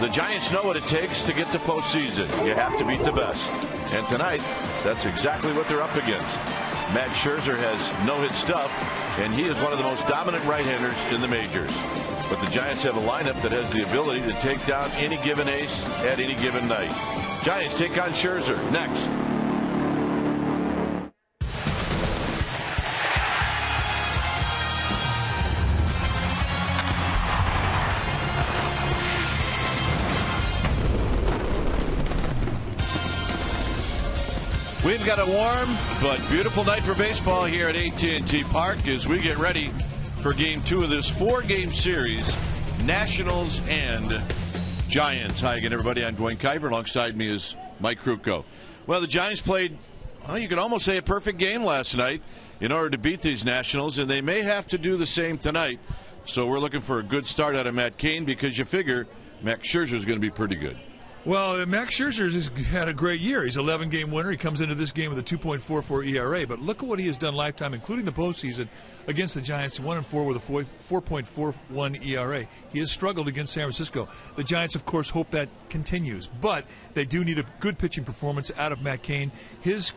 The Giants know what it takes to get to postseason. You have to beat the best. And tonight, that's exactly what they're up against. Max Scherzer has no-hit stuff, and he is one of the most dominant right-handers in the majors. But the Giants have a lineup that has the ability to take down any given ace at any given night. Giants take on Scherzer next. We've got a warm but beautiful night for baseball here at AT Park as we get ready for Game 2 of this 4-game series, Nationals and Giants. Hi again, everybody. I'm Dwayne Kuiper. Alongside me is Mike Krukow. Well, the Giants played, well, you could almost say a perfect game last night in order to beat these Nationals, and they may have to do the same tonight. So we're looking for a good start out of Matt Cain because you figure Max Scherzer is going to be pretty good. Well, Max Scherzer has had a great year. He's an 11-game winner. He comes into this game with a 2.44 ERA. But look at what he has done lifetime, including the postseason against the Giants. 1-4 with a 4.41 ERA. He has struggled against San Francisco. The Giants, of course, hope that continues. But they do need a good pitching performance out of Matt Cain. His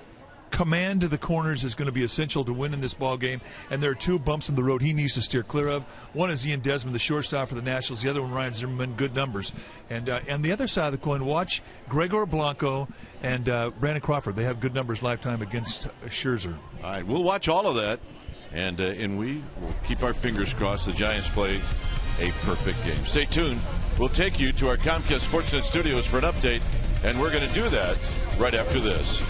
command to the corners is going to be essential to win in this ball game, and there are two bumps in the road he needs to steer clear of. One is Ian Desmond, the shortstop for the Nationals. The other one, Ryan Zimmerman, good numbers. And the other side of the coin, watch Gregor Blanco and Brandon Crawford. They have good numbers lifetime against Scherzer. All right, we'll watch all of that, and we will keep our fingers crossed the Giants play a perfect game. Stay tuned. We'll take you to our Comcast Sportsnet studios for an update, and we're going to do that right after this.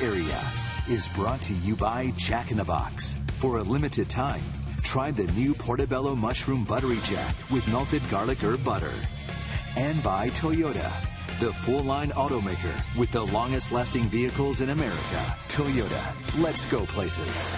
Area is brought to you by Jack in the Box. For a limited time, try the new Portobello Mushroom Buttery Jack with melted garlic herb butter. And by Toyota. the full-line automaker with the longest-lasting vehicles in America. Toyota. Let's go places.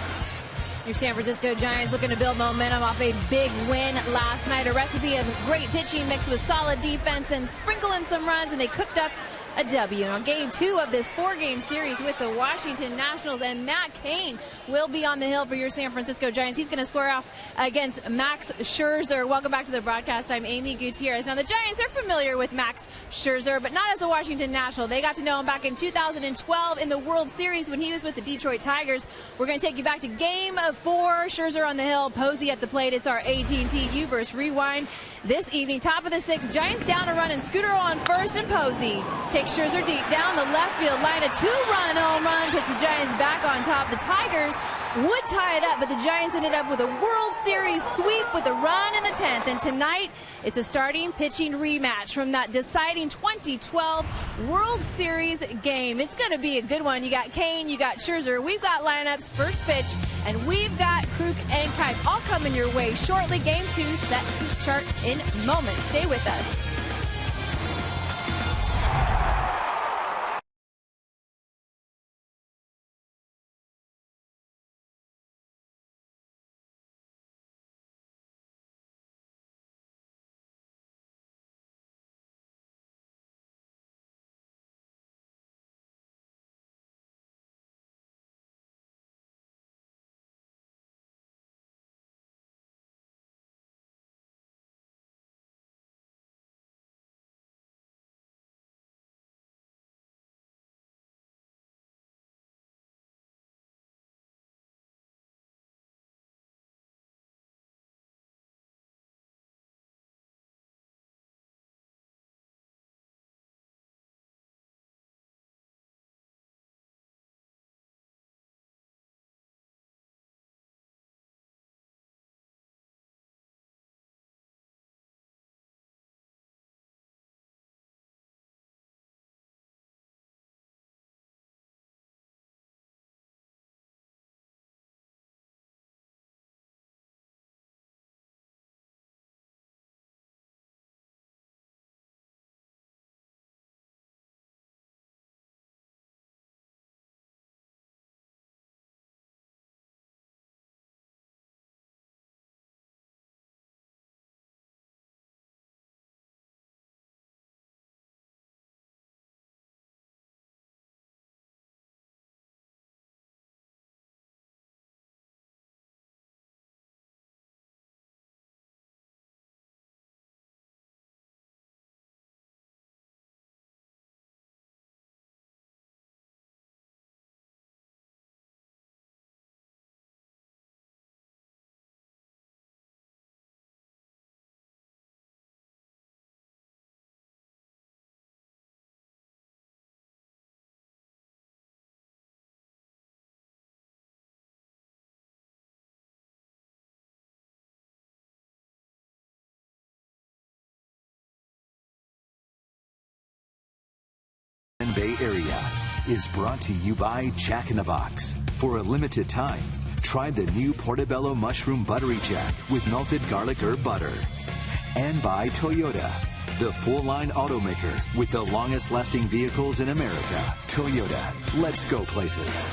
Your San Francisco Giants looking to build momentum off a big win last night. A recipe of great pitching mixed with solid defense and sprinkle in some runs, and they cooked up a W. And on game 2 of this 4-game series with the Washington Nationals, and Matt Cain will be on the hill for your San Francisco Giants. He's going to square off against Max Scherzer. Welcome back to the broadcast. I'm Amy Gutierrez. Now, the Giants are familiar with Max Scherzer, but not as a Washington National. They got to know him back in 2012 in the World Series when he was with the Detroit Tigers. We're going to take you back to game 4. Scherzer on the hill, Posey at the plate. It's our AT&T U-verse rewind this evening. Top of the 6th, Giants down a run, and Scooter on first, and Posey takes Scherzer deep down the left field line. A 2-run home run puts the Giants back on top. The Tigers would tie it up, but the Giants ended up with a World Series sweep with a run in the 10th. And tonight, it's a starting pitching rematch from that deciding 2012 World Series game. It's going to be a good one. You got Cain, you got Scherzer. We've got lineups, first pitch, and we've got Kruk and Kipe all coming your way shortly. Game 2 set to start in moments. Stay with us. Bay Area is brought to you by Jack in the Box. For a limited time, try the new Portobello Mushroom Buttery Jack with melted garlic herb butter. And by Toyota, the full-line automaker with the longest-lasting vehicles in America. Toyota. Let's go places.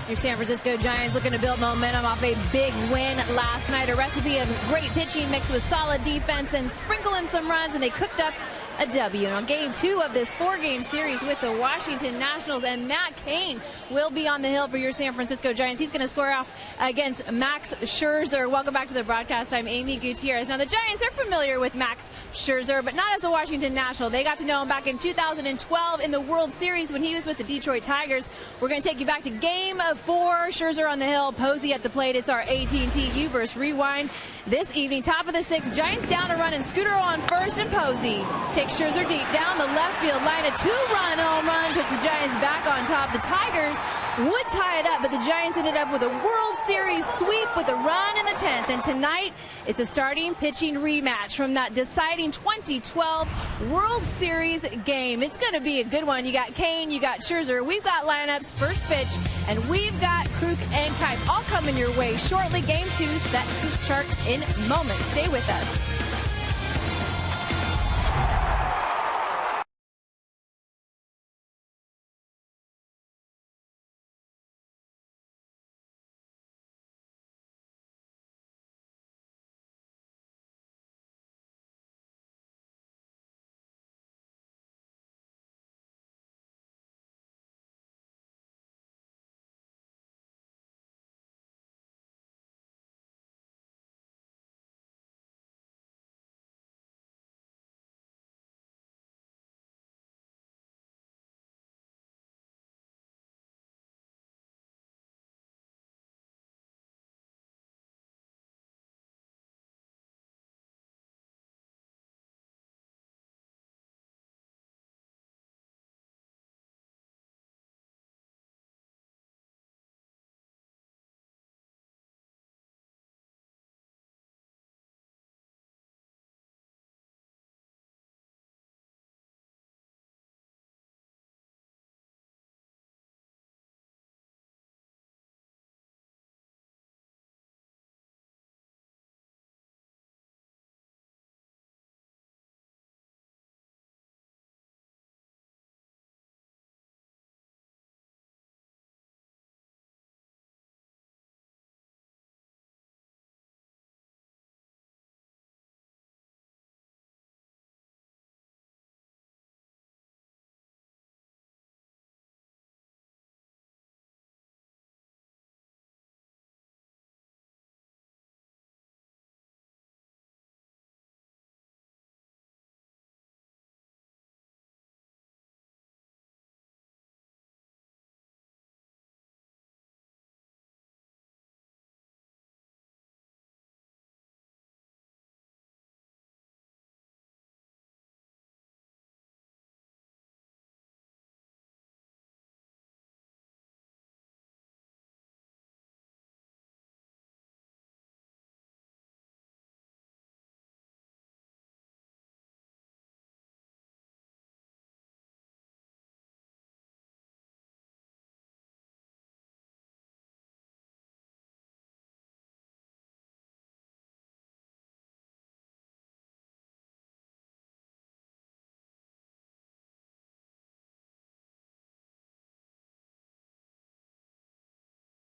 Your San Francisco Giants looking to build momentum off a big win last night. A recipe of great pitching mixed with solid defense and sprinkle in some runs, and they cooked up a W. And on game 2 of this 4-game series with the Washington Nationals, and Matt Cain will be on the hill for your San Francisco Giants. He's going to square off against Max Scherzer. Welcome back to the broadcast. I'm Amy Gutierrez. Now, the Giants are familiar with Max Scherzer, but not as a Washington National. They got to know him back in 2012 in the World Series when he was with the Detroit Tigers. We're going to take you back to game 4. Scherzer on the hill, Posey at the plate. It's our AT&T U-verse rewind this evening. Top of the 6th, Giants down a run, and Scooter on first, and Posey takes Scherzer deep down the left field line. A 2-run home run puts the Giants back on top. The Tigers would tie it up, but the Giants ended up with a World Series sweep with a run in the 10th. And tonight, it's a starting pitching rematch from that deciding 2012 World Series game. It's going to be a good one. You got Cain, you got Scherzer. We've got lineups, first pitch, and we've got Kruk and Kipe all coming your way shortly. Game 2 set to start in moments. Stay with us.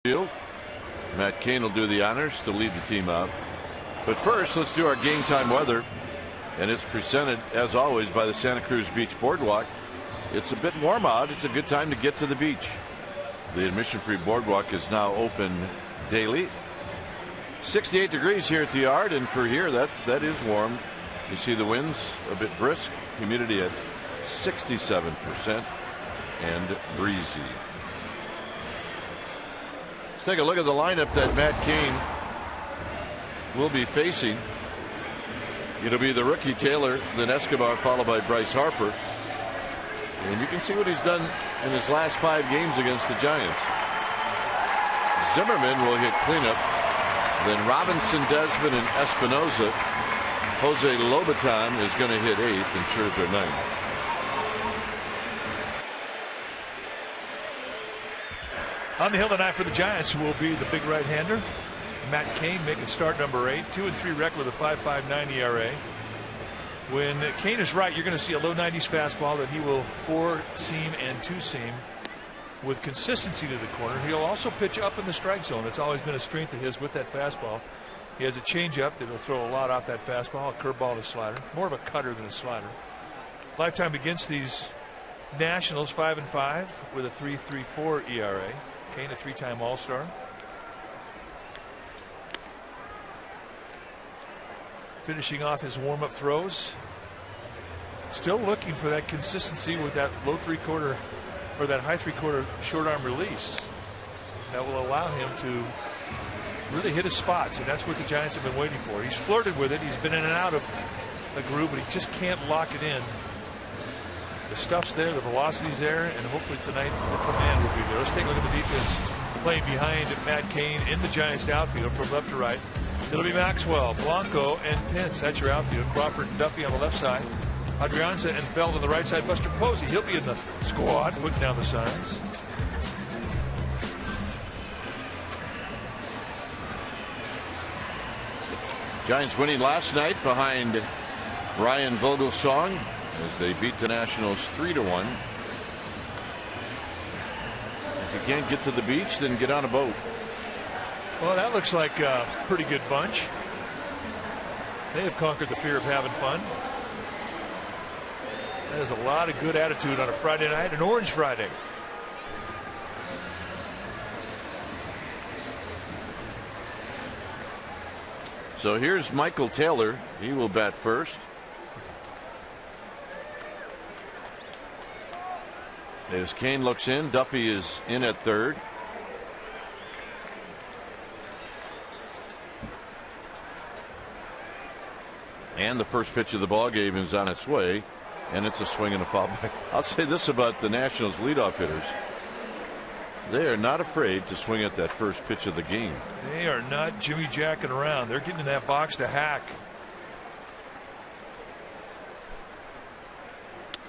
field. Matt Cain will do the honors to lead the team out. But first, let's do our game time weather. And it's presented, as always, by the Santa Cruz Beach Boardwalk. It's a bit warm out. It's a good time to get to the beach. The admission-free boardwalk is now open daily. 68 degrees here at the yard, and for here, that is warm. You see the winds a bit brisk, humidity at 67%, and breezy. Let's take a look at the lineup that Matt Cain will be facing. It'll be the rookie Taylor, then Escobar, followed by Bryce Harper. And you can see what he's done in his last 5 games against the Giants. Zimmerman will hit cleanup. Then Robinson, Desmond, and Espinoza. Jose Lobaton is going to hit 8th and Scherzer 9th. On the hill tonight for the Giants will be the big right-hander, Matt Cain, making start number 8. 2-3 record with a 5.59 ERA. When Cain is right, you're going to see a low 90s fastball that he will 4-seam and 2-seam with consistency to the corner. He'll also pitch up in the strike zone. It's always been a strength of his with that fastball. He has a changeup that will throw a lot off that fastball, a curveball, and a slider. More of a cutter than a slider. Lifetime against these Nationals, 5-5 with a 3.34 ERA. Cain, a 3-time All-Star. Finishing off his warm-up throws. Still looking for that consistency with that low 3/4 or that high 3/4 short arm release that will allow him to really hit his spots, and that's what the Giants have been waiting for. He's flirted with it. He's been in and out of the groove, but he just can't lock it in. The stuff's there, the velocity's there, and hopefully tonight the command will be there. Let's take a look at the defense playing behind Matt Cain in the Giants outfield from left to right. It'll be Maxwell, Blanco, and Pence. That's your outfield. Crawford and Duffy on the left side. Adrianza and Feld on the right side. Buster Posey, he'll be in the squad, putting down the signs. Giants winning last night behind Ryan Vogelsong as they beat the Nationals 3-1. If you can't get to the beach, then get on a boat. Well, that looks like a pretty good bunch. They have conquered the fear of having fun. That is a lot of good attitude on a Friday night, an Orange Friday. So here's Michael Taylor. He will bat first. As Cain looks in, Duffy is in at third. And the first pitch of the ball game is on its way, and it's a swing and a foul back. I'll say this about the Nationals leadoff hitters. They are not afraid to swing at that first pitch of the game. They are not Jimmy jacking around. They're getting in that box to hack.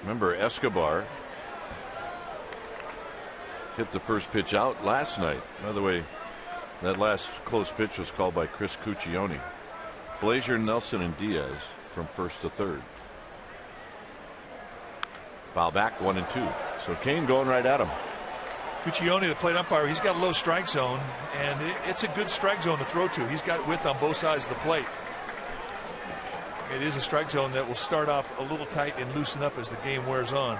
Remember, Escobar hit the first pitch out last night. By the way, that last close pitch was called by Chris Cuccione. Blazier, Nelson, and Diaz from first to third. Foul back, 1-2. So Cain going right at him. Cuccione, the plate umpire, he's got a low strike zone, and it's a good strike zone to throw to. He's got width on both sides of the plate. It is a strike zone that will start off a little tight and loosen up as the game wears on.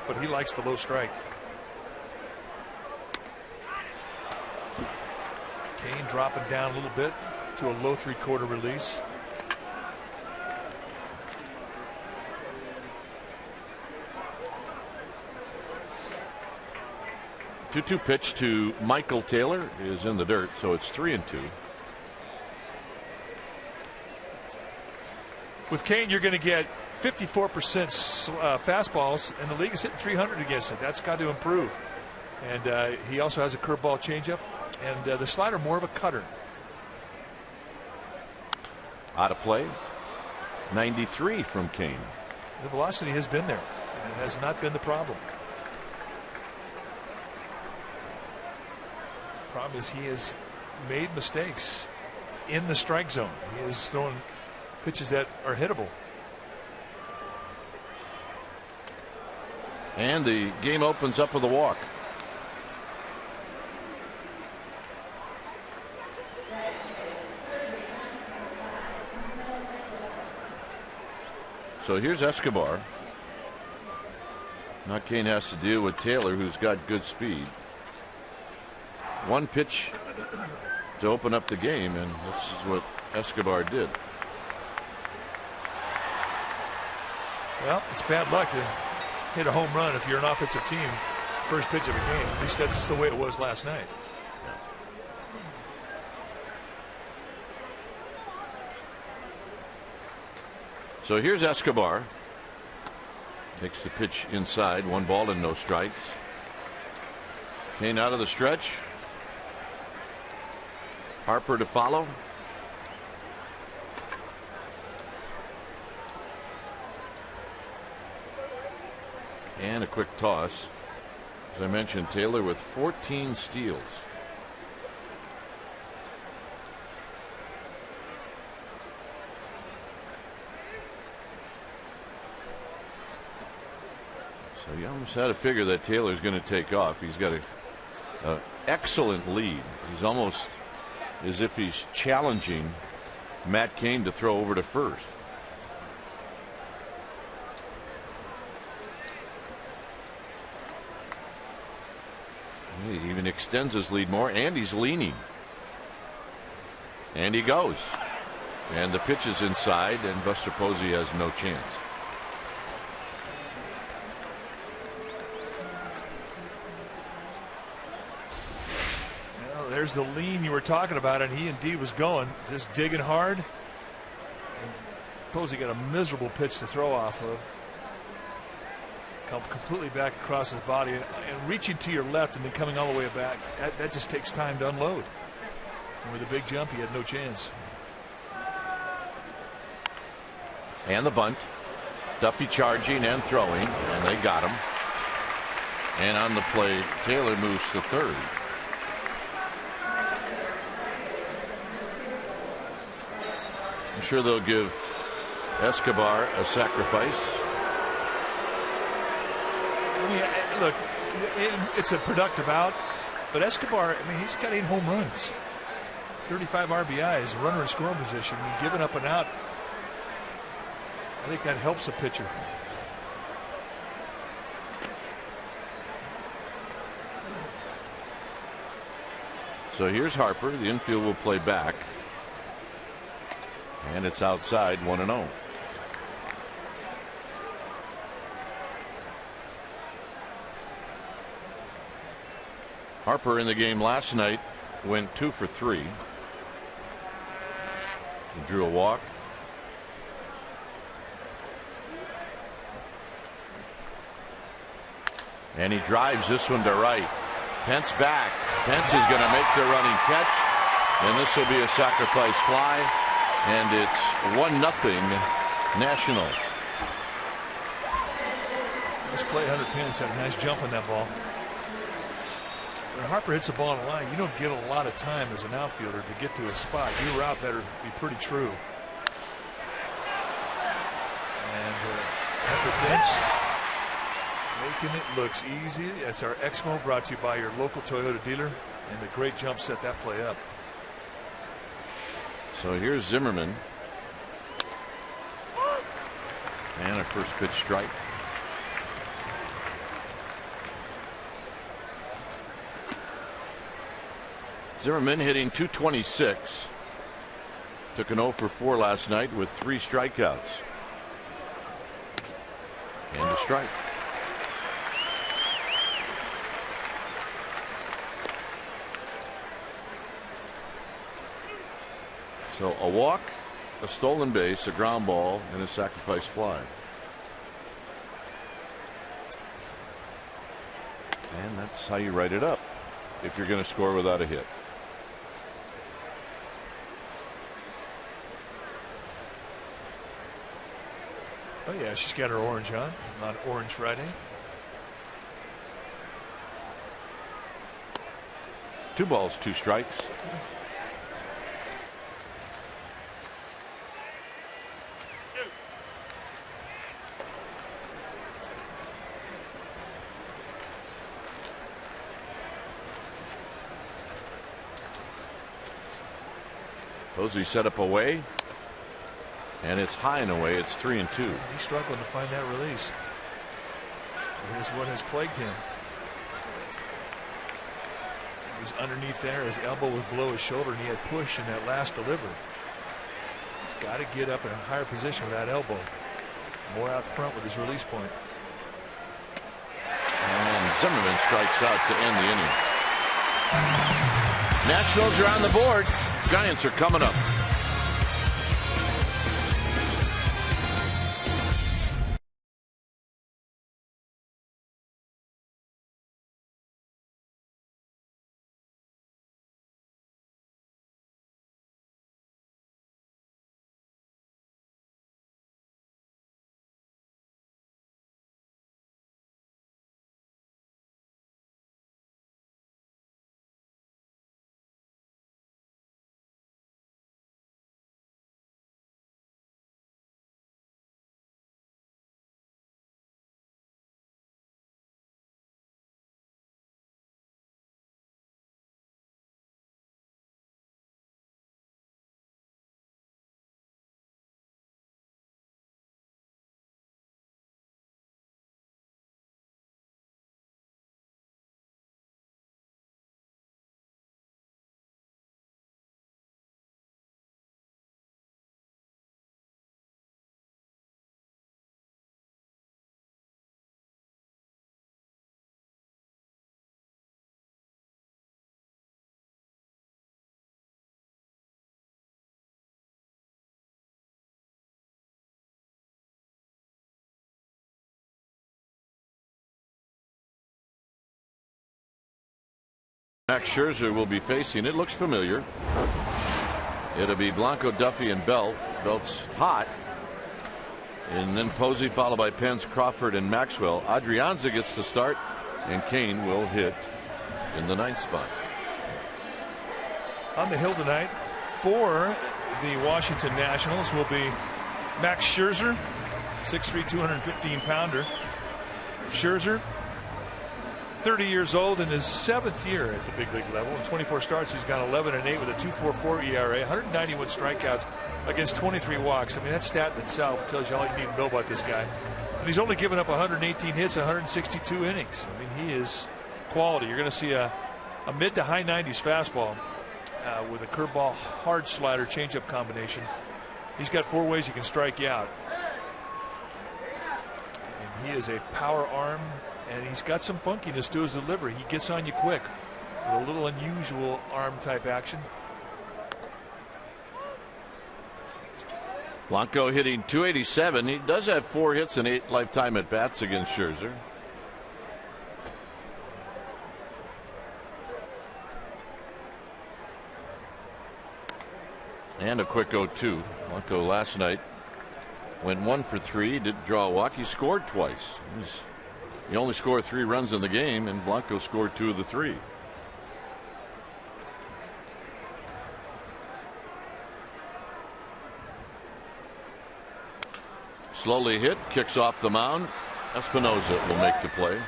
But he likes the low strike. Cain dropping down a little bit to a low 3/4 release. Two pitch to Michael Taylor is in the dirt, so it's 3-2. With Cain, you're going to get 54% fastballs, and the league is hitting 300 against it. That's got to improve. And he also has a curveball changeup, and the slider more of a cutter. Out of play. 93 from Cain. The velocity has been there. It has not been the problem. Problem is he has made mistakes in the strike zone. He is throwing pitches that are hittable. And the game opens up with a walk. So here's Escobar. Now Kane has to deal with Taylor, who's got good speed. One pitch to open up the game, and this is what Escobar did. Well, it's bad luck to hit a home run if you're an offensive team. First pitch of a game. At least that's the way it was last night. So here's Escobar. Takes the pitch inside. 1 ball and no strikes. Kane out of the stretch. Harper to follow. And a quick toss. As I mentioned, Taylor with 14 steals. So you almost had to figure that Taylor's going to take off. He's got an excellent lead. He's almost as if he's challenging Matt Cain to throw over to first. He even extends his lead more, and he's leaning. And he goes. And the pitch is inside, and Buster Posey has no chance. Well, there's the lean you were talking about, and he indeed was going, just digging hard. And Posey got a miserable pitch to throw off of. Come completely back across his body and reaching to your left and then coming all the way back. That just takes time to unload. And with a big jump, he had no chance. And the bunt. Duffy charging and throwing, and they got him. And on the play, Taylor moves to third. I'm sure they'll give Escobar a sacrifice. I mean, look, it's a productive out, but Escobar, I mean, he's got 8 home runs, 35 RBIs, runner in scoring position, and giving up an out. I think that helps a pitcher. So here's Harper. The infield will play back. And it's outside, 1-0. Harper in the game last night went 2 for 3. He drew a walk. And he drives this one to right. Pence back. Pence is going to make the running catch. And this will be a sacrifice fly. And it's 1-0 Nationals. This play, Hunter Pence had a nice jump on that ball. When Harper hits the ball on the line, you don't get a lot of time as an outfielder to get to a spot. Your route better be pretty true. And Hunter Pence making it looks easy. That's our Exmo, brought to you by your local Toyota dealer. And the great jump set that play up. So here's Zimmerman. And a first pitch strike. Zimmerman hitting .226. Took an 0 for 4 last night with 3 strikeouts. And a strike. So a walk, a stolen base, a ground ball, and a sacrifice fly. And that's how you write it up if you're going to score without a hit. Oh yeah, she's got her orange on Orange Friday. 2 balls, 2 strikes. Posey set up away. And it's high and away. It's 3-2. He's struggling to find that release. Here's what has plagued him. He was underneath there. His elbow was below his shoulder, and he had push in that last delivery. He's got to get up in a higher position with that elbow. More out front with his release point. And Zimmerman strikes out to end the inning. Nationals are on the board. Giants are coming up. Max Scherzer will be facing, it looks familiar. It'll be Blanco, Duffy, and Belt. Belt's hot. And then Posey, followed by Pence, Crawford, and Maxwell. Adrianza gets the start, and Kane will hit in the 9th spot. On the hill tonight for the Washington Nationals will be Max Scherzer, 6'3", 215-pounder. Scherzer, 30 years old, in his 7th year at the big league level. In 24 starts, he's gone 11-8 with a 2.44 ERA, 191 strikeouts against 23 walks. I mean, that stat in itself tells you all you need to know about this guy. And he's only given up 118 hits, 162 innings. I mean, he is quality. You're going to see a mid to high 90s fastball with a curveball, hard slider, changeup combination. He's got 4 ways he can strike you out. And he is a power arm. And he's got some funkiness to his delivery. He gets on you quick with a little unusual arm type action. Blanco hitting .287. He does have 4 hits and 8 lifetime at bats against Scherzer. And a quick 0-2. Blanco last night went 1 for 3. Did draw a walk. He scored twice. He only scored 3 runs in the game, and Blanco scored 2 of the 3. Slowly hit, kicks off the mound. Espinosa will make the play.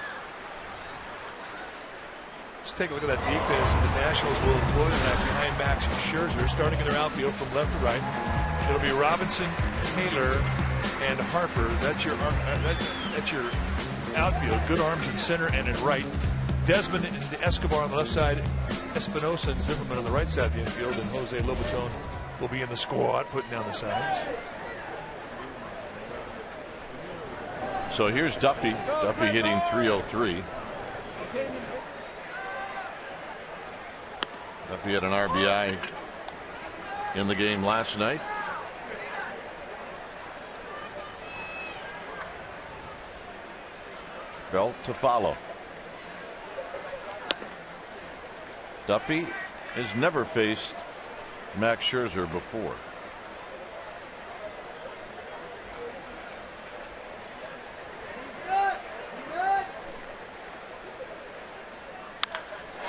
Let's take a look at that defense. The Nationals will employ that behind Max and Scherzer, starting in their outfield from left to right. It'll be Robinson, Taylor, and Harper. That's your outfield. Good arms in center and in right. Desmond and Escobar on the left side. Espinosa and Zimmerman on the right side of the infield. And Jose Lobaton will be in the squad, putting down the sides. So here's Duffy. Duffy hitting .303. Duffy had an RBI in the game last night. Belt to follow. Duffy has never faced Max Scherzer before.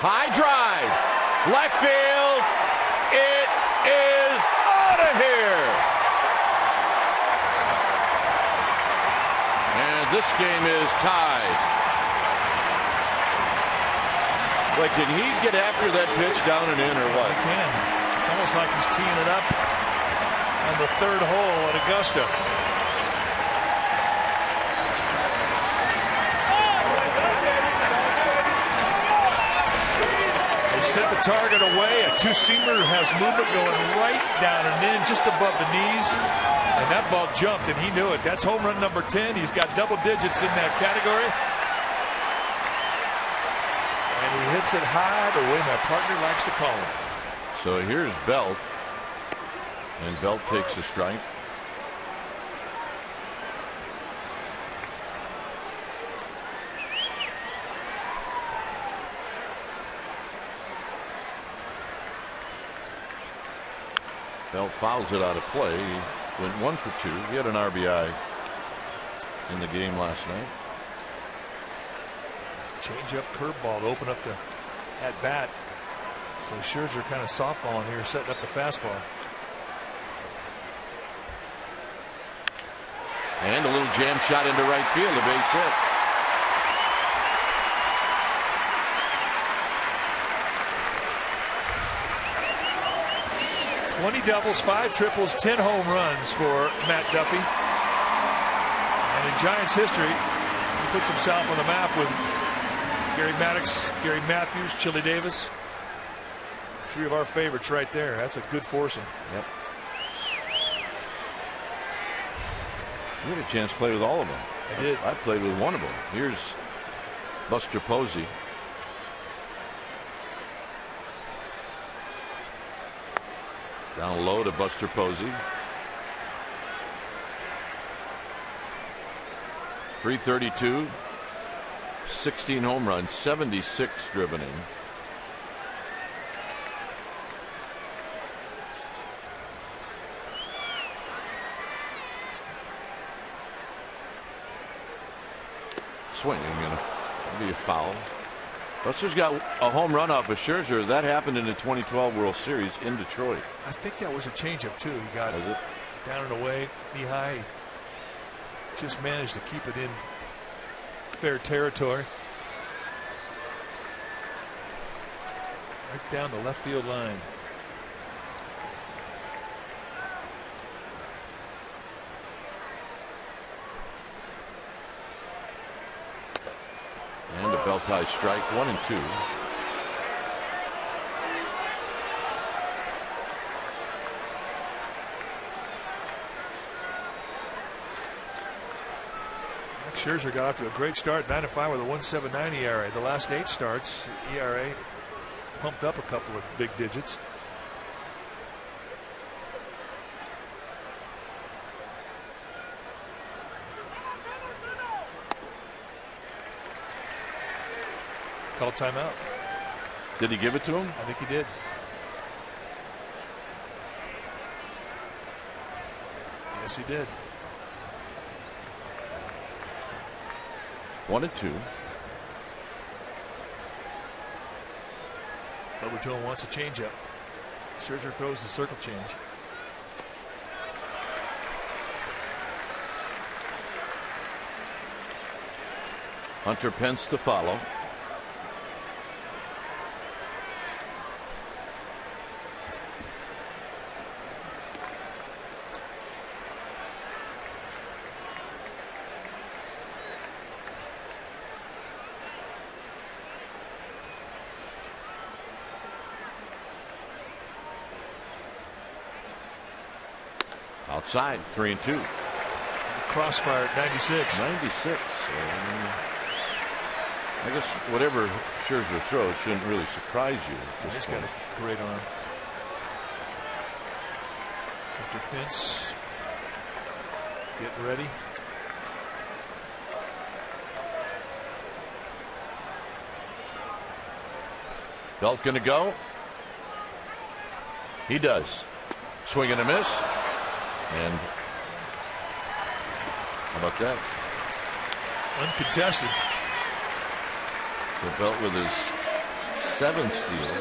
High drive, left field. It is out of here. And this game is tied. Wait, can he get after that pitch down and in or what? He can. It's almost like he's teeing it up. on the third hole at Augusta. They set the target away. A two-seamer has movement going right down and in just above the knees. And that ball jumped, and he knew it. That's home run number 10. He's got double digits in that category. And he hits it high the way my partner likes to call him. So here's Belt. And Belt takes a strike. Belt fouls it out of play. He went 1 for 2. He had an RBI in the game last night. Change up curveball to open up the at bat. So Scherzer kind of softballing here, setting up the fastball. And a little jam shot into right field, a base hit. $20 doubles, 5 triples, 10 home runs for Matt Duffy. And in Giants history, he puts himself on the map with Gary Maddox, Gary Matthews, Chili Davis. 3 of our favorites right there. That's a good foursome. Yep. You had a chance to play with all of them. I did. I played with one of them. Here's Buster Posey. Down low to Buster Posey. .332, 16 home runs, 76 driven in. Swing, going to be a foul. Buster's got a home run off of Scherzer. That happened in the 2012 World Series in Detroit. I think that was a changeup too. He got Was it? down and away, knee high. Just managed to keep it in fair territory. Right down the left field line. And a belt high strike, 1-2. Scherzer got off to a great start, 9-5 with a 1.79 ERA. The last 8 starts, ERA pumped up a couple of big digits. Called timeout. Did he give it to him? I think he did. Yes, he did. 1-2. Lobaton wants a changeup. Scherzer throws the circle change. Hunter Pence to follow. Outside, 3-2. Crossfire at 96. 96. I guess whatever Scherzer throws shouldn't really surprise you. He's got a great arm. Mr. Pence getting ready. Belt gonna go. He does. Swing and a miss. And how about that? Uncontested. The Belt with his 7th steal.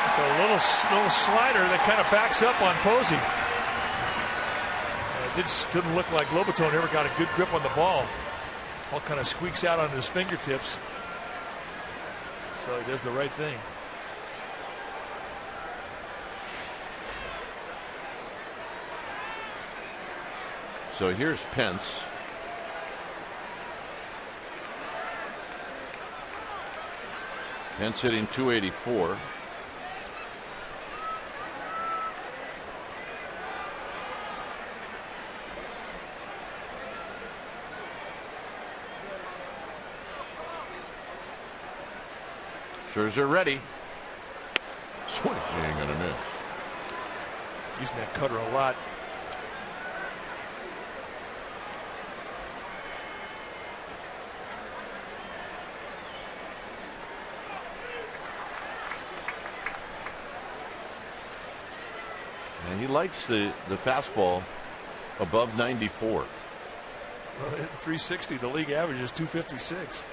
It's a little slider that kind of backs up on Posey. It didn't look like Lobaton ever got a good grip on the ball. Ball kind of squeaks out on his fingertips. So he does the right thing. So here's Pence. Pence hitting .284. Scherzer ready. Swing. He ain't gonna miss. Using that cutter a lot. And he likes the fastball above 94. Well, hitting 360, the league average is 256.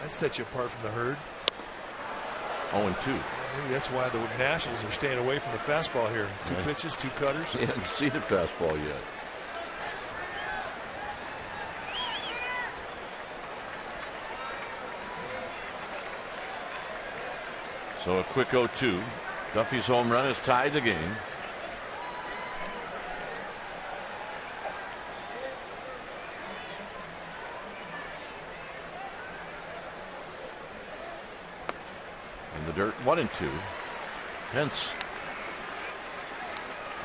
That sets you apart from the herd. 0-2. Maybe that's why the Nationals are staying away from the fastball here. Two pitches, two cutters. He hasn't seen a fastball yet. So a quick 0-2. Duffy's home run has tied the game. In the dirt, 1-2. Pence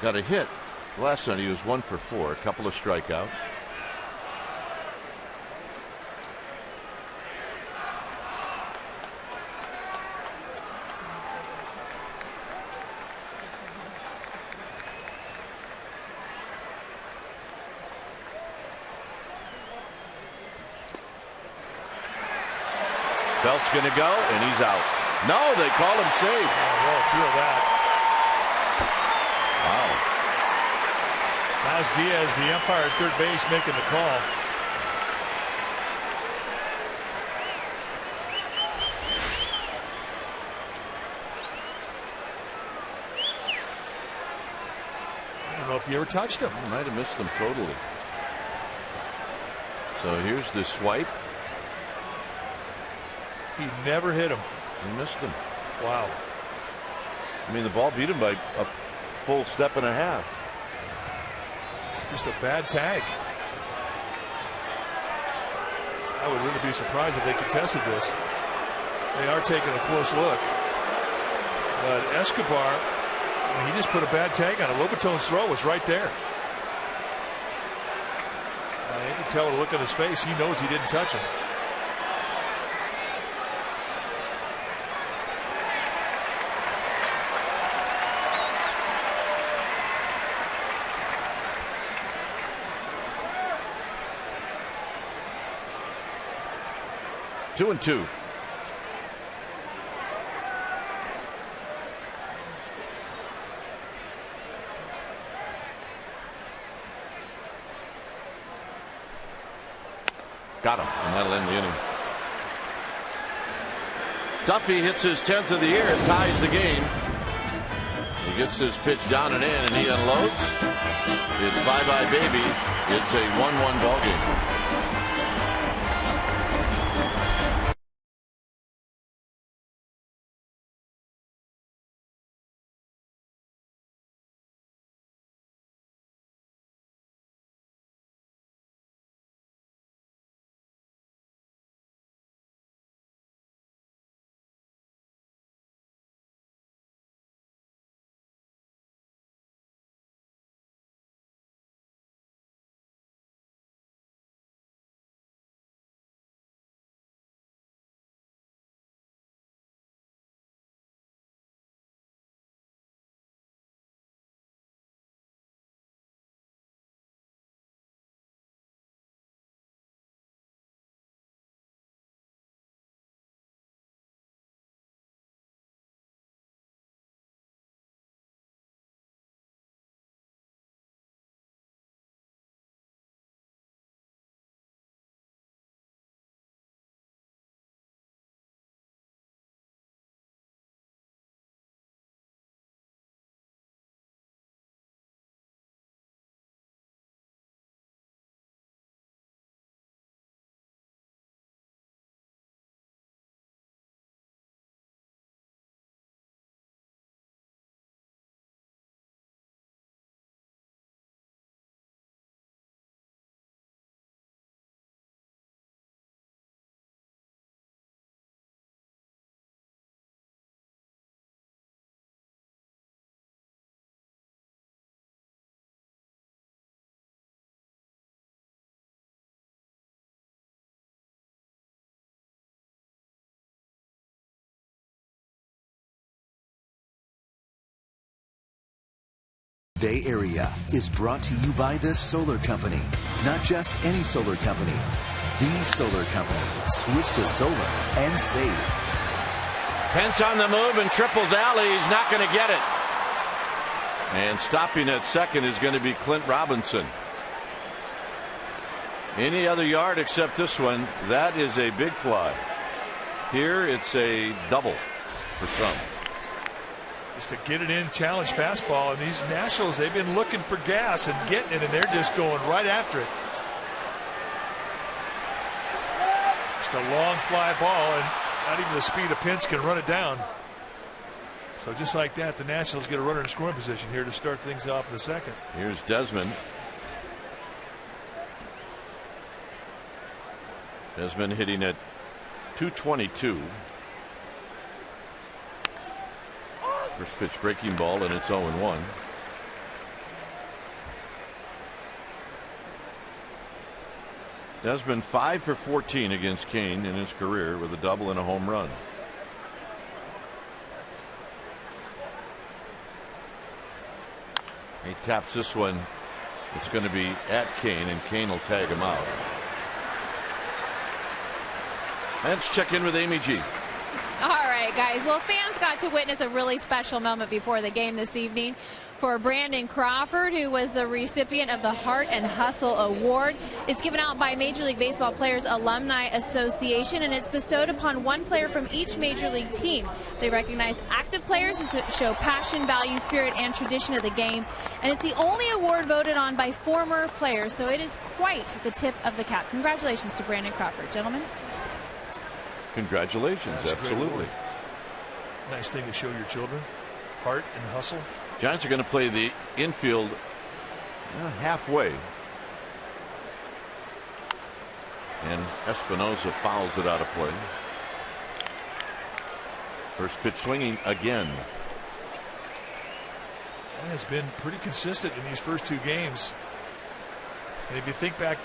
got a hit. Last night he was 1 for 4, a couple of strikeouts. Belt's going to go, and he's out. No, they call him safe. Oh, well, feel that. Wow. As Diaz, the umpire at third base, making the call. I don't know if he ever touched him. He might have missed him totally. So here's the swipe. He never hit him. He missed him. Wow. I mean, the ball beat him by a full step and a half. Just a bad tag. I would really be surprised if they contested this. They are taking a close look. But Escobar, he just put a bad tag on it. Lobaton's throw was right there. You can tell with a look on his face, he knows he didn't touch him. Two and two. Got him, and that'll end the inning. Duffy hits his 10th of the year and ties the game. He gets this pitch down and in, and he unloads. It's bye-bye, baby. It's a 1-1 ball game. Bay Area is brought to you by the Solar Company. Not just any solar company. The Solar Company. Switch to solar and save. Pence on the move and triples alley. He's not going to get it. And stopping at second is going to be Clint Robinson. Any other yard except this one, that is a big fly. Here it's a double for some. Just to get it in, challenge fastball. And these Nationals, they've been looking for gas and getting it, and they're just going right after it. Just a long fly ball, and not even the speed of Pence can run it down. So just like that, the Nationals get a runner in scoring position here to start things off in the second. Here's Desmond. Desmond hitting at .222. First pitch breaking ball, and it's 0-1. Desmond 5 for 14 against Kane in his career with a double and a home run. He taps this one. It's going to be at Kane, and Kane will tag him out. Let's check in with Amy G. All right, guys. Well, fans got to witness a really special moment before the game this evening for Brandon Crawford, who was the recipient of the Heart and Hustle Award. It's given out by Major League Baseball Players Alumni Association, and it's bestowed upon one player from each Major League team. They recognize active players who show passion, value, spirit, and tradition of the game, and it's the only award voted on by former players, so it is quite the tip of the cap. Congratulations to Brandon Crawford, gentlemen. Congratulations. That's absolutely. Nice thing to show your children. Heart and hustle. Giants are going to play the infield halfway. And Espinosa fouls it out of play. First pitch swinging again. That has been pretty consistent in these first two games. And if you think back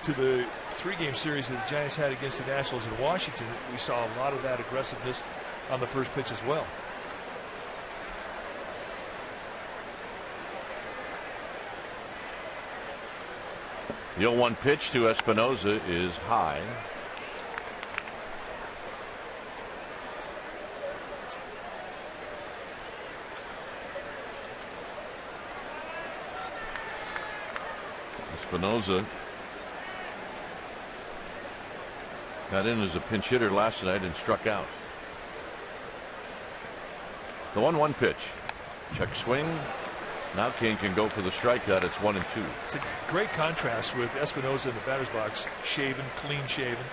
to the 3-game series that the Giants had against the Nationals in Washington, we saw a lot of that aggressiveness on the first pitch as well. The 0-1 pitch to Espinosa is high. Espinosa got in as a pinch hitter last night and struck out. The 1-1 pitch. Check swing. Now Kane can go for the strikeout. It's 1-2. It's a great contrast with Espinosa in the batter's box, shaven, clean shaven.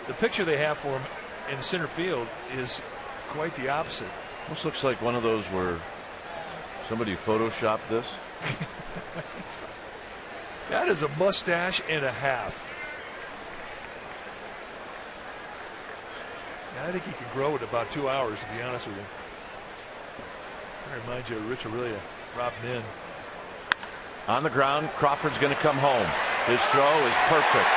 The picture they have for him in center field is quite the opposite. Almost looks like one of those where somebody photoshopped this. That is a mustache and a half. I think he can grow in about 2 hours, to be honest with you. I remind you of Rich Aurelia, Rob Min. On the ground, Crawford's going to come home. His throw is perfect.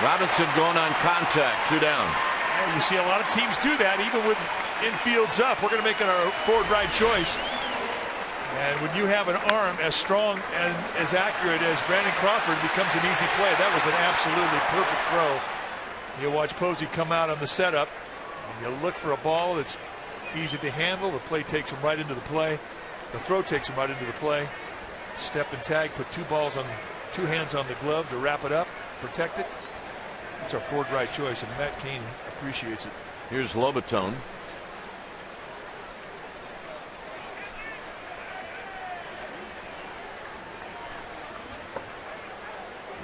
Robinson going on contact, 2 down. Yeah, you see a lot of teams do that, even with infields up. We're going to make it our forward right choice. And when you have an arm as strong and as accurate as Brandon Crawford, it becomes an easy play. That was an absolutely perfect throw. You watch Posey come out on the setup. And you look for a ball that's easy to handle. The play takes him right into the play. The throw takes him right into the play. Step and tag, put 2 hands on the glove to wrap it up, protect it. It's our forward right choice, and Matt Cain appreciates it. Here's Lobaton.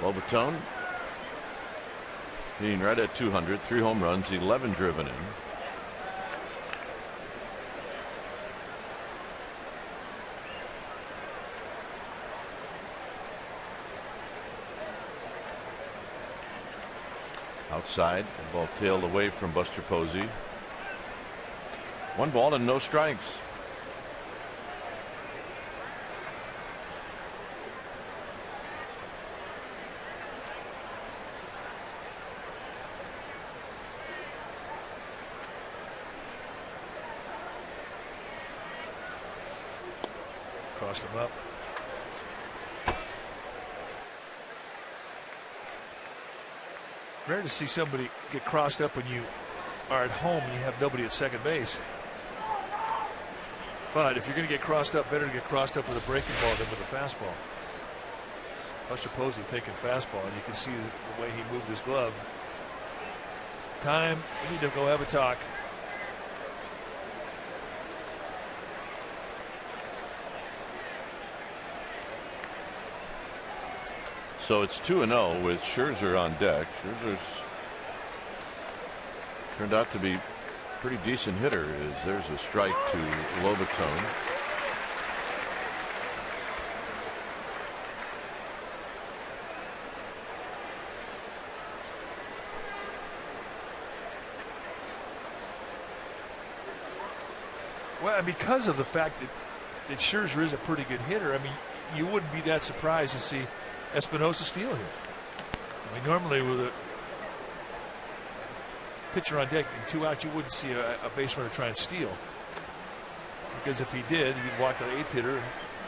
Lobaton hitting right at 200, 3 home runs, 11 driven in. Outside, the ball tailed away from Buster Posey. 1 ball and no strikes. crossed him up. Rare to see somebody get crossed up when you are at home and you have nobody at second base. But if you're going to get crossed up, better to get crossed up with a breaking ball than with a fastball. Buster Posey taking fastball, and you can see the way he moved his glove. Time, we need to go have a talk. So it's 2-0 with Scherzer on deck. Scherzer's turned out to be a pretty decent hitter. There's a strike to Lobaton. Well, because of the fact that Scherzer is a pretty good hitter, I mean, you wouldn't be that surprised to see Espinosa steal here. I mean, normally with a pitcher on deck and 2 out, you wouldn't see a base runner try and steal. Because if he did, he'd walk to the 8th hitter and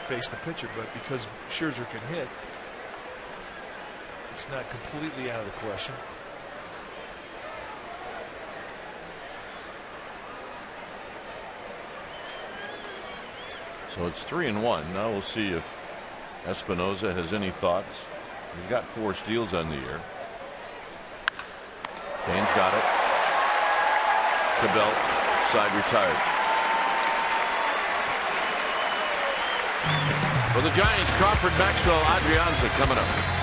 face the pitcher. But because Scherzer can hit, it's not completely out of the question. So it's 3-1. Now we'll see if Espinosa has any thoughts. He's got 4 steals on the year. Dane's got it. Cabell, side retired. For the Giants, Crawford, Maxwell, Adrianza coming up.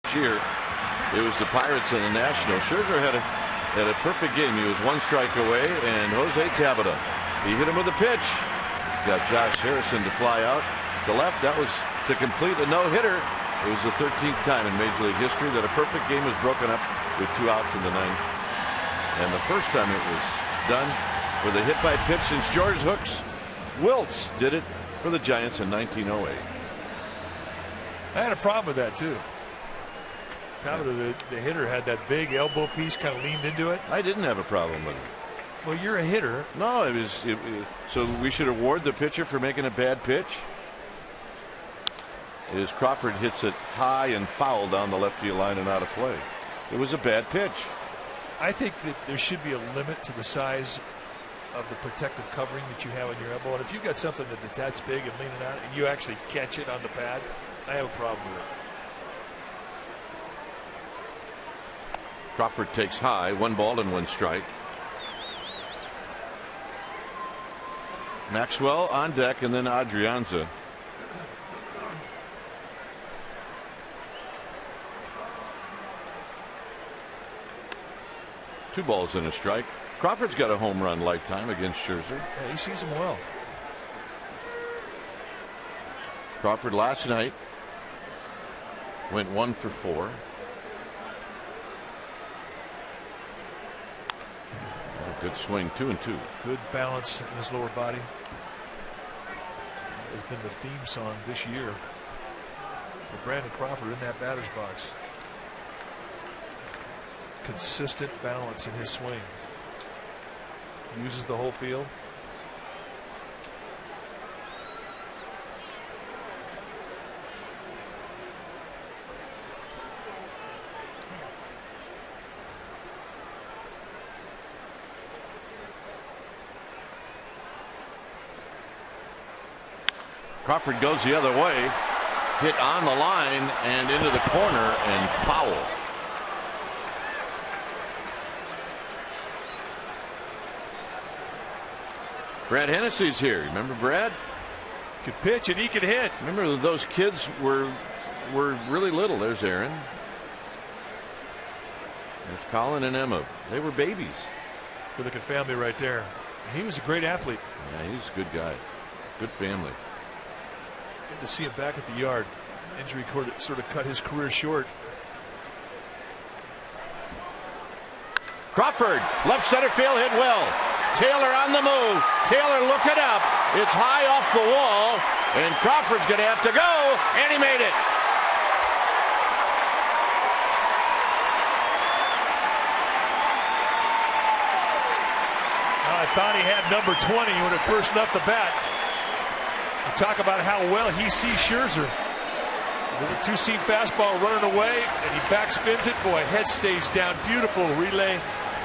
Year, it was the Pirates and the Nationals. Scherzer had a perfect game. He was 1 strike away, and Jose Tabata, he hit him with a pitch. Got Josh Harrison to fly out to left. That was to complete a no-hitter. It was the 13th time in Major League history that a perfect game was broken up with 2 outs in the 9th, and the first time it was done with a hit by pitch since George Hooks Wiltz did it for the Giants in 1908. I had a problem with that too. The hitter had that big elbow piece, kind of leaned into it. I didn't have a problem with it. Well, you're a hitter. No, it was so we should award the pitcher for making a bad pitch. As Crawford hits it high and foul down the left field line and out of play. It was a bad pitch. I think that there should be a limit to the size of the protective covering that you have on your elbow. And if you've got something that's big and leaning out and you actually catch it on the pad, I have a problem with it. Crawford takes high, 1 ball and 1 strike. Maxwell on deck, and then Adrianza. Two balls and a strike. Crawford's got a home run lifetime against Scherzer. Yeah, he sees him well. Crawford last night went 1 for 4. Good swing, 2-2. Good balance in his lower body. That has been the theme song this year for Brandon Crawford in that batter's box. Consistent balance in his swing. Uses the whole field. Crawford goes the other way, hit on the line and into the corner and foul. Brad Hennessy's here. Remember Brad? Could pitch and he could hit. Remember those kids were really little. There's Aaron. That's Colin and Emma. They were babies. Good looking family right there. He was a great athlete. Yeah, he's a good guy. Good family. Good to see him back at the yard. Injury sort of cut his career short. Crawford, left center field, hit well. Taylor on the move. Taylor looking up. It's high off the wall, and Crawford's going to have to go, and he made it. I thought he had number 20 when it first left the bat. You talk about how well he sees Scherzer. With a two-seam fastball running away, and he backspins it. Boy, head stays down. Beautiful relay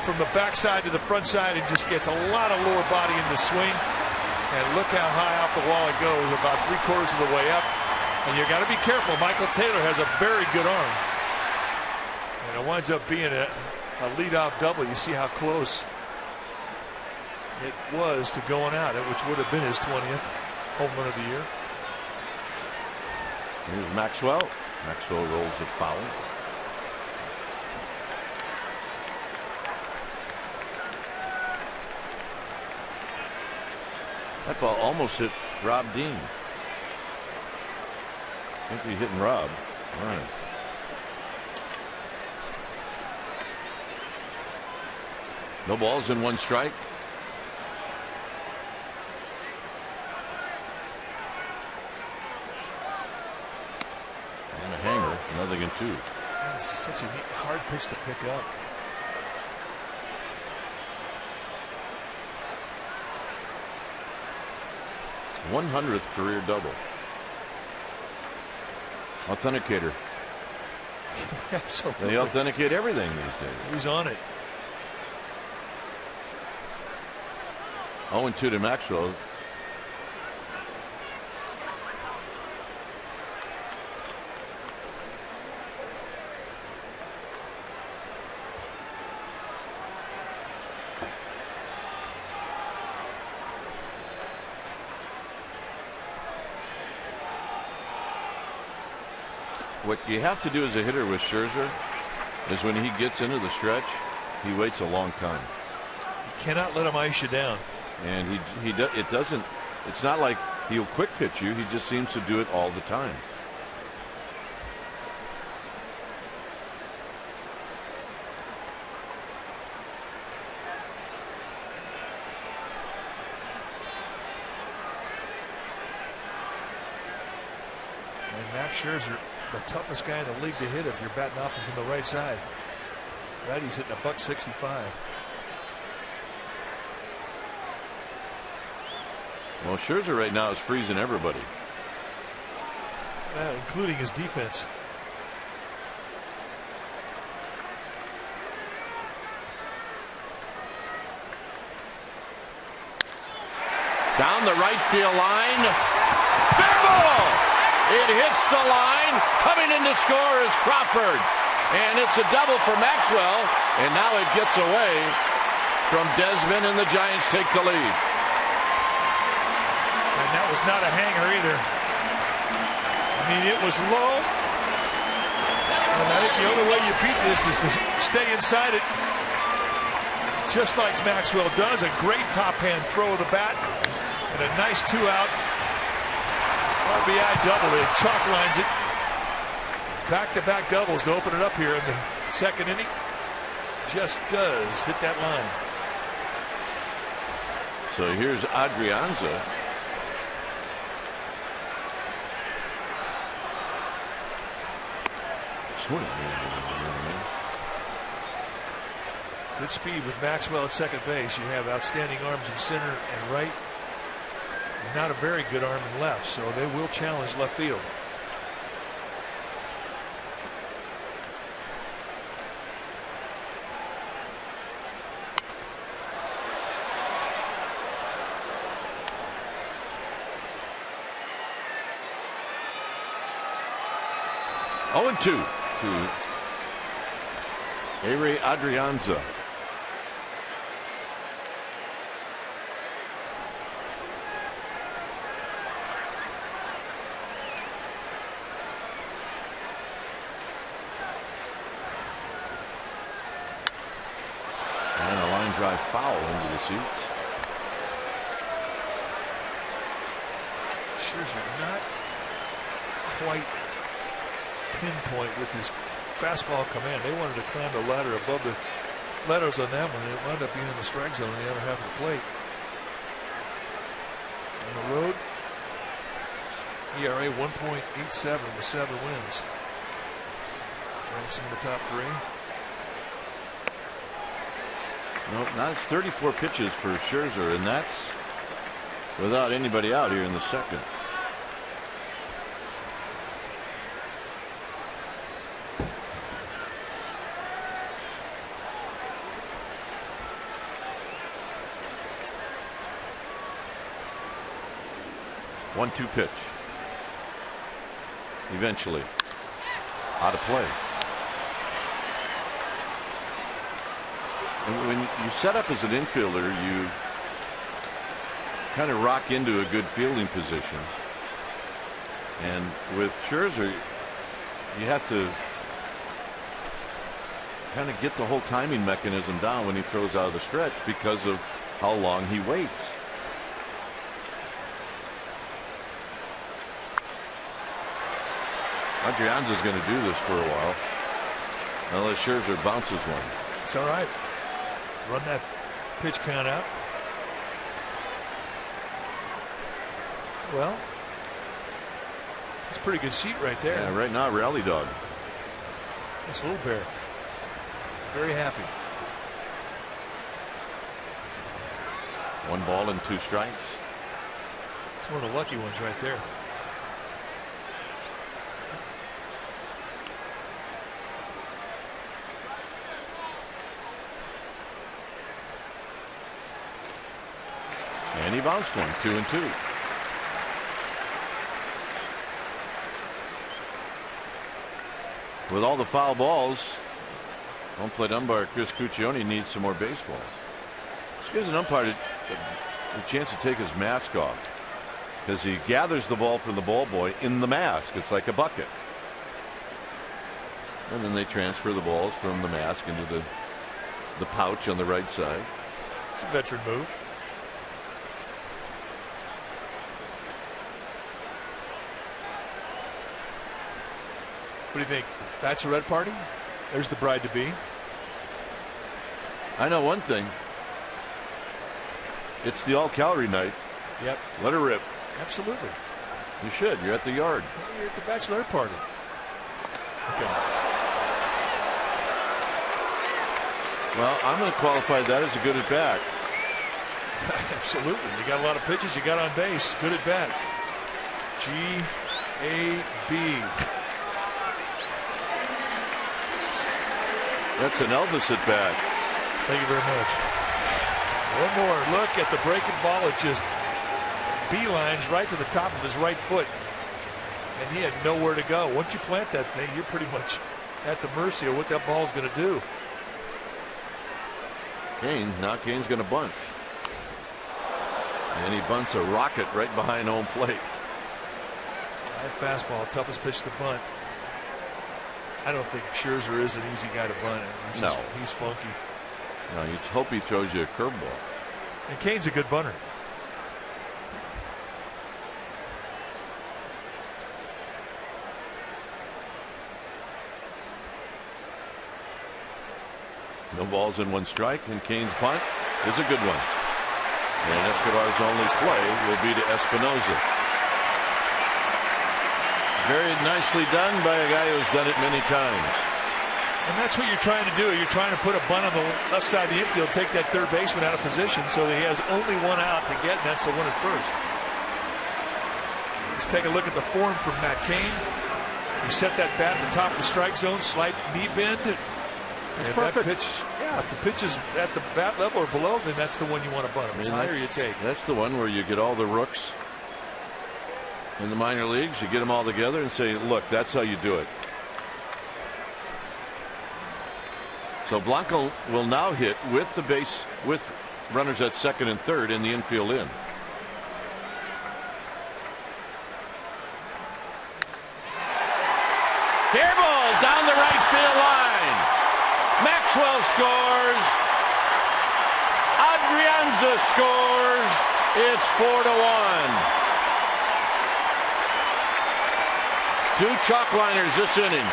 from the backside to the front side, and just gets a lot of lower body in the swing. And look how high off the wall it goes, about 3/4 of the way up. And you got to be careful. Michael Taylor has a very good arm, and it winds up being a leadoff double. You see how close it was to going out, which would have been his 20th home run of the year. Here's Maxwell. Maxwell rolls it foul. That ball almost hit Rob Dean. I think he's hitting Rob. All right. No balls and 1 strike. And a hanger, 0-2. Man, this is such a hard pitch to pick up. #100th career double. Authenticator. Absolutely. They authenticate everything these days. He's on it. 0-2 to Maxwell. What you have to do as a hitter with Scherzer is when he gets into the stretch, he waits a long time. You cannot let him ice you down. And it doesn't. It's not like he'll quick pitch you. He just seems to do it all the time. And Max Scherzer, the toughest guy in the league to hit if you're batting off him from the right side. Righty's hitting a $165. Well, Scherzer right now is freezing everybody. Including his defense. Down the right field line. Fair ball! It hits the line. Coming in to score is Crawford. And it's a double for Maxwell. And now it gets away from Desmond, and the Giants take the lead. And that was not a hanger either. I mean, it was low. And I think the only way you beat this is to stay inside it. just like Maxwell does. A great top hand throw of the bat and a nice 2-out RBI double. It chalk lines it. Back-to-back doubles to open it up here in the second inning. Just does hit that line. So here's Adrianza. Good speed with Maxwell at second base. You have outstanding arms in center and right. Not a very good arm in left, so they will challenge left field. Oh, and 2 to Ehire Adrianza. And a line drive foul into the seats. Scherzer not quite pinpoint with his fastball command. They wanted to climb the ladder above the letters on that one. It wound up being in the strike zone on the other half of the plate. On the road, ERA 1.87 with 7 wins. Ranks him in the top 3. Nope, that's 34 pitches for Scherzer, and that's without anybody out here in the second. One-two pitch. Eventually out of play. And when you set up as an infielder, you kind of rock into a good fielding position. And with Scherzer, you have to kind of get the whole timing mechanism down when he throws out of the stretch because of how long he waits. Adrianza's going to do this for a while, unless Scherzer bounces one. It's all right. Run that pitch count out. Well, it's a pretty good seat right there. Yeah, right now, rally dog. This little bear. Very happy. 1 ball and 2 strikes. It's one of the lucky ones right there. And he bounced one, 2-2. With all the foul balls, home plate umpire Chris Cuccione needs some more baseballs. This gives an umpire a chance to take his mask off, because he gathers the ball from the ball boy in the mask. It's like a bucket. And then they transfer the balls from the mask into the pouch on the right side. It's a veteran move. What do you think? Bachelorette party? There's the bride to be. I know one thing. It's the all-calorie night. Yep. Let her rip. Absolutely. You should. You're at the yard. You're at the bachelorette party. Okay. Well, I'm going to qualify that as a good at bat. Absolutely. You got a lot of pitches. You got on base. Good at bat. G-A-B. That's an Elvis at bat. Thank you very much. One more look at the breaking ball. It just beelines right to the top of his right foot. And he had nowhere to go. Once you plant that thing, you're pretty much at the mercy of what that ball's going to do. Kane's going to bunt. And he bunts a rocket right behind home plate. That fastball, toughest pitch to bunt. I don't think Scherzer is an easy guy to bunt. He's funky. You hope he throws you a curveball. And Kane's a good bunter. No balls and 1 strike, and Kane's punt is a good one. And Escobar's only play will be to Espinosa. Very nicely done by a guy who's done it many times. And that's what you're trying to do. You're trying to put a bunt on the left side of the infield, take that third baseman out of position so that he has only 1 out to get, and that's the one at first. Let's take a look at the form from Matt Cain. He set that bat at the top of the strike zone, slight knee bend. And if perfect. that pitch, if the pitch is at the bat level or below, then that's the one you want to bunt. If it's higher, you take. That's the one where you get all the rooks in the minor leagues. You get them all together and say, look, that's how you do it. So Blanco will now hit with the base, with runners at second and third in the infield in. Fair ball down the right field line. Maxwell scores. Adrianza scores. It's 4-1. 2 chalk liners this inning.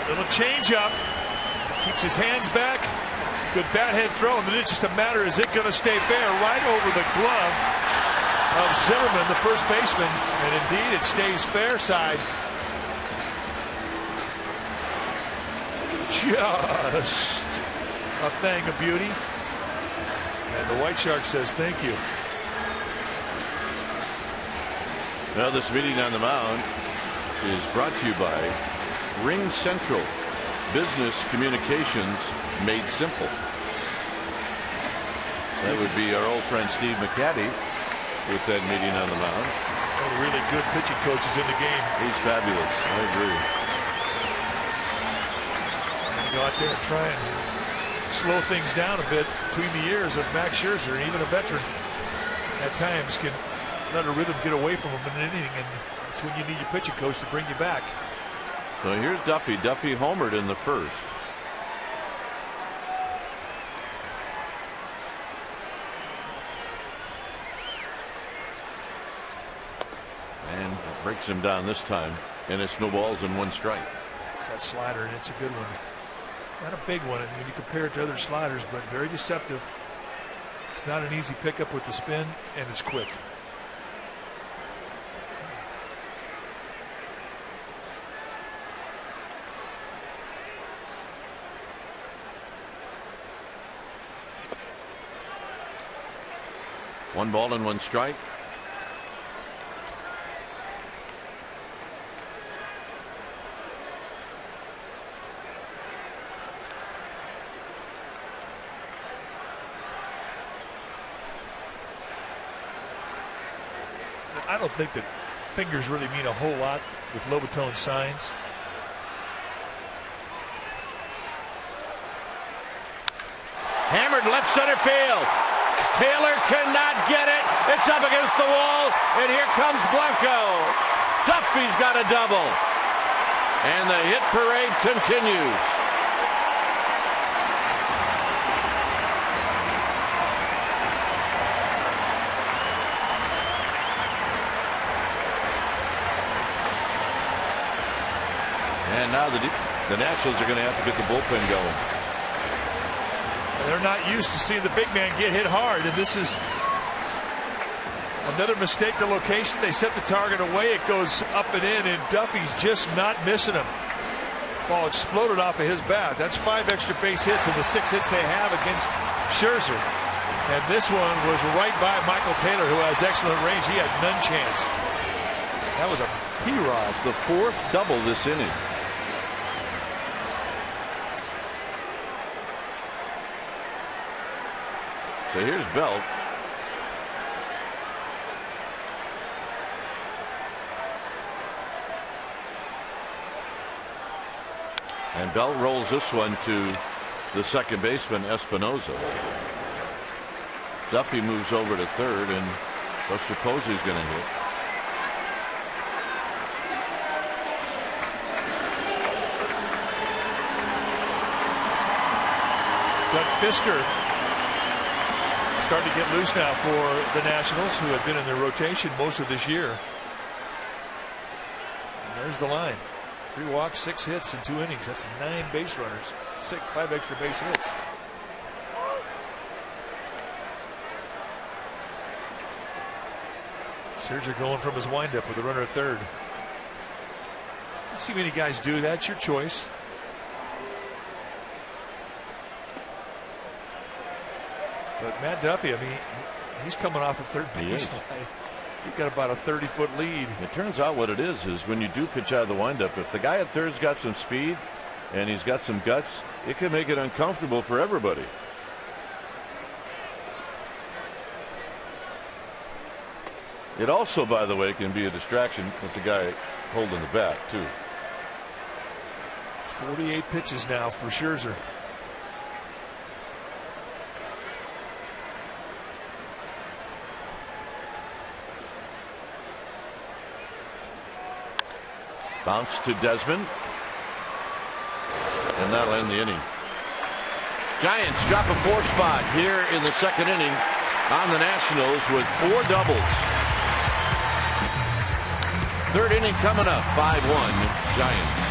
Little change up. Keeps his hands back. Good bat head throw. And then it's just a matter, is it going to stay fair? Right over the glove of Zimmerman, the first baseman. And indeed, it stays fair side. Just a thing of beauty. And the White Shark says thank you. Well, this meeting on the mound is brought to you by Ring Central, business communications made simple. That would be our old friend Steve McCaddy with that meeting on the mound. One of the really good pitching coaches in the game. He's fabulous. I agree. Go out there and try and slow things down a bit between the years of Max Scherzer, and even a veteran at times can let a rhythm get away from him in an inning, and that's when you need your pitching coach to bring you back. So here's Duffy. Duffy homered in the first. And breaks him down this time. And it's no balls and 1 strike. It's that slider, and it's a good one. Not a big one when you compare it to other sliders, but very deceptive. It's not an easy pickup with the spin, and it's quick. One ball and 1 strike. I don't think that fingers really mean a whole lot with Lobatone signs. Hammered left center field. Taylor cannot get it. It's up against the wall, and here comes Blanco. Duffy's got a double. And the hit parade continues. And now the Nationals are going to have to get the bullpen going. They're not used to seeing the big man get hit hard, and this is another mistake to location. They set the target away. It goes up and in, and Duffy's just not missing him. Ball exploded off of his bat. That's 5 extra base hits in the 6 hits they have against Scherzer. And this one was right by Michael Taylor, who has excellent range. He had none chance. That was a P-Rod. The 4th double this inning. So here's Belt. And Belt rolls this one to the second baseman, Espinosa. Duffy moves over to third, and Buster Posey's going to hit. Doug Fister starting to get loose now for the Nationals, who have been in their rotation most of this year. And there's the line. 3 walks, 6 hits in 2 innings. That's 9 base runners, 5 extra base hits. Scherzer going from his windup with a runner at third. You see many guys do that. It's your choice. But Matt Duffy, I mean, he's coming off a third base line. He's got about a 30-foot lead. It turns out what it is when you do pitch out of the windup, if the guy at third's got some speed and he's got some guts, it can make it uncomfortable for everybody. It also, by the way, can be a distraction with the guy holding the bat, too. 48 pitches now for Scherzer. Bounce to Desmond. And that'll end the inning. Giants drop a 4 spot here in the second inning on the Nationals with 4 doubles. Third inning coming up, 5-1 Giants.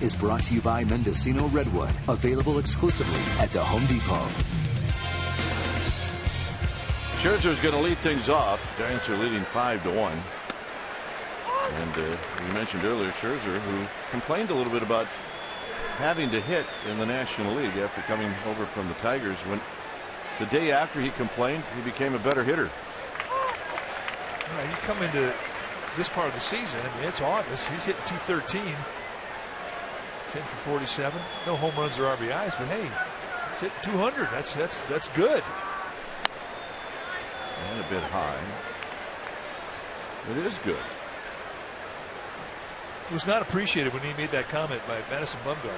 Is brought to you by Mendocino Redwood, available exclusively at the Home Depot. Scherzer's going to lead things off. Giants are leading 5-1. And we mentioned earlier Scherzer, who complained a little bit about having to hit in the National League after coming over from the Tigers. When the day after he complained, he became a better hitter. Yeah, you come into this part of the season, I mean, it's August. He's hitting .213. 10 for 47. No home runs or RBIs, but hey, he's hit 200. That's good. And a bit high. It is good. It was not appreciated when he made that comment by Madison Bumgarner.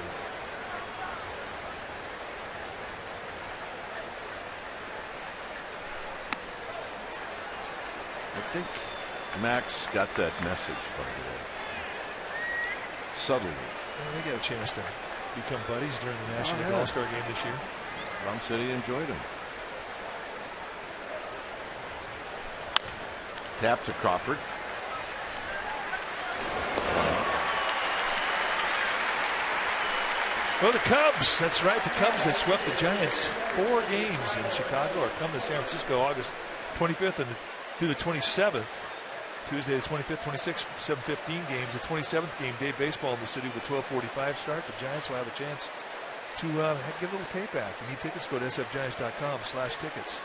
I think Max got that message, by the way. Subtly. They got a chance to become buddies during the National League All-Star game this year. Ron City enjoyed him. Tap to Crawford. Well, the Cubs, that's right, the Cubs that swept the Giants 4 games in Chicago are coming to San Francisco August 25th and through the 27th. Tuesday the 25th, 26th, 7:15 games. The 27th game, day baseball in the city with 12:45 start. The Giants will have a chance to get a little payback. You need tickets, go to sfgiants.com/tickets.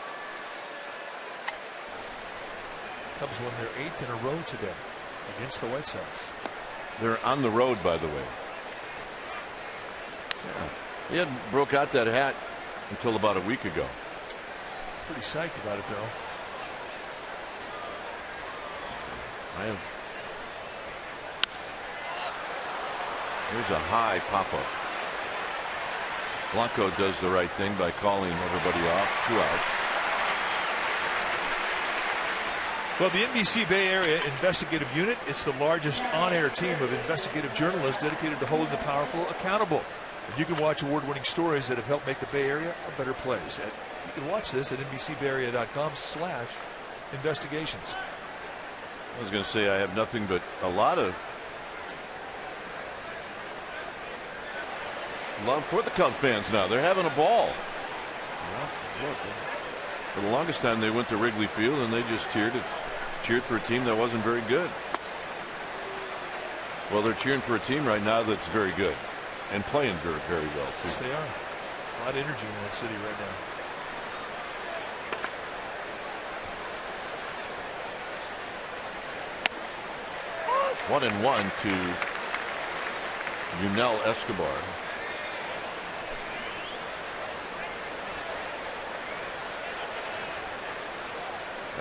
Cubs won their 8th in a row today against the White Sox. They're on the road, by the way. Yeah. He hadn't broke out that hat until about a week ago. Pretty psyched about it, though. Here's a high pop-up. Blanco does the right thing by calling everybody off. 2 outs. Well, the NBC Bay Area Investigative Unit, it's the largest on-air team of investigative journalists dedicated to holding the powerful accountable. And you can watch award-winning stories that have helped make the Bay Area a better place. You can watch this at NBCBayArea.com/investigations. I was going to say I have nothing but a lot of love for the Cub fans now. They're having a ball. Look, for the longest time they went to Wrigley Field and they just cheered for a team that wasn't very good. Well, they're cheering for a team right now that's very good and playing very, very well too. Yes, they are. A lot of energy in that city right now. 1-1 to Yunel Escobar.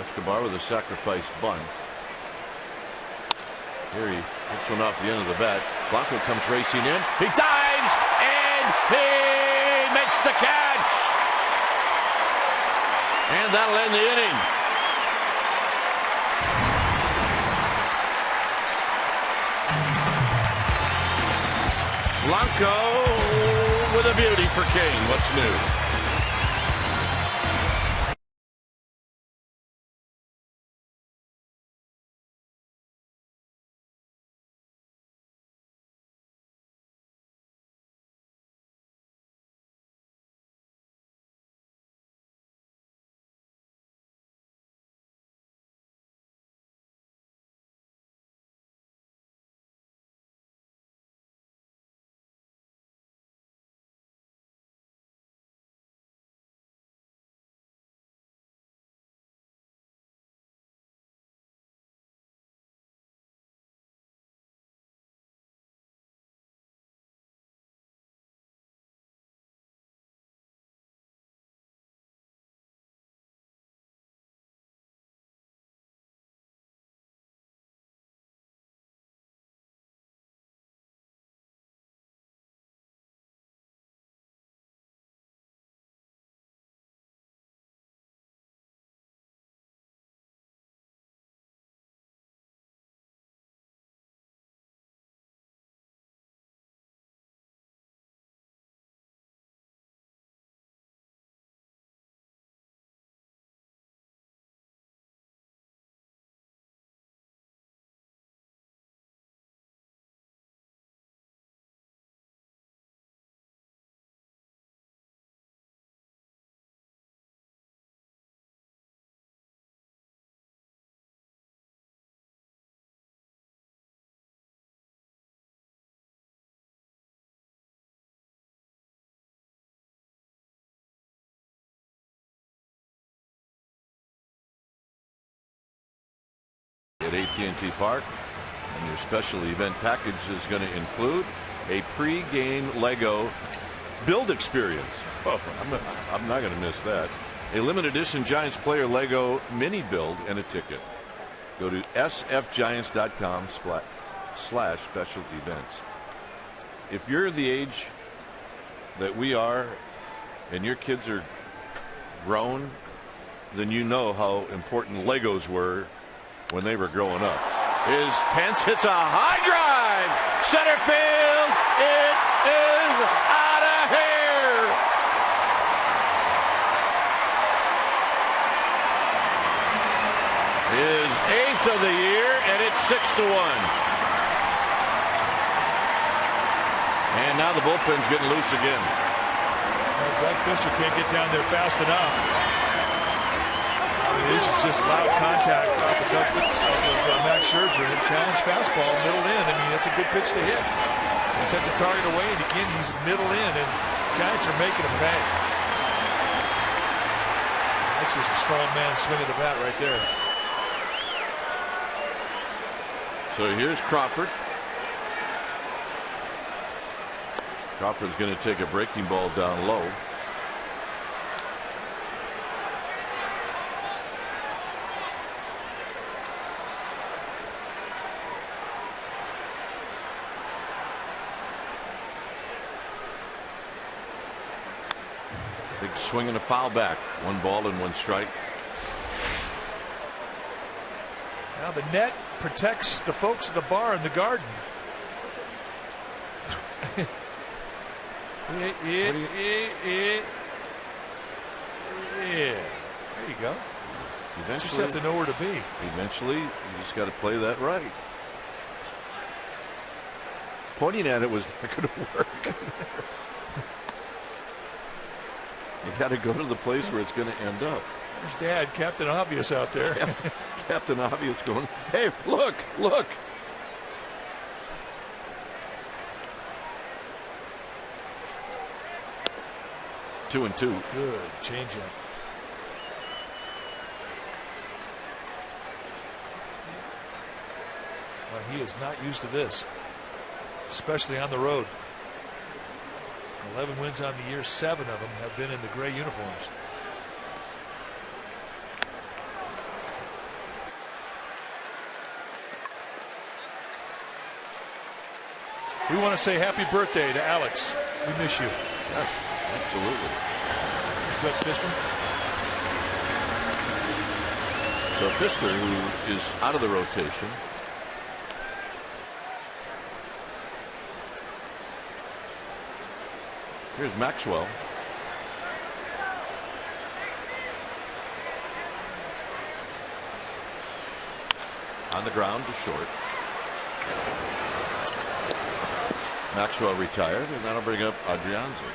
Escobar with a sacrifice bunt. Here he hits one off the end of the bat. Blanco comes racing in. He dives and he makes the catch. And that'll end the inning. Blanco with a beauty for Kane. What's new? At AT Park, and your special event package is going to include a pre-game Lego build experience. Oh, I'm not going to miss that. A limited edition Giants player Lego mini build and a ticket. Go to sfgiants.com/special events. If you're the age that we are and your kids are grown, then you know how important Legos were when they were growing up. Pence hits a high drive. Center field. It is out of here. His 8th of the year, and it's 6-1. And now the bullpen's getting loose again. Doug Fister can't get down there fast enough. This is just loud contact off of Max Scherzer. And challenge fastball, middle in. I mean, that's a good pitch to hit. He set the target away, and again, he's middle in, and Giants are making him pay. That's just a strong man swinging the bat right there. So here's Crawford. Crawford's going to take a breaking ball down low. Big swing and a foul back. 1 ball and 1 strike. Now the net protects the folks at the bar in the garden. Yeah. There you go. Eventually, you just have to know where to be. Eventually, you just got to play that right. Pointing at it was not going to work. You got to go to the place where it's going to end up. There's Dad, Captain Obvious out there. Captain Obvious going, hey, look, look. Two and two. Good changeup. Well, he is not used to this, especially on the road. 11 wins on the year, 7 of them have been in the gray uniforms. We want to say happy birthday to Alex. We miss you. Yes, absolutely. Good Fister. So Fister, who is out of the rotation. Here's Maxwell. On the ground to short. Maxwell retired, and that'll bring up Adrianza.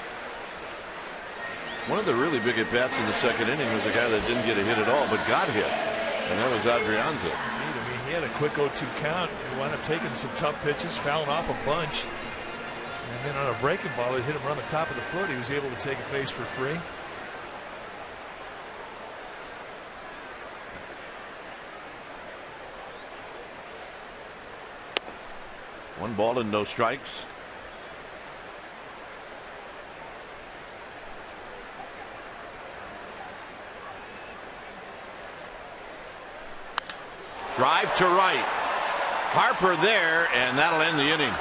One of the really big at-bats in the second inning was a guy that didn't get a hit at all, but got hit, and that was Adrianza. I mean, he had a quick 0-2 count. He wound up taking some tough pitches, fouling off a bunch. And then on a breaking ball, it hit him around the top of the foot. He was able to take a base for free. One ball and no strikes. Drive to right. Harper there, and that'll end the inning.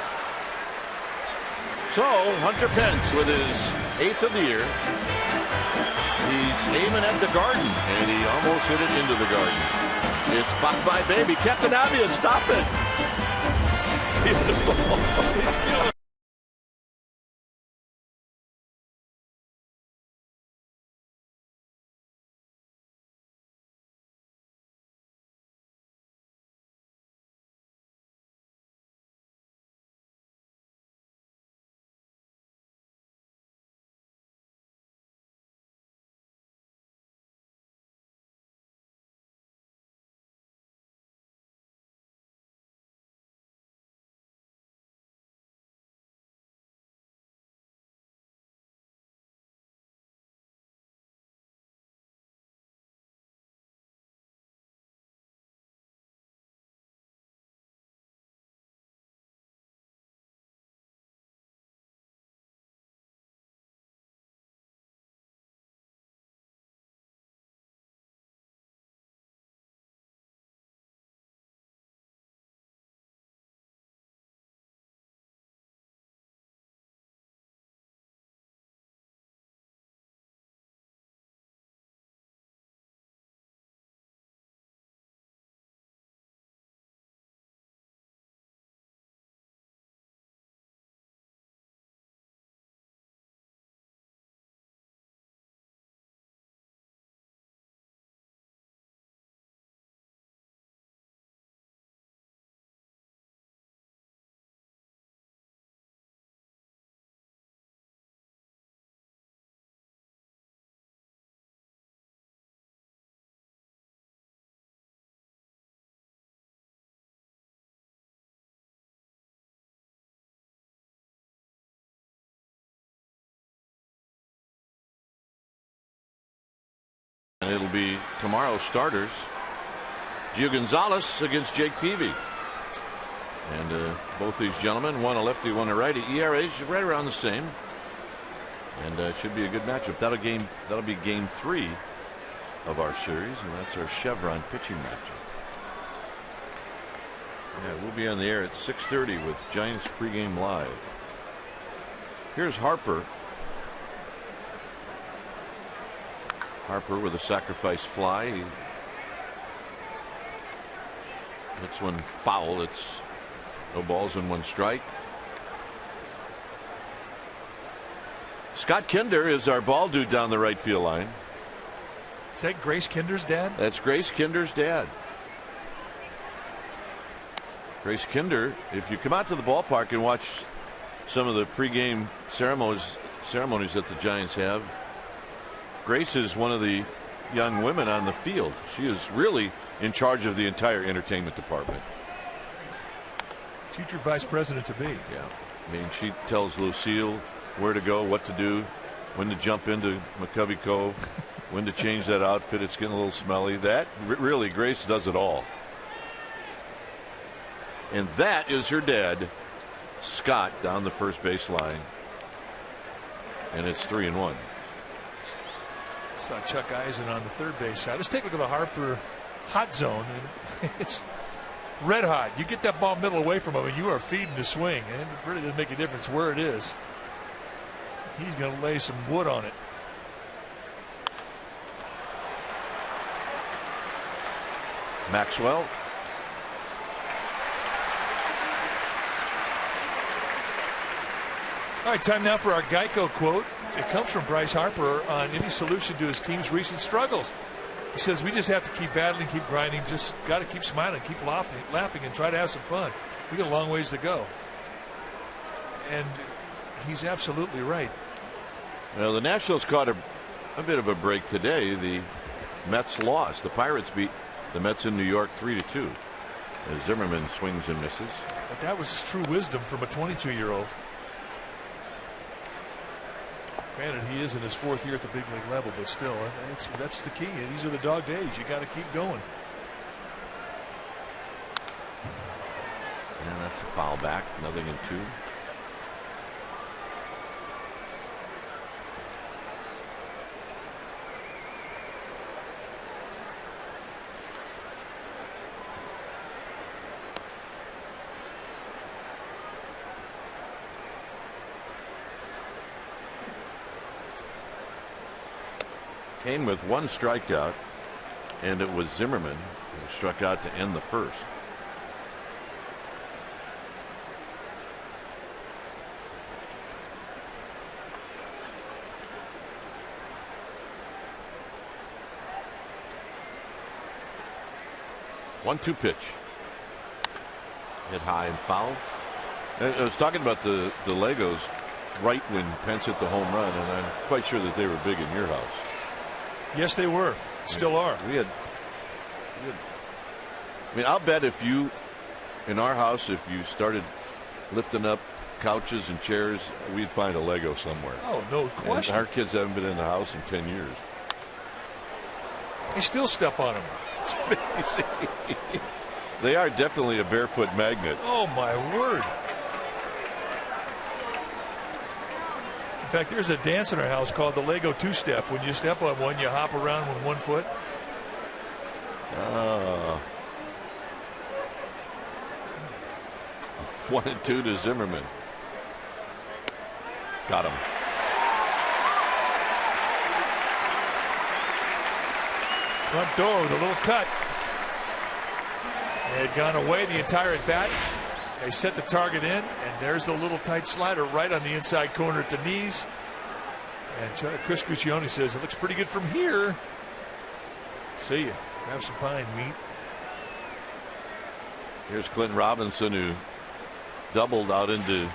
So Hunter Pence with his 8th of the year. He's aiming at the garden, and he almost hit it into the garden. It's bye-bye, baby. Captain Obvious, stop it. Beautiful. And it'll be tomorrow's starters. Gio Gonzalez against Jake Peavy. And both these gentlemen, one a lefty, one a righty. ERAs right around the same. And it should be a good matchup. That'll be game 3 of our series, and that's our Chevron pitching matchup. Yeah, we'll be on the air at 6:30 with Giants pregame live. Here's Harper. Harper with a sacrifice fly. That's one foul. It's no balls and 1 strike. Scott Kinder is our ball dude down the right field line. Is that Grace Kinder's dad? That's Grace Kinder's dad. Grace Kinder, if you come out to the ballpark and watch some of the pregame ceremonies that the Giants have, Grace is one of the young women on the field. She is really in charge of the entire entertainment department. Future vice president to be. Yeah. I mean, she tells Lucille where to go, what to do, when to jump into McCovey Cove, when to change that outfit. It's getting a little smelly. That really, Grace does it all. And that is her dad, Scott, down the first base line. And it's 3-1. Saw Chuck Eisen on the third base side. Let's take a look at the Harper hot zone. And it's red hot. You get that ball middle away from him and you are feeding the swing. And it really doesn't make a difference where it is. He's going to lay some wood on it. Maxwell. All right, time now for our Geico quote. It comes from Bryce Harper on any solution to his team's recent struggles. He says, we just have to keep battling, keep grinding, just got to keep smiling, keep laughing, and try to have some fun. We got a long ways to go. And he's absolutely right. Well, the Nationals caught a bit of a break today. The Mets lost. The Pirates beat the Mets in New York 3-2 as Zimmerman swings and misses. But that was true wisdom from a 22-year-old. Granted, he is in his 4th year at the big league level, but still, that's the key. These are the dog days. You got to keep going. And that's a foul back. 0-2. Came with 1 strikeout, and it was Zimmerman who struck out to end the first. One-two pitch. Hit high and foul. I was talking about the Legos right when Pence hit the home run, and I'm quite sure that they were big in your house. Yes, they were. Still are. I mean, I'll bet if you, in our house, if you started lifting up couches and chairs, we'd find a Lego somewhere. Oh, no question. And our kids haven't been in the house in 10 years. They still step on them. It's amazing. They are definitely a barefoot magnet. Oh, my word. In fact, there's a dance in our house called the Lego two-step. When you step on one, you hop around with 1 foot. 1-2 to Zimmerman. Got him. Front door with a little cut. They had gone away the entire at bat. They set the target in, and there's the little tight slider right on the inside corner at the knees. And Chris Cuscione says it looks pretty good from here. See ya. Have some pine meat. Here's Clinton Robinson, who doubled out into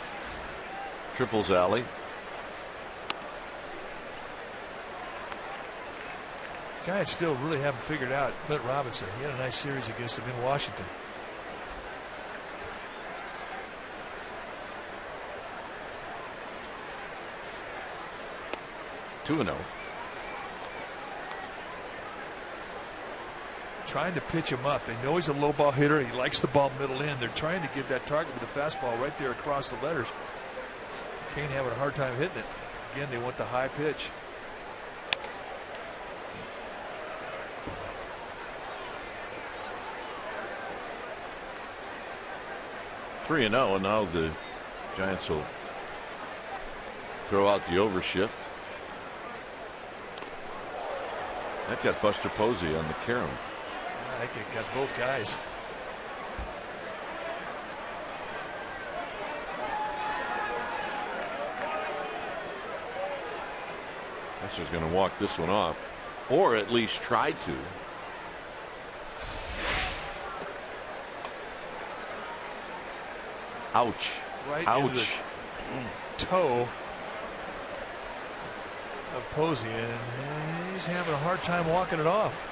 Triple's alley. Giants still really haven't figured out Clinton Robinson. He had a nice series against them in Washington. trying to pitch him up. They know he's a low ball hitter. He likes the ball middle in. They're trying to give that target with the fastball right there across the letters. Kane having a hard time hitting it. Again, they want the high pitch. 3-0, and now the Giants will throw out the overshift. That got Buster Posey on the carom. I think it got both guys. Buster's going to walk this one off, or at least try to. Ouch. Right Ouch. into the toe of Posey, and he's having a hard time walking it off.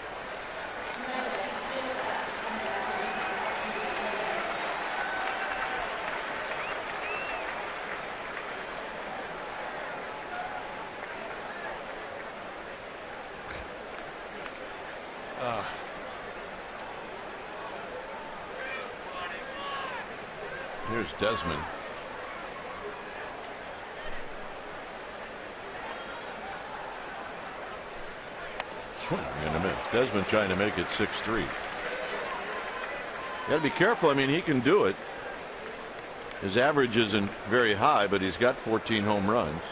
Here's Desmond. Swing and a miss. Desmond trying to make it 6-3. You got to be careful. I mean, he can do it. His average isn't very high, but he's got 14 home runs.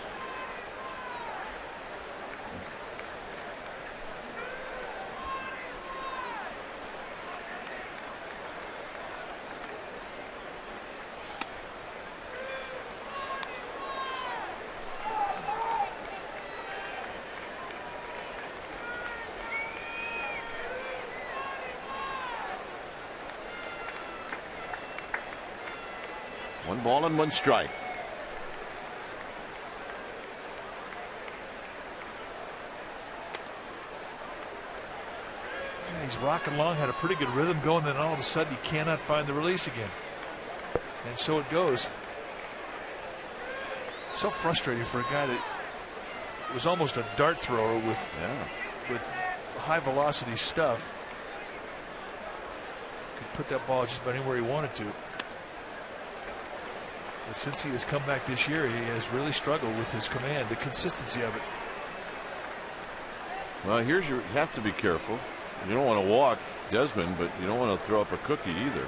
One ball and one strike. Yeah, he's rocking along, had a pretty good rhythm going, then all of a sudden he cannot find the release again. And so it goes. So frustrating for a guy that was almost a dart thrower with high velocity stuff. Could put that ball just about anywhere he wanted to. But since he has come back this year, he has really struggled with his command, the consistency of it. Well, you have to be careful. You don't want to walk Desmond, but you don't want to throw up a cookie either.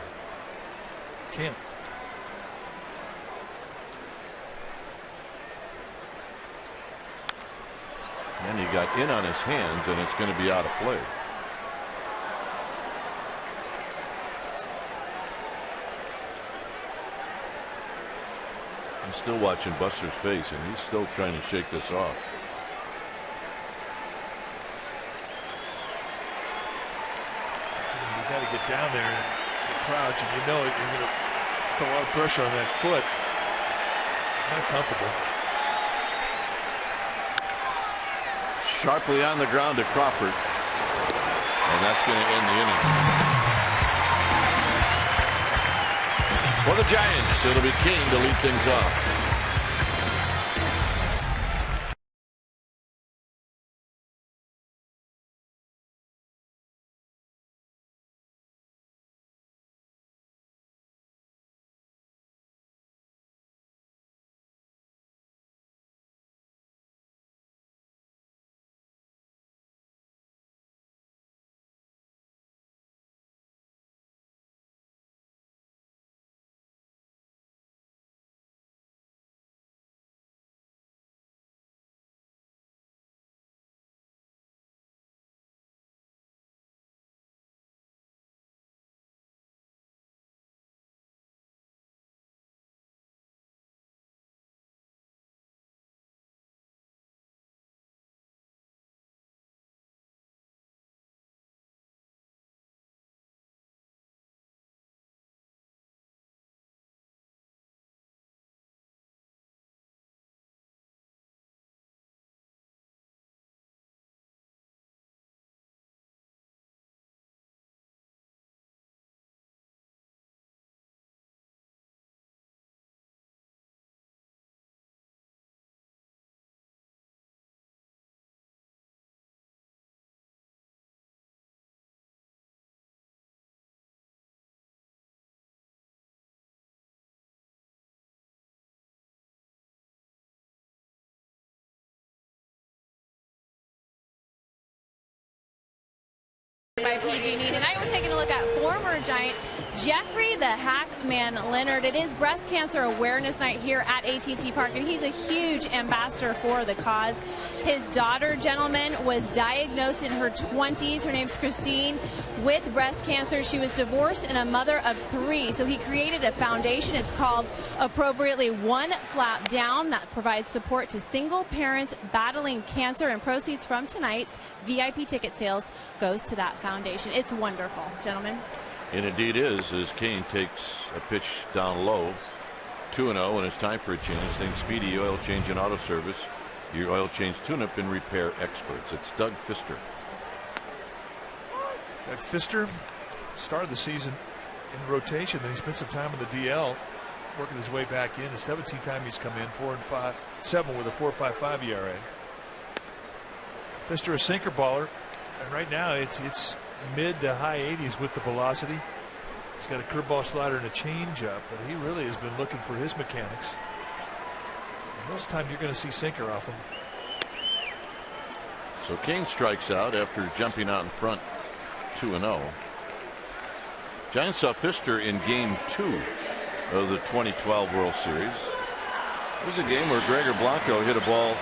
Can't. And he got in on his hands, and it's going to be out of play. I'm still watching Buster's face, and he's still trying to shake this off. You got to get down there and crouch, and you know it, you're going to put a lot of pressure on that foot. Not comfortable. Sharply on the ground to Crawford, and that's going to end the inning. For the Giants, it'll be King to lead things off. PG&E. Tonight we're taking a look at former Giant Jeffrey the Hackman Leonard. It is Breast Cancer Awareness Night here at AT Park, and he's a huge ambassador for the cause. His daughter, gentlemen, was diagnosed in her 20s. Her name's Christine, with breast cancer. She was divorced and a mother of 3. So he created a foundation. It's called appropriately One Flap Down, that provides support to single parents battling cancer, and proceeds from tonight's VIP ticket sales goes to that foundation. It's wonderful, gentlemen. And indeed is, as Kane takes a pitch down low. 2-0, and it's time for a change. Think Speedy Oil Change and Auto Service, your oil change tune-up and repair experts. It's Doug Fister. Doug Fister started the season in the rotation, then he spent some time in the DL, working his way back in. The 17th time he's come in, 4-7 with a 4.55 ERA. Fister, a sinker baller, and right now it's mid to high 80s with the velocity. He's got a curveball, slider, and a changeup, but he really has been looking for his mechanics. And most of the time you're going to see sinker off him. So Kane strikes out after jumping out in front 2-0. Giants saw Fister in game 2 of the 2012 World Series. It was a game where Gregor Blanco hit a ball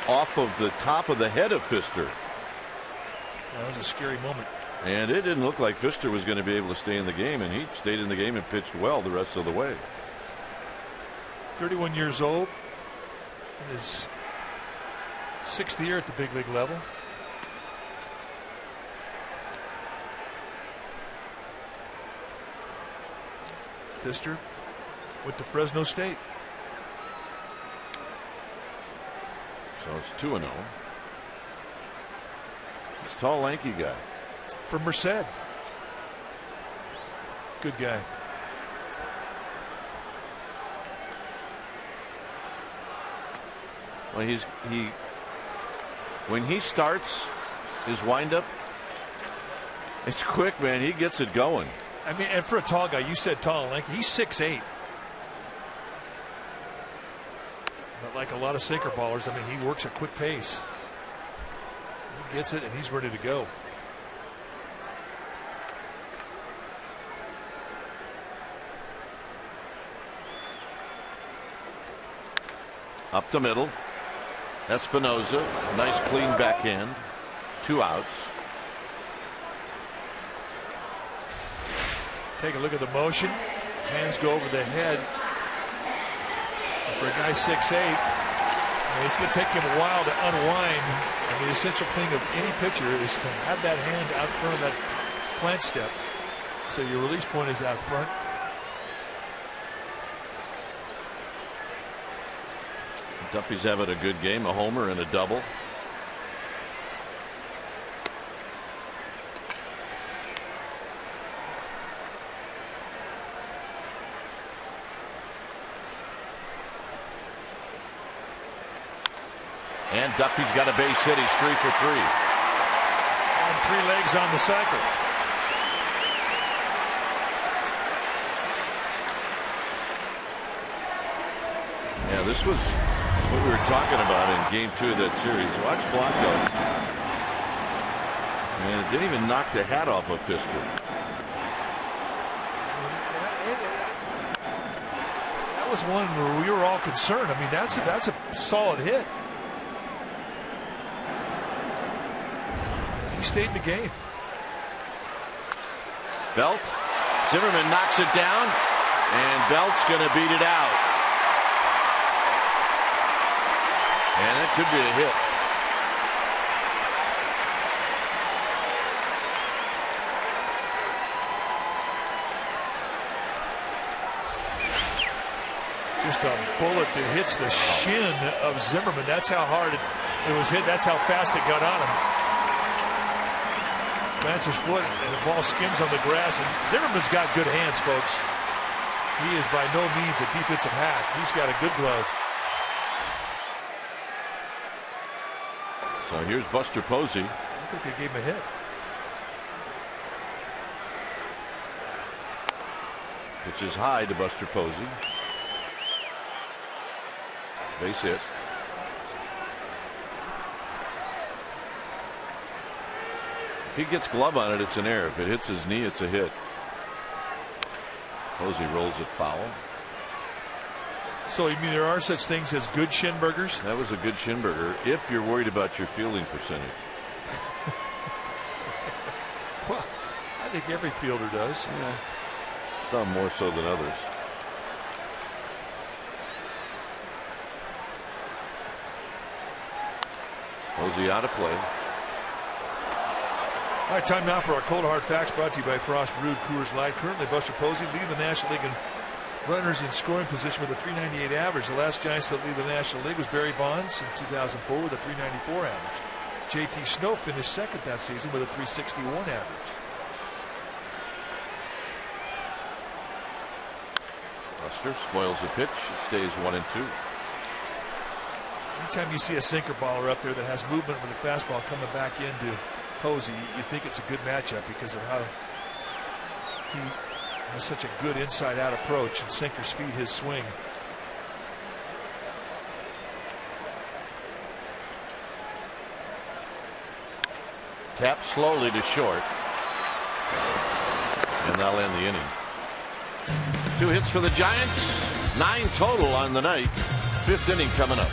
off of the top of the head of Fister. That was a scary moment. And it didn't look like Fister was going to be able to stay in the game, and he stayed in the game and pitched well the rest of the way. 31 years old, in his 6th year at the big league level. Fister went to Fresno State. So it's 2-0. He's a tall, lanky guy. From Merced. Good guy. Well, when he starts his windup, it's quick, man. He gets it going. I mean, and for a tall guy, you said tall and lanky. He's 6'8". But like a lot of sinker ballers, I mean, he works at quick pace. He gets it and he's ready to go. Up the middle. Espinosa, nice clean backhand. 2 outs. Take a look at the motion. Hands go over the head. And for a guy 6'8", it's going to take him a while to unwind. And the essential thing of any pitcher is to have that hand out front of that plant step. So your release point is out front. Duffy's having a good game, a homer and a double. And Duffy's got a base hit. He's 3 for 3. And 3 legs on the cycle. Yeah, this was what we were talking about in game 2 of that series. Watch Blanco. And it didn't even knock the hat off of Fister. That was one where we were all concerned. I mean, that's a solid hit. He stayed in the game. Belt. Zimmerman knocks it down, and Belt's going to beat it out. And that could be a hit. Just a bullet that hits the shin of Zimmerman. That's how hard it was hit. That's how fast it got on him. Plants his foot and the ball skims on the grass. And Zimmerman's got good hands, folks. He is by no means a defensive hack. He's got a good glove. So here's Buster Posey. I think they gave him a hit. Pitch is high to Buster Posey. Base hit. If he gets glove on it, it's an error. If it hits his knee, it's a hit. Posey rolls it foul. So you mean there are such things as good shin burgers? That was a good shin burger if you're worried about your fielding percentage. Well, I think every fielder does. Yeah. Some more so than others. Posey out of play. All right, time now for our cold hard facts, brought to you by Frost Brewed Coors Light. Currently, Buster Posey leading the National League in runners in scoring position with a .398 average. The last Giants that lead the National League was Barry Bonds in 2004 with a .394 average. JT Snow finished second that season with a .361 average. Buster spoils the pitch. It stays 1-2. Anytime you see a sinker baller up there that has movement with a fastball coming back into Posey, you think it's a good matchup because of how he has such a good inside-out approach, and sinkers feed his swing. Tap slowly to short. And that'll end the inning. 2 hits for the Giants. 9 total on the night. 5th inning coming up.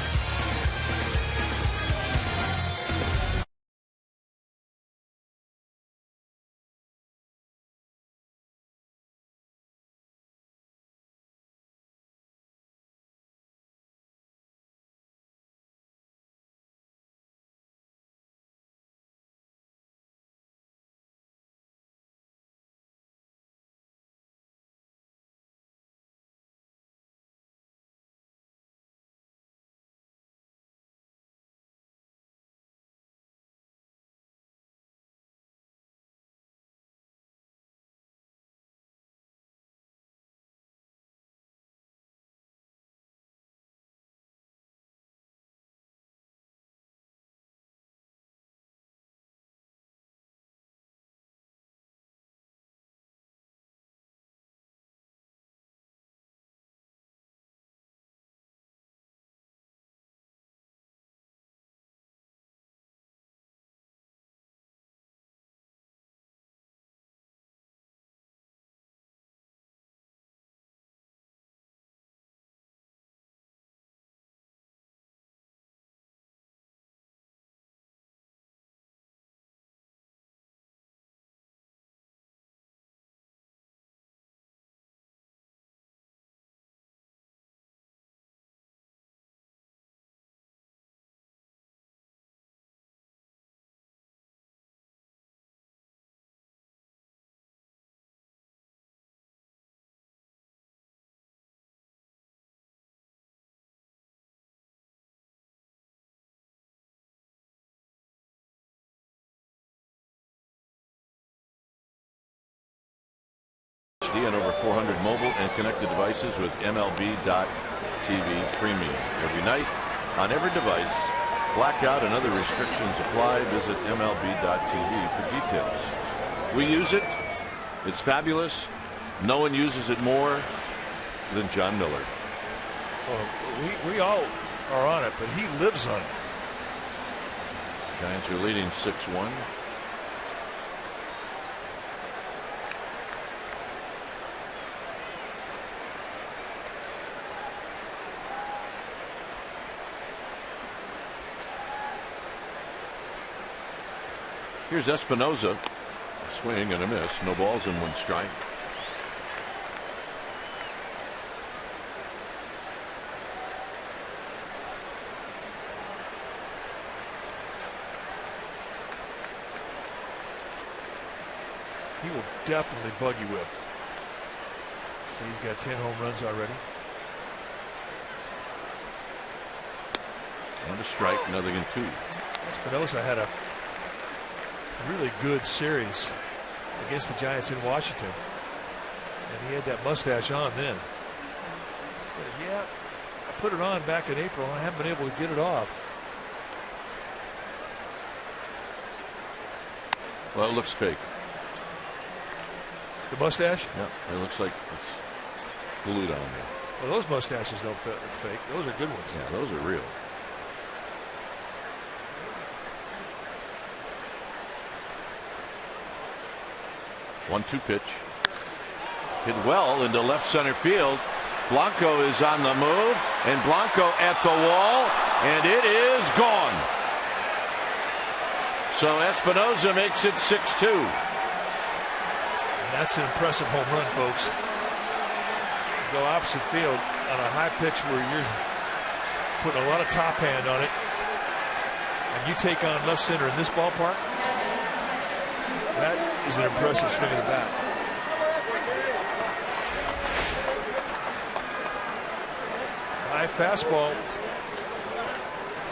And over 400 mobile and connected devices with MLB.TV Premium. Every night, on every device. Blackout and other restrictions apply. Visit MLB.TV for details. We use it. It's fabulous. No one uses it more than John Miller. Well, we all are on it, but he lives on it. Giants are leading 6-1. Here's Espinoza. A swing and a miss. No balls and 1 strike. He will definitely buggy whip. See, he's got 10 home runs already. 1 strike, nothing in 2. Espinoza had a really good series against the Giants in Washington, and he had that mustache on then. He said, yeah, I put it on back in April and I haven't been able to get it off. Well, it looks fake. The mustache? Yeah, it looks like it's glued on there. Well, those mustaches don't look fake. Those are good ones. Yeah, those are real. 1-2 pitch. Hit well into left center field. Blanco is on the move, and Blanco at the wall, and it is gone. So Espinosa makes it 6-2. And that's an impressive home run, folks. Go opposite field on a high pitch where you're putting a lot of top hand on it, and you take on left center in this ballpark. That is an impressive swing of the bat. High fastball.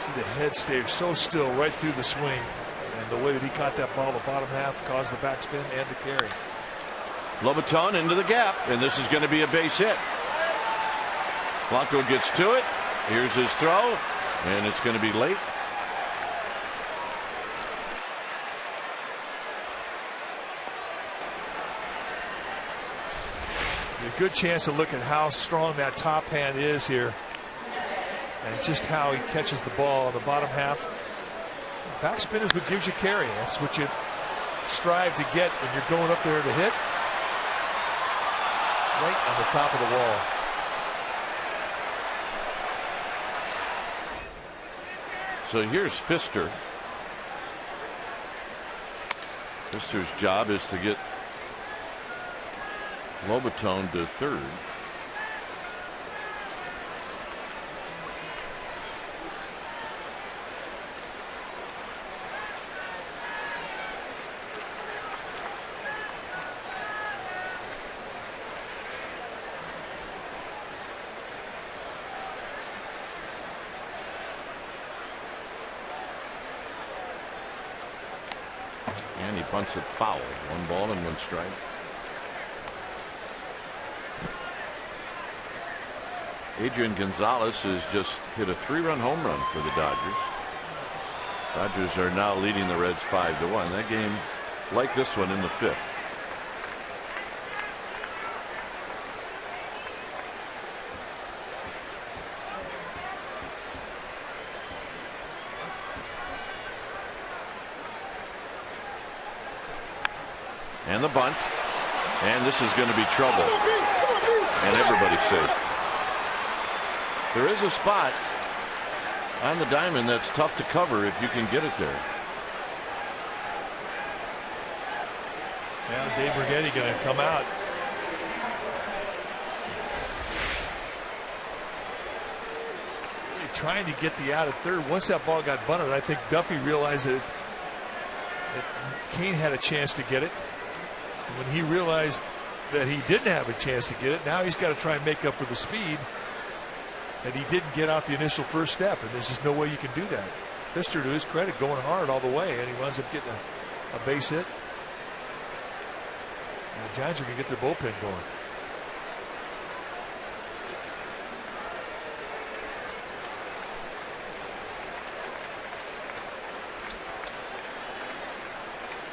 See the head stay so still right through the swing, and the way that he caught that ball, the bottom half caused the backspin and the carry. Lobaton into the gap, and this is going to be a base hit. Blanco gets to it. Here's his throw, and it's going to be late. A good chance to look at how strong that top hand is here, and just how he catches the ball in the bottom half. Backspin is what gives you carry. That's what you strive to get when you're going up there to hit. Right on the top of the wall. So here's Pfister. Pfister's job is to get Lobaton to third. And he bunts it foul. 1 ball and 1 strike. Adrian Gonzalez has just hit a 3-run home run for the Dodgers. Dodgers are now leading the Reds 5-1. That game, like this one, in the 5th. And the bunt, and this is going to be trouble, and everybody's safe. There is a spot on the diamond that's tough to cover if you can get it there. Now Dave Righetti going to come out. Really trying to get the out at third. Once that ball got bunted, I think Duffy realized that Kane had a chance to get it. And when he realized that he didn't have a chance to get it, now he's got to try and make up for the speed. And he didn't get off the initial first step, and there's just no way you can do that. Pfister, to his credit, going hard all the way, and he winds up getting a base hit. And the Giants are going to get their bullpen going.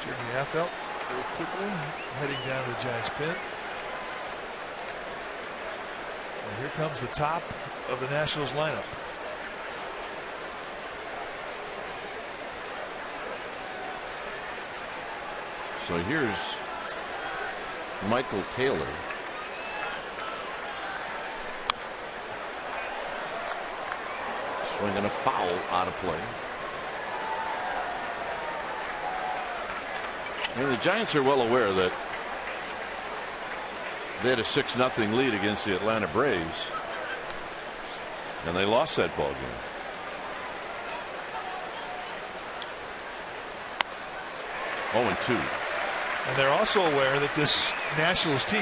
Jeremy Affeldt very quickly heading down to the Giants pin. And here comes the top of the Nationals lineup. So here's Michael Taylor. Swinging a foul out of play. And the Giants are well aware that they had a 6-0 lead against the Atlanta Braves, and they lost that ball game. Oh, 2. And they're also aware that this Nationals team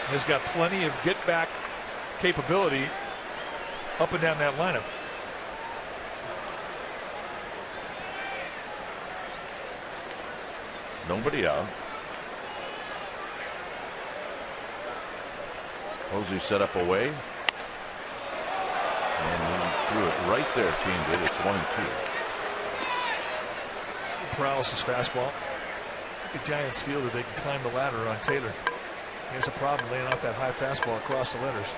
has got plenty of get-back capability up and down that lineup. Nobody out. Posey set up away. And he threw it right there, team did. It's 1-2. Paralysis fastball. I think the Giants feel that they can climb the ladder on Taylor. He has a problem laying out that high fastball across the letters.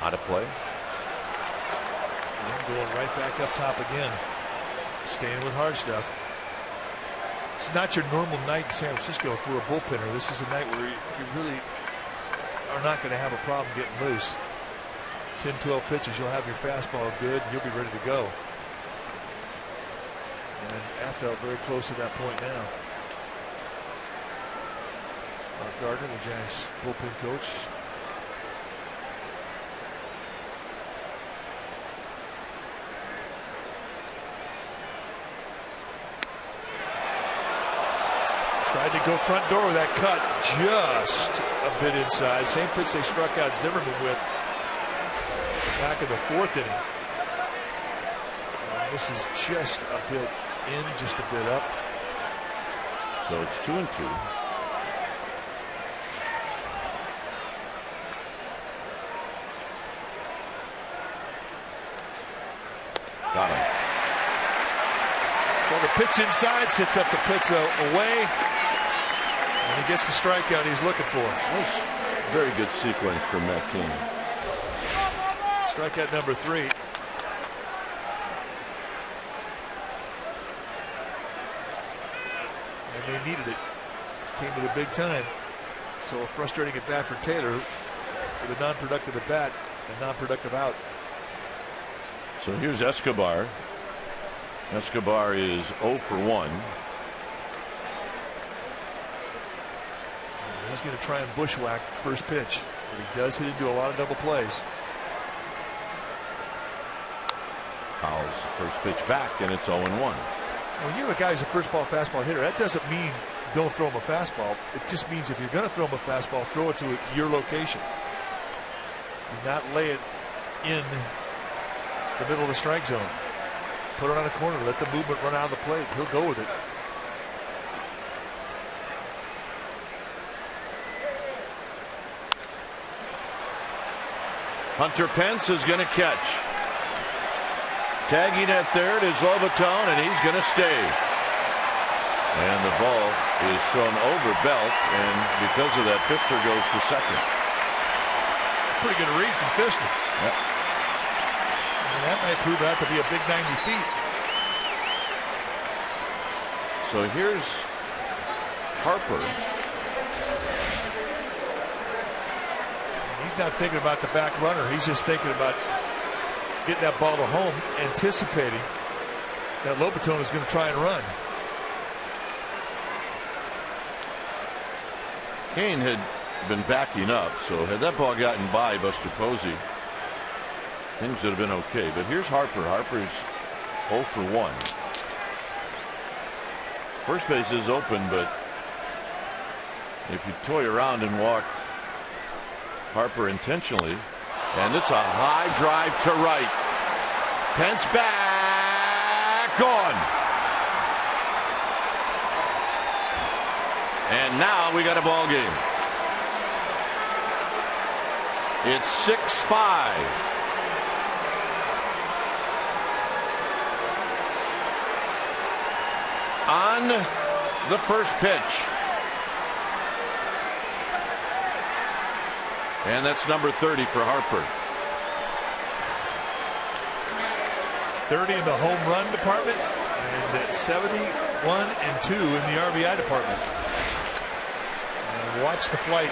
Out of play. going right back up top again. Staying with hard stuff. It's not your normal night in San Francisco for a bullpenner. This is a night where you really are not going to have a problem getting loose. 10, 12 pitches, you'll have your fastball good, and you'll be ready to go. And Affel very close to that point now. Mark Gardner, the Giants bullpen coach. Tried to go front door with that cut, just a bit inside. Same pitch they struck out Zimmerman with back in the 4th inning. And this is just a bit in, just a bit up. So it's 2-2. Got him. So the pitch inside sits up the Pizzo away. And he gets the strikeout he's looking for. Nice. Very good sequence from Matt King. Strikeout number 3. And they needed it. Came at a big time. So a frustrating at bat for Taylor with a non-productive at bat and non-productive out. So here's Escobar. Escobar is 0 for 1. He's going to try and bushwhack first pitch, but he does hit into a lot of double plays. Fouls first pitch back, and it's 0-1. When you have a guy who's a first ball fastball hitter, that doesn't mean don't throw him a fastball. It just means if you're going to throw him a fastball, throw it to your location. Do not lay it in the middle of the strike zone. Put it on the corner, let the movement run out of the plate. He'll go with it. Hunter Pence is going to catch. Tagging at third is Lobaton, and he's going to stay. And the ball is thrown over Belt, and because of that, Fister goes to second. Pretty good read from Fister. Yep. And that might prove out to be a big 90 feet. So here's Harper. He's not thinking about the back runner. He's just thinking about getting that ball to home, anticipating that Lobaton is going to try and run. Kane had been backing up, so had that ball gotten by Buster Posey, things would have been okay. But here's Harper. Harper's 0 for 1. First base is open, but if you toy around and walk Harper intentionally, and it's a high drive to right. Pence back, gone. And now we got a ball game. It's 6-5. On the first pitch. And that's number 30 for Harper. 30 in the home run department and 71 and 2 in the RBI department. And watch the flight.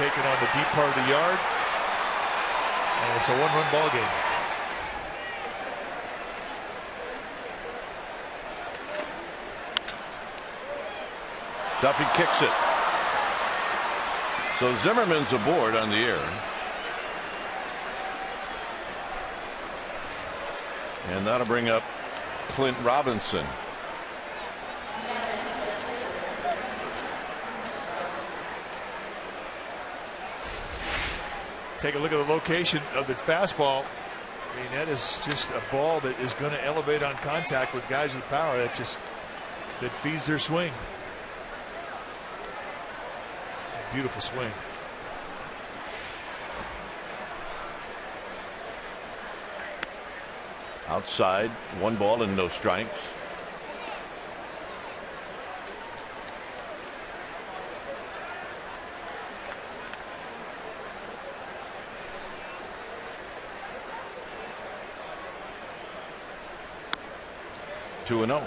Taken on the deep part of the yard. And it's a 1-run ball game. Duffy kicks it. So Zimmerman's aboard on the air. And that'll bring up Clint Robinson. Take a look at the location of the fastball. I mean, that is just a ball that is going to elevate on contact with guys with power. That feeds their swing. Beautiful swing. Outside, 1 ball and no strikes. 2-0.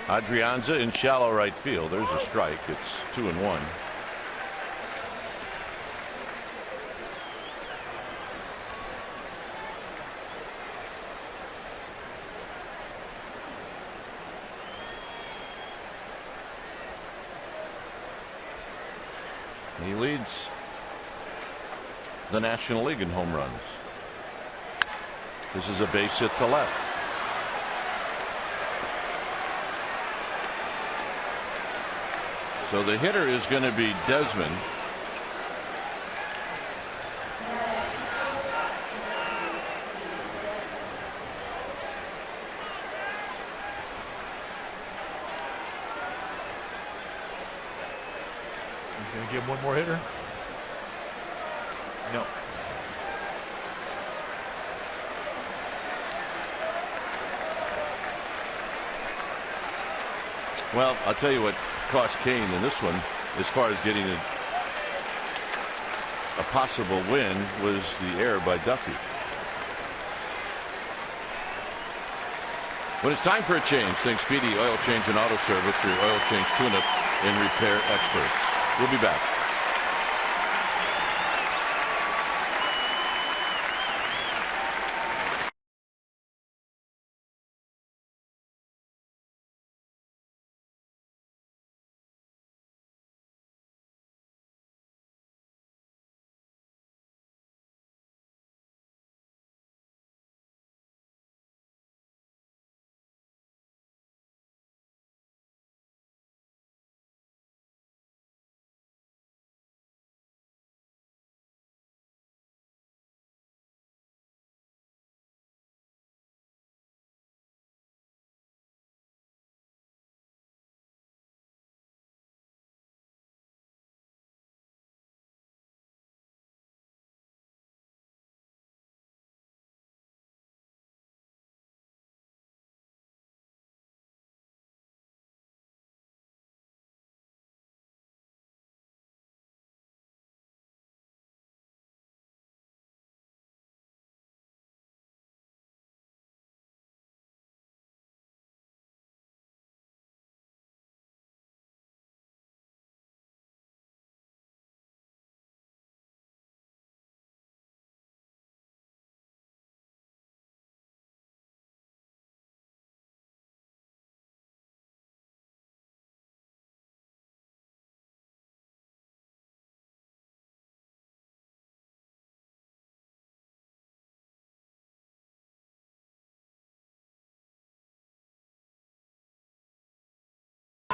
Adrianza in shallow right field. There's a strike. It's 2-1. He leads the National League in home runs. This is a base hit to left. So the hitter is going to be Desmond. He's going to give him one more hitter. No. Well, I'll tell you what cost Kane in this one, as far as getting a possible win, was the error by Duffy. When it's time for a change, think Speedy Oil Change and Auto Service, your oil change tune-up and repair experts. We'll be back.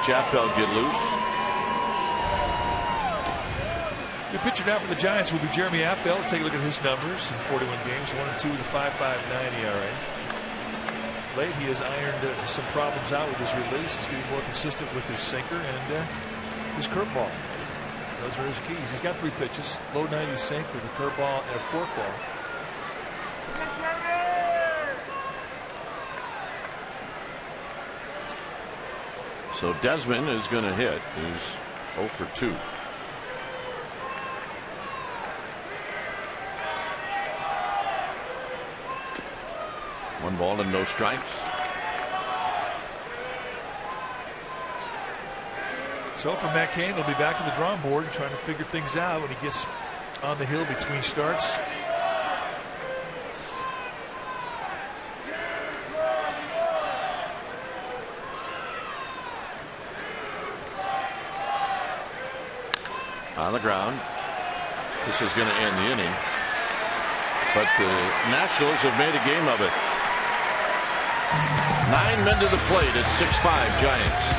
Chaffeld get loose. The pitcher now for the Giants will be Jeremy Affeld. Take a look at his numbers in 41 games, 1-2 with a 5.59 ERA. Late, he has ironed some problems out with his release. He's getting more consistent with his sinker and his curveball. Those are his keys. He's got 3 pitches: low 90 sink with a curveball and a forkball. So Desmond is going to hit. He's 0 for 2. One ball and no strikes. So for Matt Cain, he'll be back to the drawing board trying to figure things out when he gets on the hill between starts. On the ground. This is going to end the inning. But the Nationals have made a game of it. 9 men to the plate at 6-5 Giants.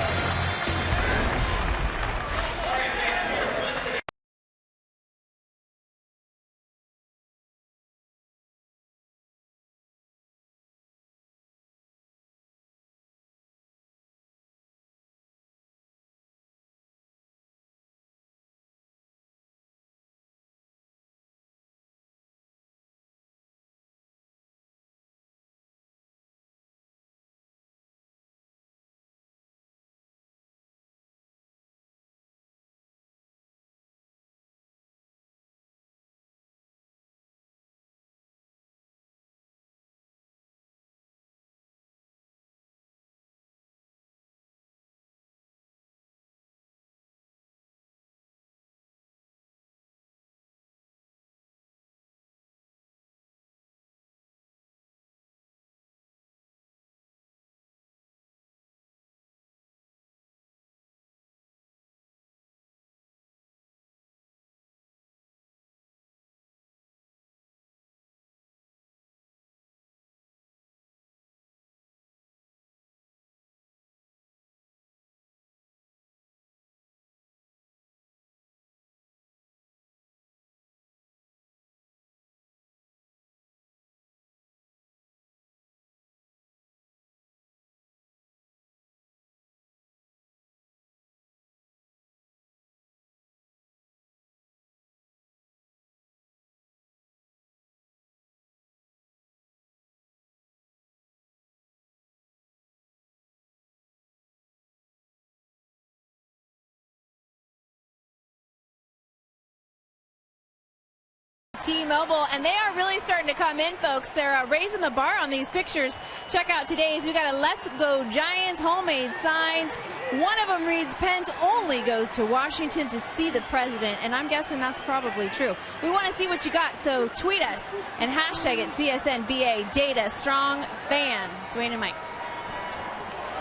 T-Mobile, and they are really starting to come in, folks. They're raising the bar on these pictures. Check out today's. We got a Let's Go Giants homemade signs. One of them reads, Pence only goes to Washington to see the president, and I'm guessing that's probably true. We want to see what you got, so tweet us and hashtag it CSNBA Data Strong Fan. Dwayne and Mike.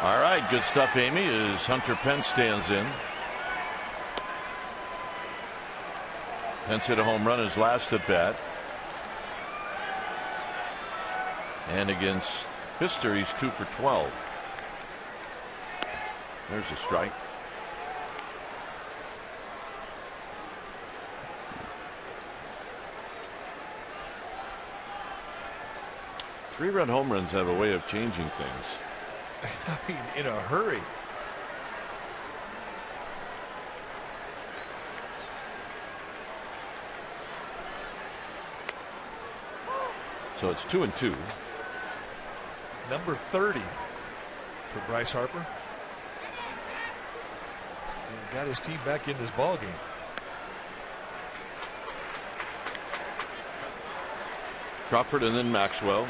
All right, good stuff, Amy, as Hunter Pence stands in. Pence hit a home run his last at bat. And against Pfister, he's 2 for 12. There's a strike. Three-run home runs have a way of changing things. I mean, in a hurry. So it's 2-2. Number 30 for Bryce Harper. And got his team back in this ball game. Crawford and then Maxwell.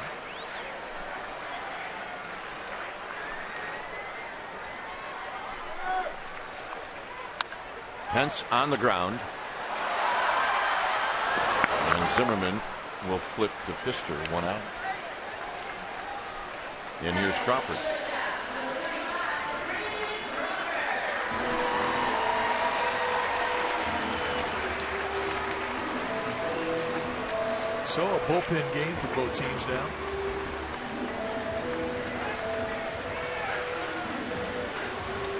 Pence on the ground. And Zimmerman will flip to Pfister, 1 out. And here's Crawford. So a bullpen game for both teams now.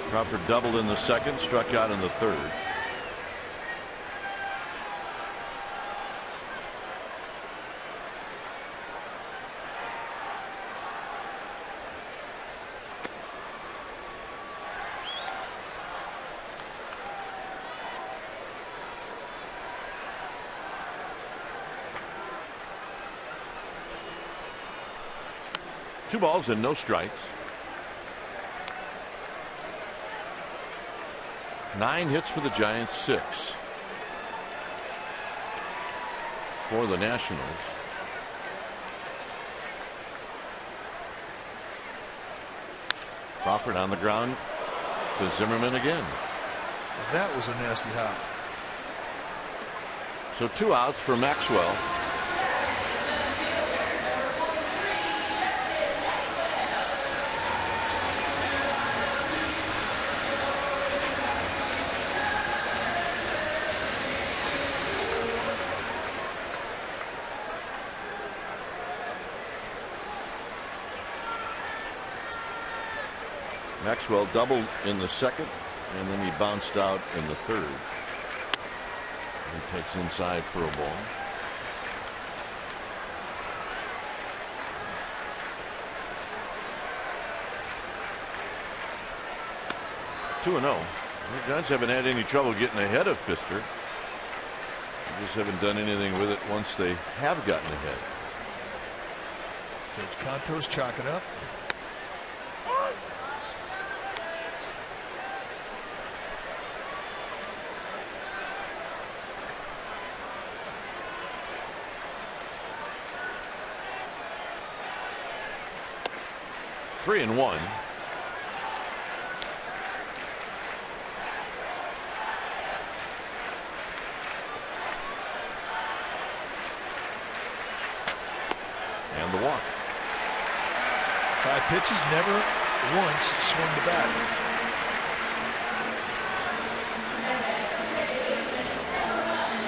Crawford doubled in the second, struck out in the third. Two balls and no strikes. 9 hits for the Giants, 6 for the Nationals. Crawford on the ground to Zimmerman again. That was a nasty hop. So 2 outs for Maxwell. Maxwell doubled in the second, and then he bounced out in the third. He takes inside for a ball. Two and 0. The Giants haven't had any trouble getting ahead of Pfister. They just haven't done anything with it once they have gotten ahead. Judge Conto's chalking up. Three and 1. And the walk. 5 pitches, never once swung the bat.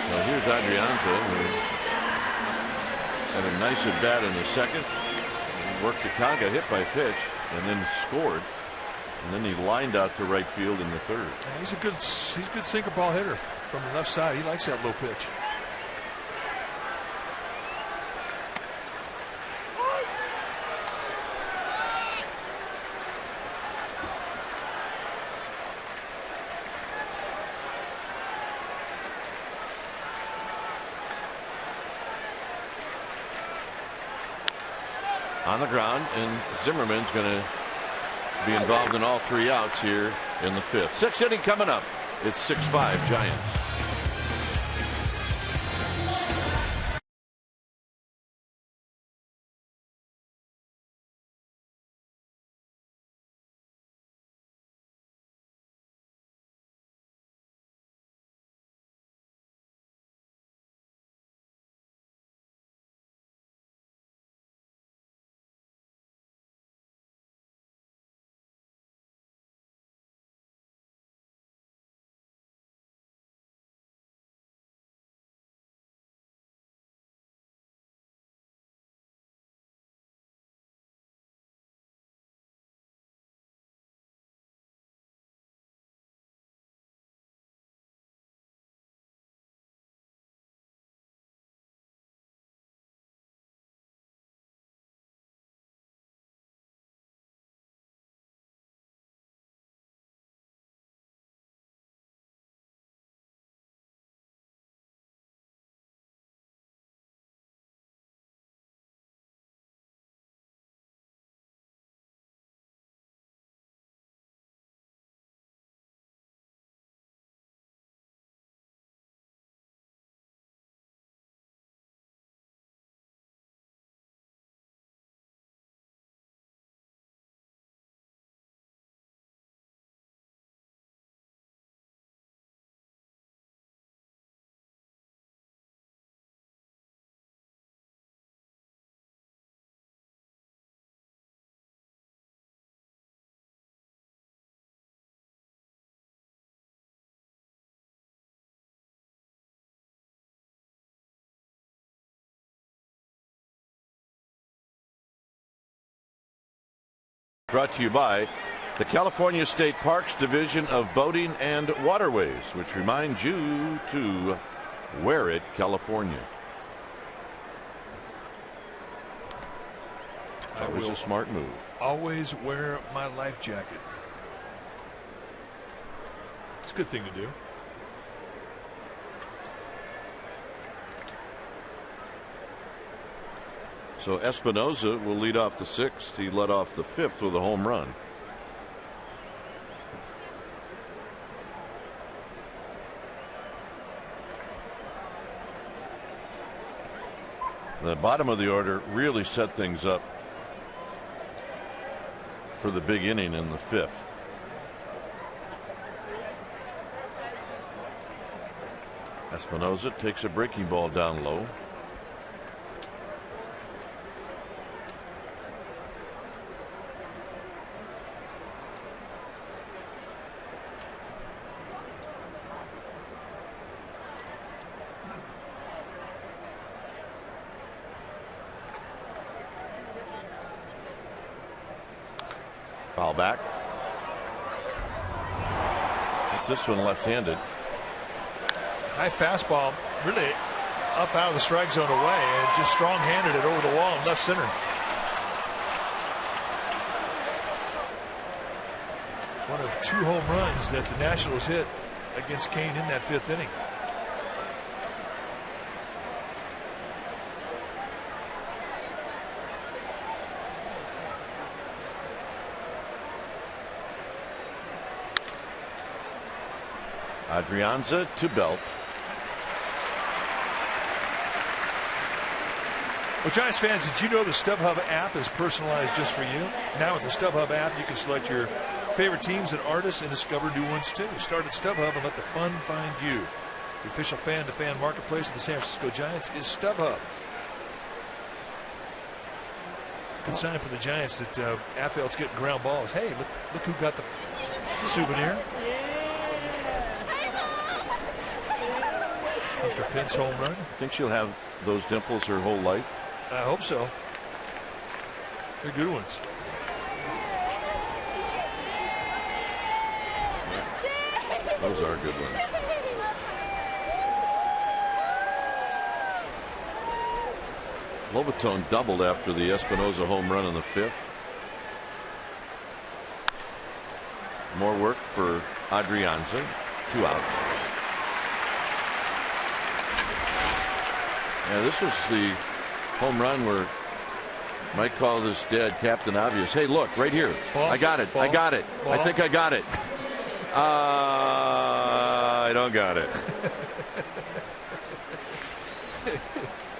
Well, here's Adrianza, who had a nice at bat in the second. Worked the count, got hit by a pitch, and then scored. And then he lined out to right field in the third. He's a good sinker ball hitter from the left side. He likes that low pitch. On the ground, and Zimmerman's going to be involved in all 3 outs here in the 5th. 6th inning coming up. It's 6-5 Giants. Brought to you by the California State Parks Division of Boating and Waterways, which reminds you to wear it, California. That was a smart move. Always wear my life jacket. It's a good thing to do. So Espinosa will lead off the 6th. He led off the 5th with a home run. The bottom of the order really set things up for the big inning in the 5th. Espinosa takes a breaking ball down low. Foul back. This one left-handed. High fastball, really up out of the strike zone away, and just strong-handed it over the wall in left center. One of 2 home runs that the Nationals hit against Kane in that 5th inning. Adrianza to Belt. Well, Giants fans, did you know the StubHub app is personalized just for you? Now with the StubHub app, you can select your favorite teams and artists and discover new ones too. Start at StubHub and let the fun find you. The official fan-to-fan marketplace of the San Francisco Giants is StubHub. Good sign for the Giants that Affeld's getting ground balls. Hey, look who got the souvenir. Mr. Pence home run. Think she'll have those dimples her whole life? I hope so. They're good ones. Those are good ones. Lobatone doubled after the Espinosa home run in the 5th. More work for Adrianza. 2 outs. Yeah, this was the home run where might call this dead Captain Obvious. Hey, look right here. Ball, I got it. ball, I got it. ball. I think I got it. I don't got it.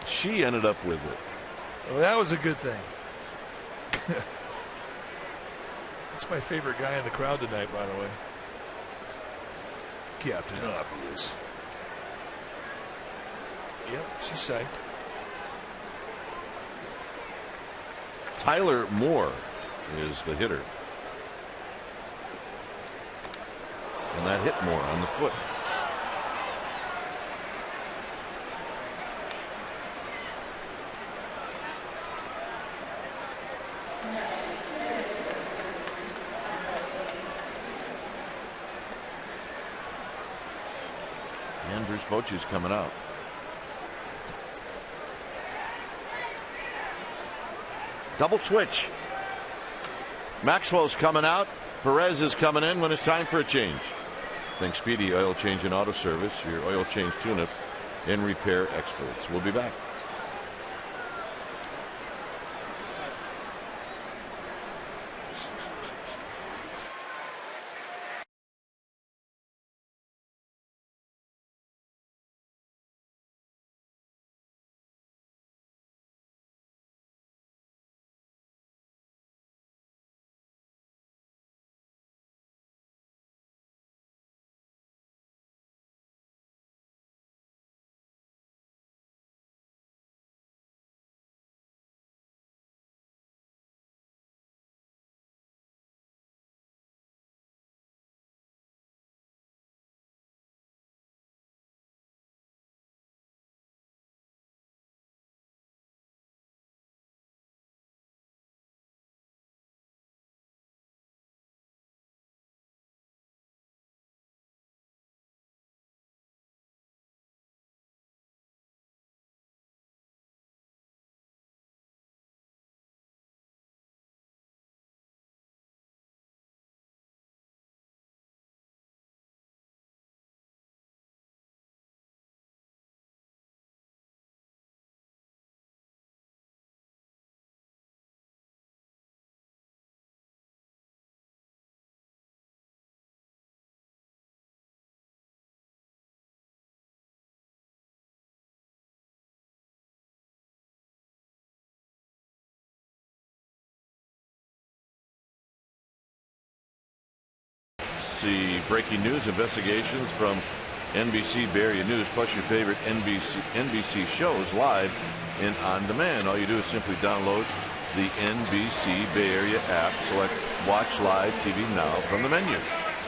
She ended up with it. Well, that was a good thing. That's my favorite guy in the crowd tonight, by the way. Captain Obvious. Yep, she's psyched. Tyler Moore is the hitter. And that hit Moore on the foot. And Bruce Bochy's coming out. Double switch. Maxwell's coming out. Perez is coming in when it's time for a change. Think Speedy Oil Change and Auto Service, your oil change tune-up and repair experts. We'll be back. the breaking news investigations from NBC Bay Area News, plus your favorite NBC shows live and on demand. All you do is simply download the NBC Bay Area app, select Watch Live TV Now from the menu,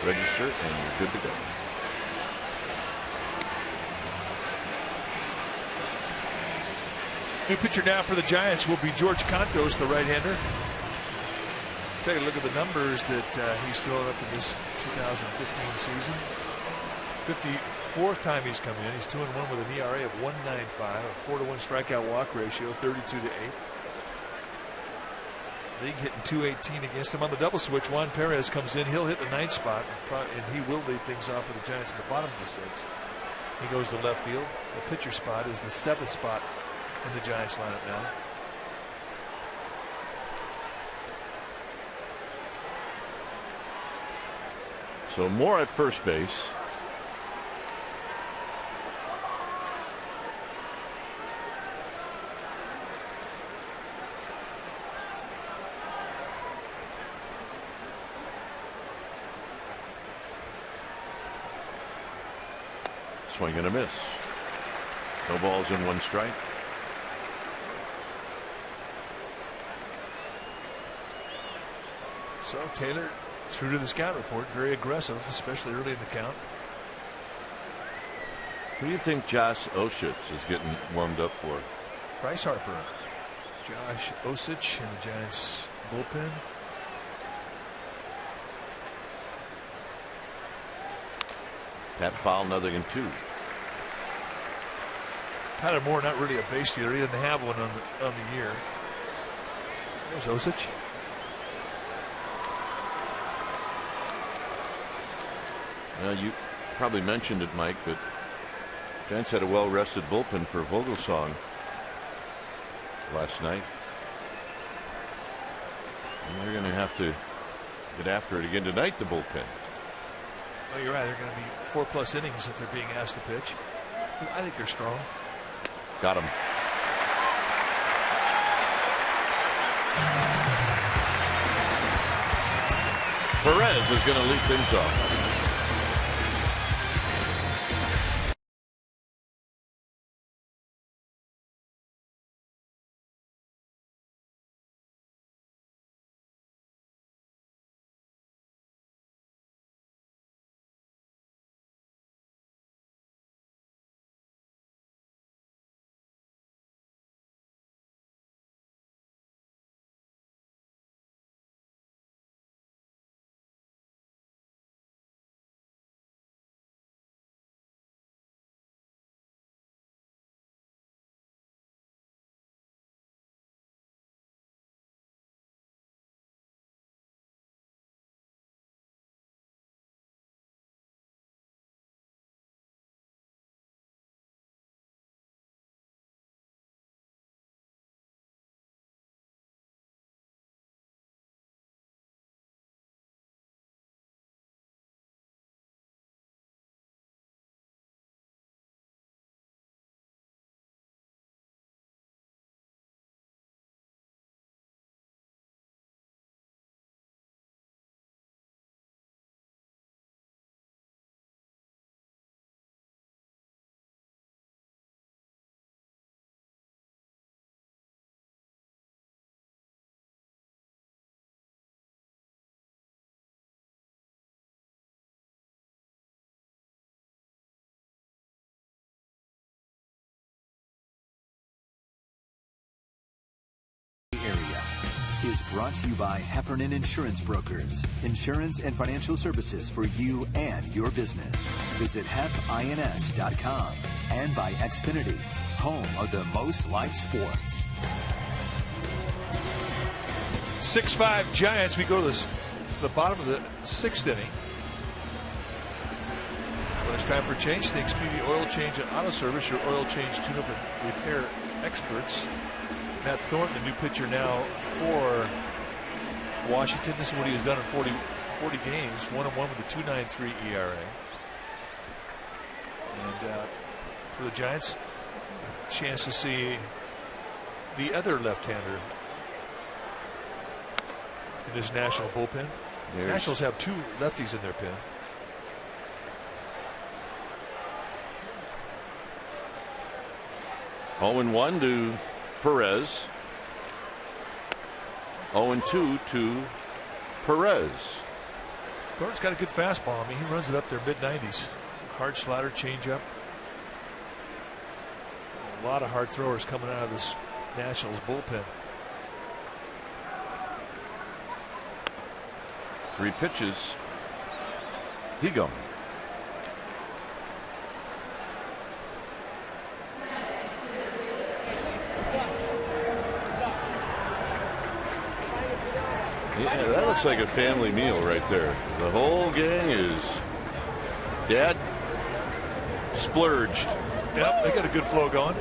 register, and you're good to go. New pitcher now for the Giants will be George Contos, the right-hander. Take a look at the numbers that he's thrown up in this 2015 season. 54th time he's come in. He's 2-1 with an ERA of 1.95, a 4-to-1 strikeout walk ratio, 32-8. League hitting .218 against him on the double switch. Juan Perez comes in. He'll hit the 9th spot, and he will lead things off for the Giants in the bottom of the 6th. He goes to left field. The pitcher spot is the 7th spot in the Giants lineup now. So Moore at first base. Swing and a miss. No balls in 1 strike. So Taylor, true to the scout report, very aggressive, especially early in the count. Who do you think Josh Osich is getting warmed up for? Bryce Harper, Josh Osich in the Giants bullpen. Tap foul, 0-2. Tyler Moore, not really a base stealer. He didn't have one on the year. There's Osich. Well, you probably mentioned it, Mike, but Giants had a well-rested bullpen for Vogelsong last night. And they're going to have to get after it again tonight, the bullpen. Well, you're right. They're going to be 4+ innings that they're being asked to pitch. I think they're strong. Got him. Perez is going to lead things off. Is brought to you by Heffernan Insurance Brokers. Insurance and financial services for you and your business. Visit hefins.com and by Xfinity, home of the most live sports. 6-5 Giants. We go to the bottom of the 6th inning. When it's time for change, the Expedia Oil Change and Auto Service, your oil change, tune-up, and repair experts. Matt Thornton, the new pitcher now for Washington. This is what he has done in 40 games. 1-1 with a 2.93 ERA. And for the Giants, chance to see the other left-hander in this National bullpen. The Nationals have 2 lefties in their pen. 0-1 to Perez. 0-2 to Perez. Gordon's got a good fastball. I mean, he runs it up there mid-90s. Hard slider, changeup. A lot of hard throwers coming out of this Nationals bullpen. 3 pitches. He gone. Yeah, that looks like a family meal right there. The whole gang is. Dad splurged. Yep, they got a good flow going.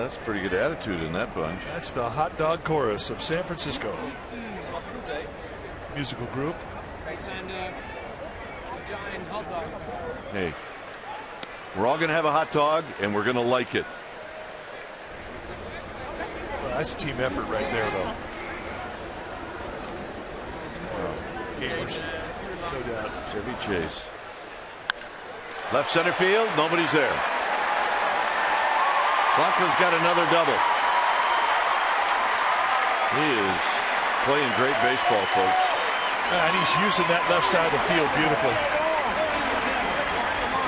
That's pretty good attitude in that bunch. That's the Hot Dog Chorus of San Francisco. Musical group. Hey, we're all going to have a hot dog, and we're going to like it. Well, that's a team effort right there, though. Gamers, no doubt. Chevy Chase. Left center field, nobody's there. Blanco's got another double. He is playing great baseball, folks. And he's using that left side of the field beautifully.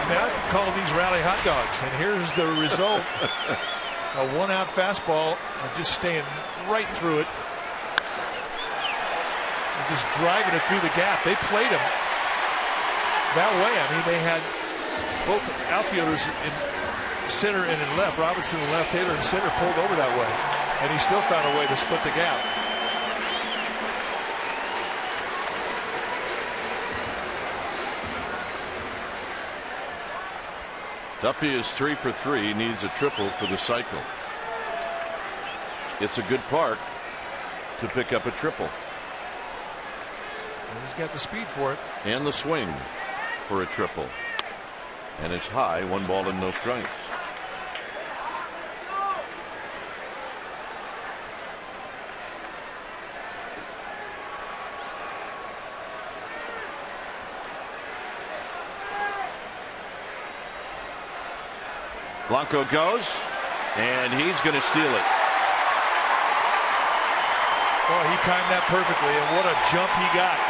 I mean, I call these rally hot dogs, and here's the result. A 1-out fastball and just staying right through it. And just driving it through the gap. They played him that way. I mean, they had both outfielders in center and in left. Robinson in left, Taylor in center, pulled over that way. And he still found a way to split the gap. Duffy is 3 for 3. He needs a triple for the cycle. It's a good park to pick up a triple. And he's got the speed for it. And the swing for a triple. And it's high, 1 ball and no strikes. Blanco goes, and he's going to steal it. Oh, he timed that perfectly, and what a jump he got.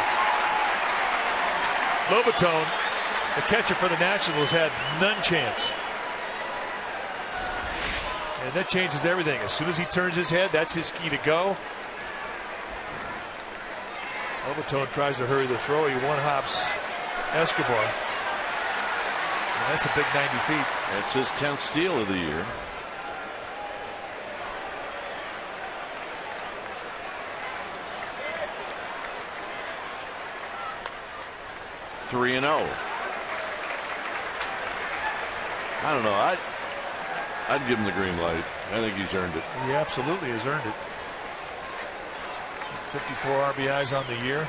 Lobatone, the catcher for the Nationals, had none chance. And that changes everything. As soon as he turns his head, that's his key to go. Lobatone tries to hurry the throw. He one-hops Escobar. And that's a big 90 feet. That's his 10th steal of the year. Three and 0. I don't know. I'd give him the green light. I think he's earned it. He absolutely has earned it. 54 RBIs on the year.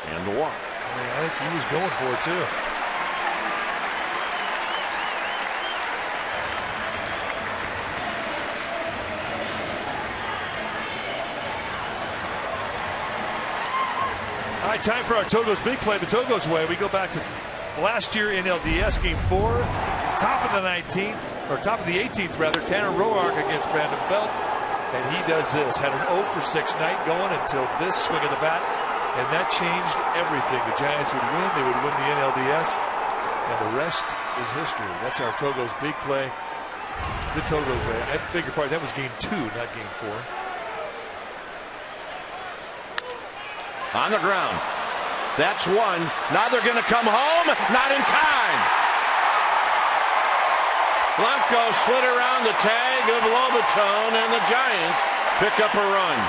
And the walk. I think he was going for it too. All right, time for our Togo's Big Play. The Togo's way. We go back to last year in LDS Game 4. Top of the 19th, or top of the 18th rather. Tanner Roark against Brandon Belt. And he does this. Had an 0 for 6 night going until this swing of the bat. And that changed everything. The Giants would win. They would win the NLDS. And the rest is history. That's our Togo's Big Play. The Togo's way. I beg your pardon. That was Game 2, not Game 4. On the ground. That's one. Now they're going to come home. Not in time. Blanco slid around the tag of Lobatone, and the Giants pick up a run.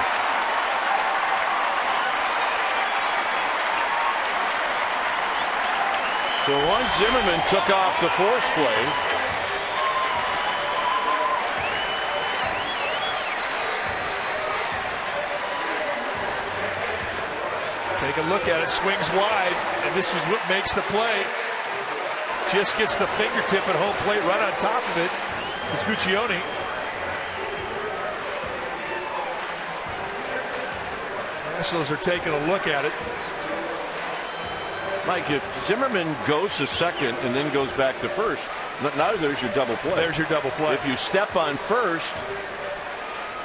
So once Zimmerman took off the force play, take a look at it. Swings wide, and this is what makes the play. Just gets the fingertip at home plate right on top of it. It's Guccione. Nationals are taking a look at it. Mike, if Zimmerman goes to second and then goes back to first, now there's your double play. There's your double play. If you step on first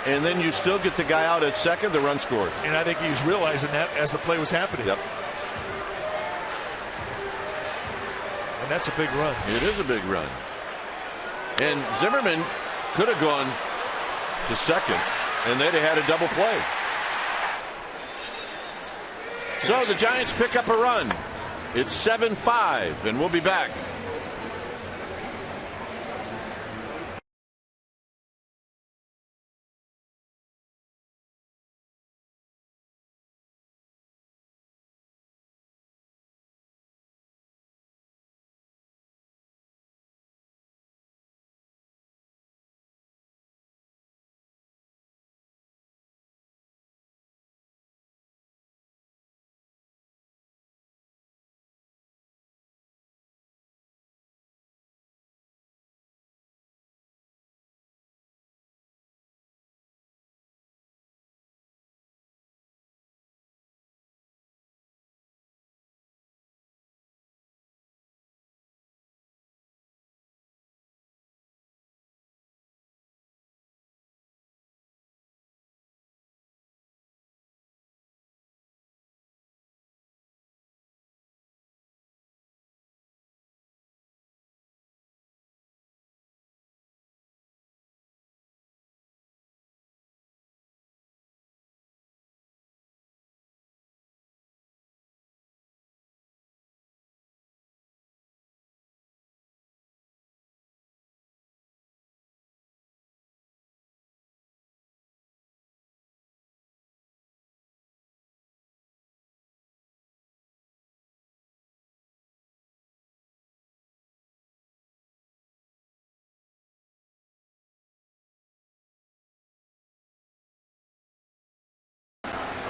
and then you still get the guy out at second, the run scored. And I think he was realizing that as the play was happening. Yep. And that's a big run. It is a big run. And Zimmerman could have gone to second and they'd have had a double play. So the Giants pick up a run. It's 7-5, and we'll be back.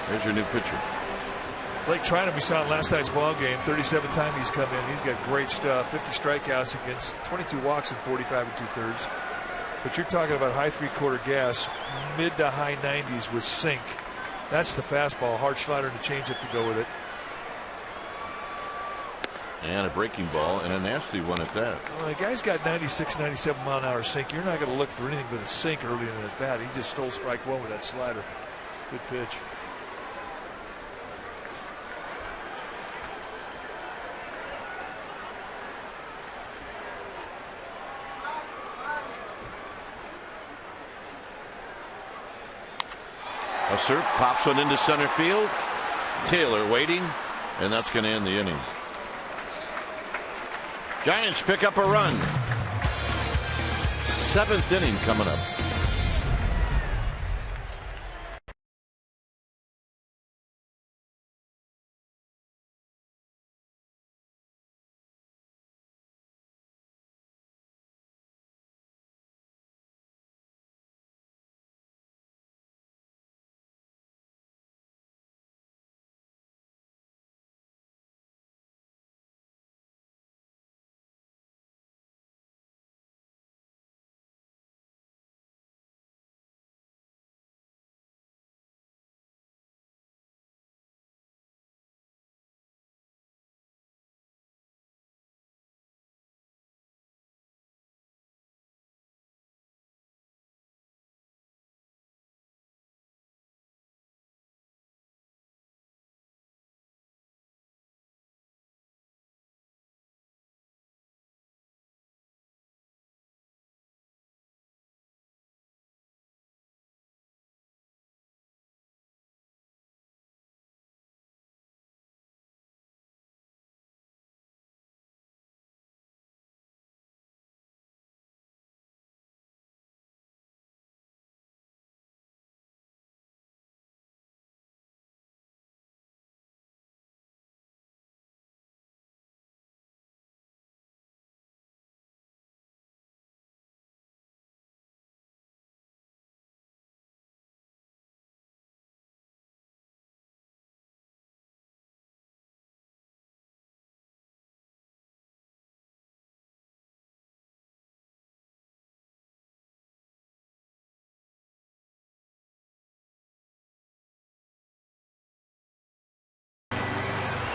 There's your new pitcher. Blake Trinan, we saw in last night's ball game. 37 time he's come in. He's got great stuff. 50 strikeouts against 22 walks in 45 2/3. But you're talking about high three-quarter gas, mid to high 90s with sink. That's the fastball. Hard slider and a changeup to go with it. And a breaking ball and a nasty one at that. Well, the guy's got 96, 97 mile an hour sink. You're not going to look for anything but a sink early in his bat. He just stole strike one with that slider. Good pitch. Husser pops one into center field. Taylor waiting, and that's going to end the inning. Giants pick up a run. 7th inning coming up.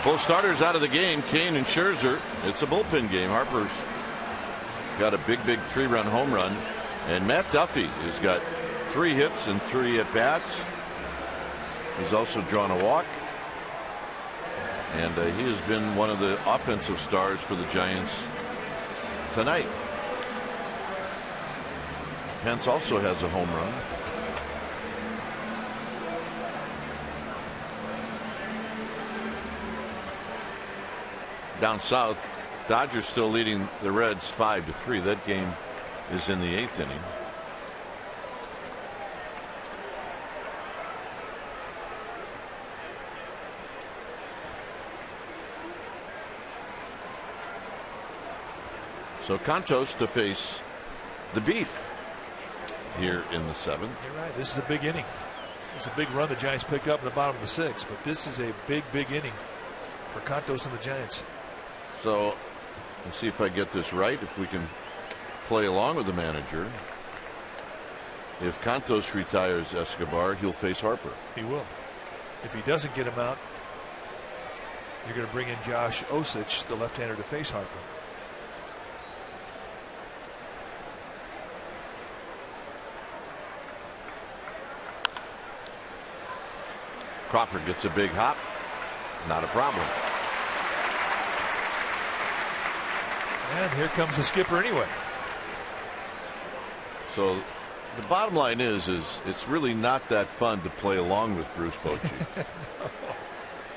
Both starters out of the game, Kane and Scherzer. It's a bullpen game. Harper's got a big 3-run home run. And Matt Duffy has got 3 hits and 3 at-bats. He's also drawn a walk. And he has been one of the offensive stars for the Giants tonight. Pence also has a home run. Down south, Dodgers still leading the Reds 5-3. That game is in the 8th inning. So Cantos to face the Beef here in the 7th. You're right. This is a big inning. It's a big run the Giants picked up in the bottom of the 6th, but this is a big inning for Cantos and the Giants. So let's see if I get this right. If we can play along with the manager. If Cantos retires Escobar, he'll face Harper. He will. If he doesn't get him out, you're going to bring in Josh Osich, the left-hander, to face Harper. Crawford gets a big hop. Not a problem. And here comes the skipper anyway. So the bottom line is it's really not that fun to play along with Bruce Bochy.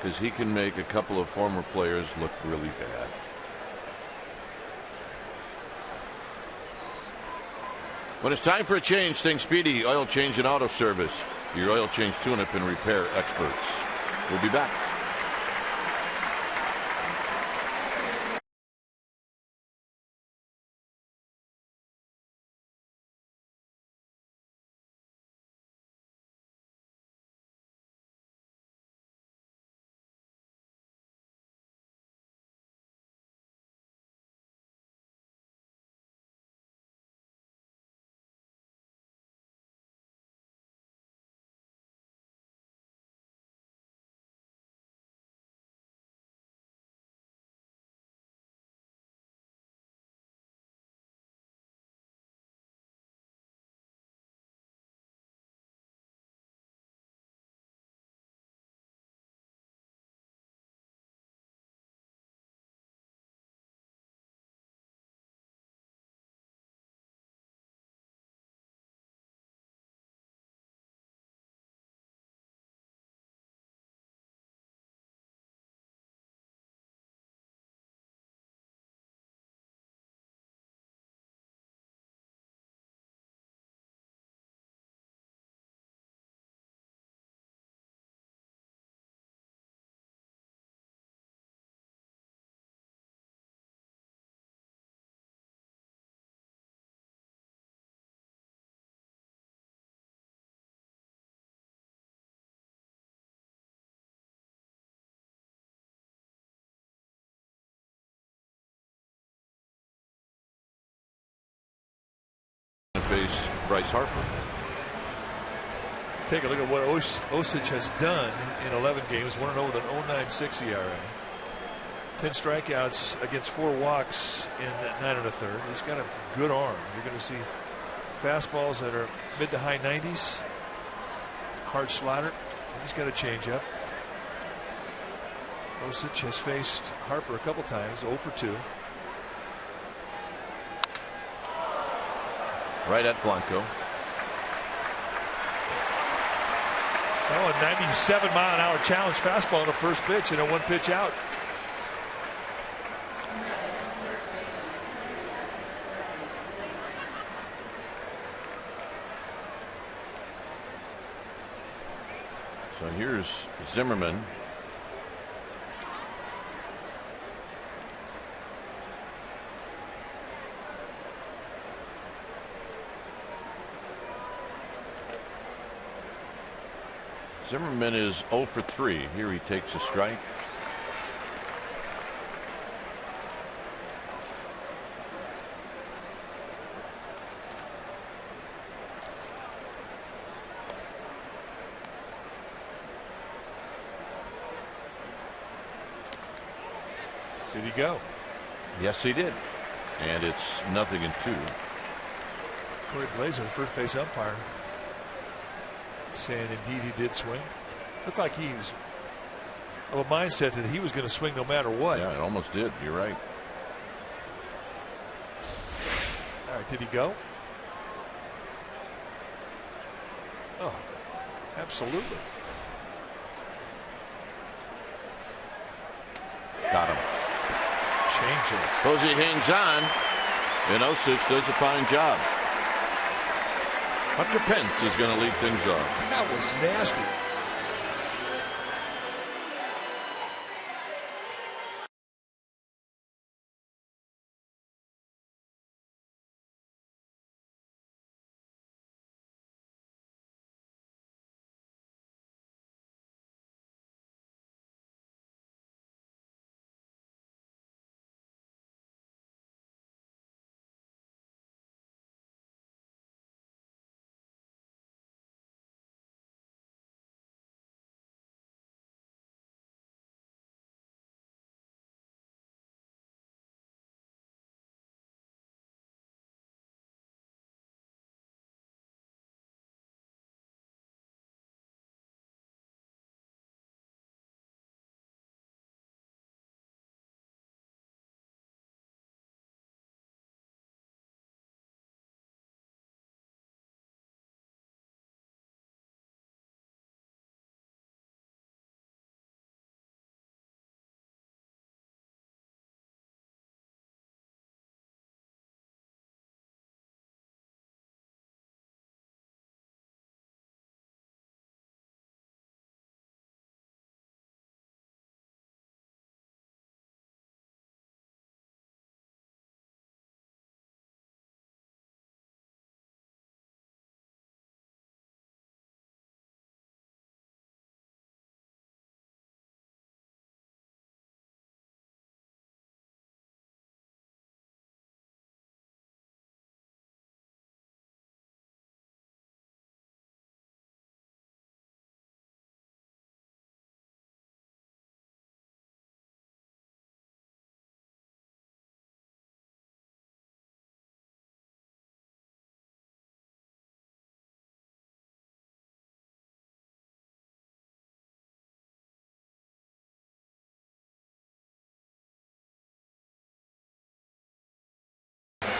Because he can make a couple of former players look really bad. When it's time for a change, think Speedy Oil Change and Auto Service. Your oil change tune-up and repair experts. We'll be back. Face Bryce Harper. Take a look at what Osich has done in 11 games. 1-0 with an 0.96 ERA. 10 strikeouts against 4 walks in 9 1/3. He's got a good arm. You're going to see fastballs that are mid to high 90s. Hard slider. He's got a changeup. Osich has faced Harper a couple times. 0 for 2. Right at Blanco. So a 97-mile-an-hour challenge fastball on the first pitch and a 1-pitch out. So here's Zimmerman. Zimmerman is 0 for 3. Here he takes a strike. go? Yes, he did. And it's 0-2. Corey Blazer, the first base umpire, saying indeed he did swing. Looked like he was of a mindset that he was going to swing no matter what. Yeah, it almost did. You're right. All right, did he go? Oh, absolutely. Got him. Changer. Posey hangs on, and Osich does a fine job. Hunter Pence is going to lead things off. That was nasty.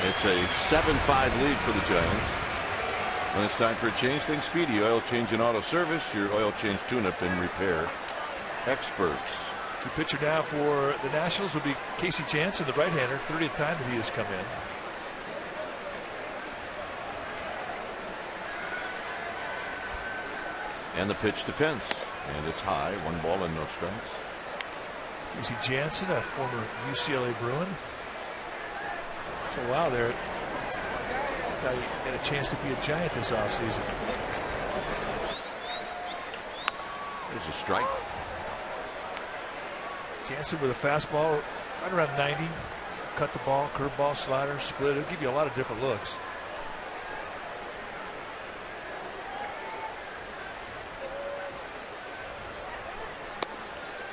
It's a 7-5 lead for the Giants. When it's time for a change, think Speedy Oil Change and Auto Service, your oil change tune-up and repair experts. The pitcher now for the Nationals would be Casey Janssen, the right-hander, 30th time that he has come in. And the pitch to Pence, and it's high, 1 ball and no strikes. Casey Janssen, a former UCLA Bruin. So wow, there. I thought he had a chance to be a Giant this offseason. There's a strike. Janssen with a fastball right around 90. Cut the ball, curveball, slider, split. It'll give you a lot of different looks.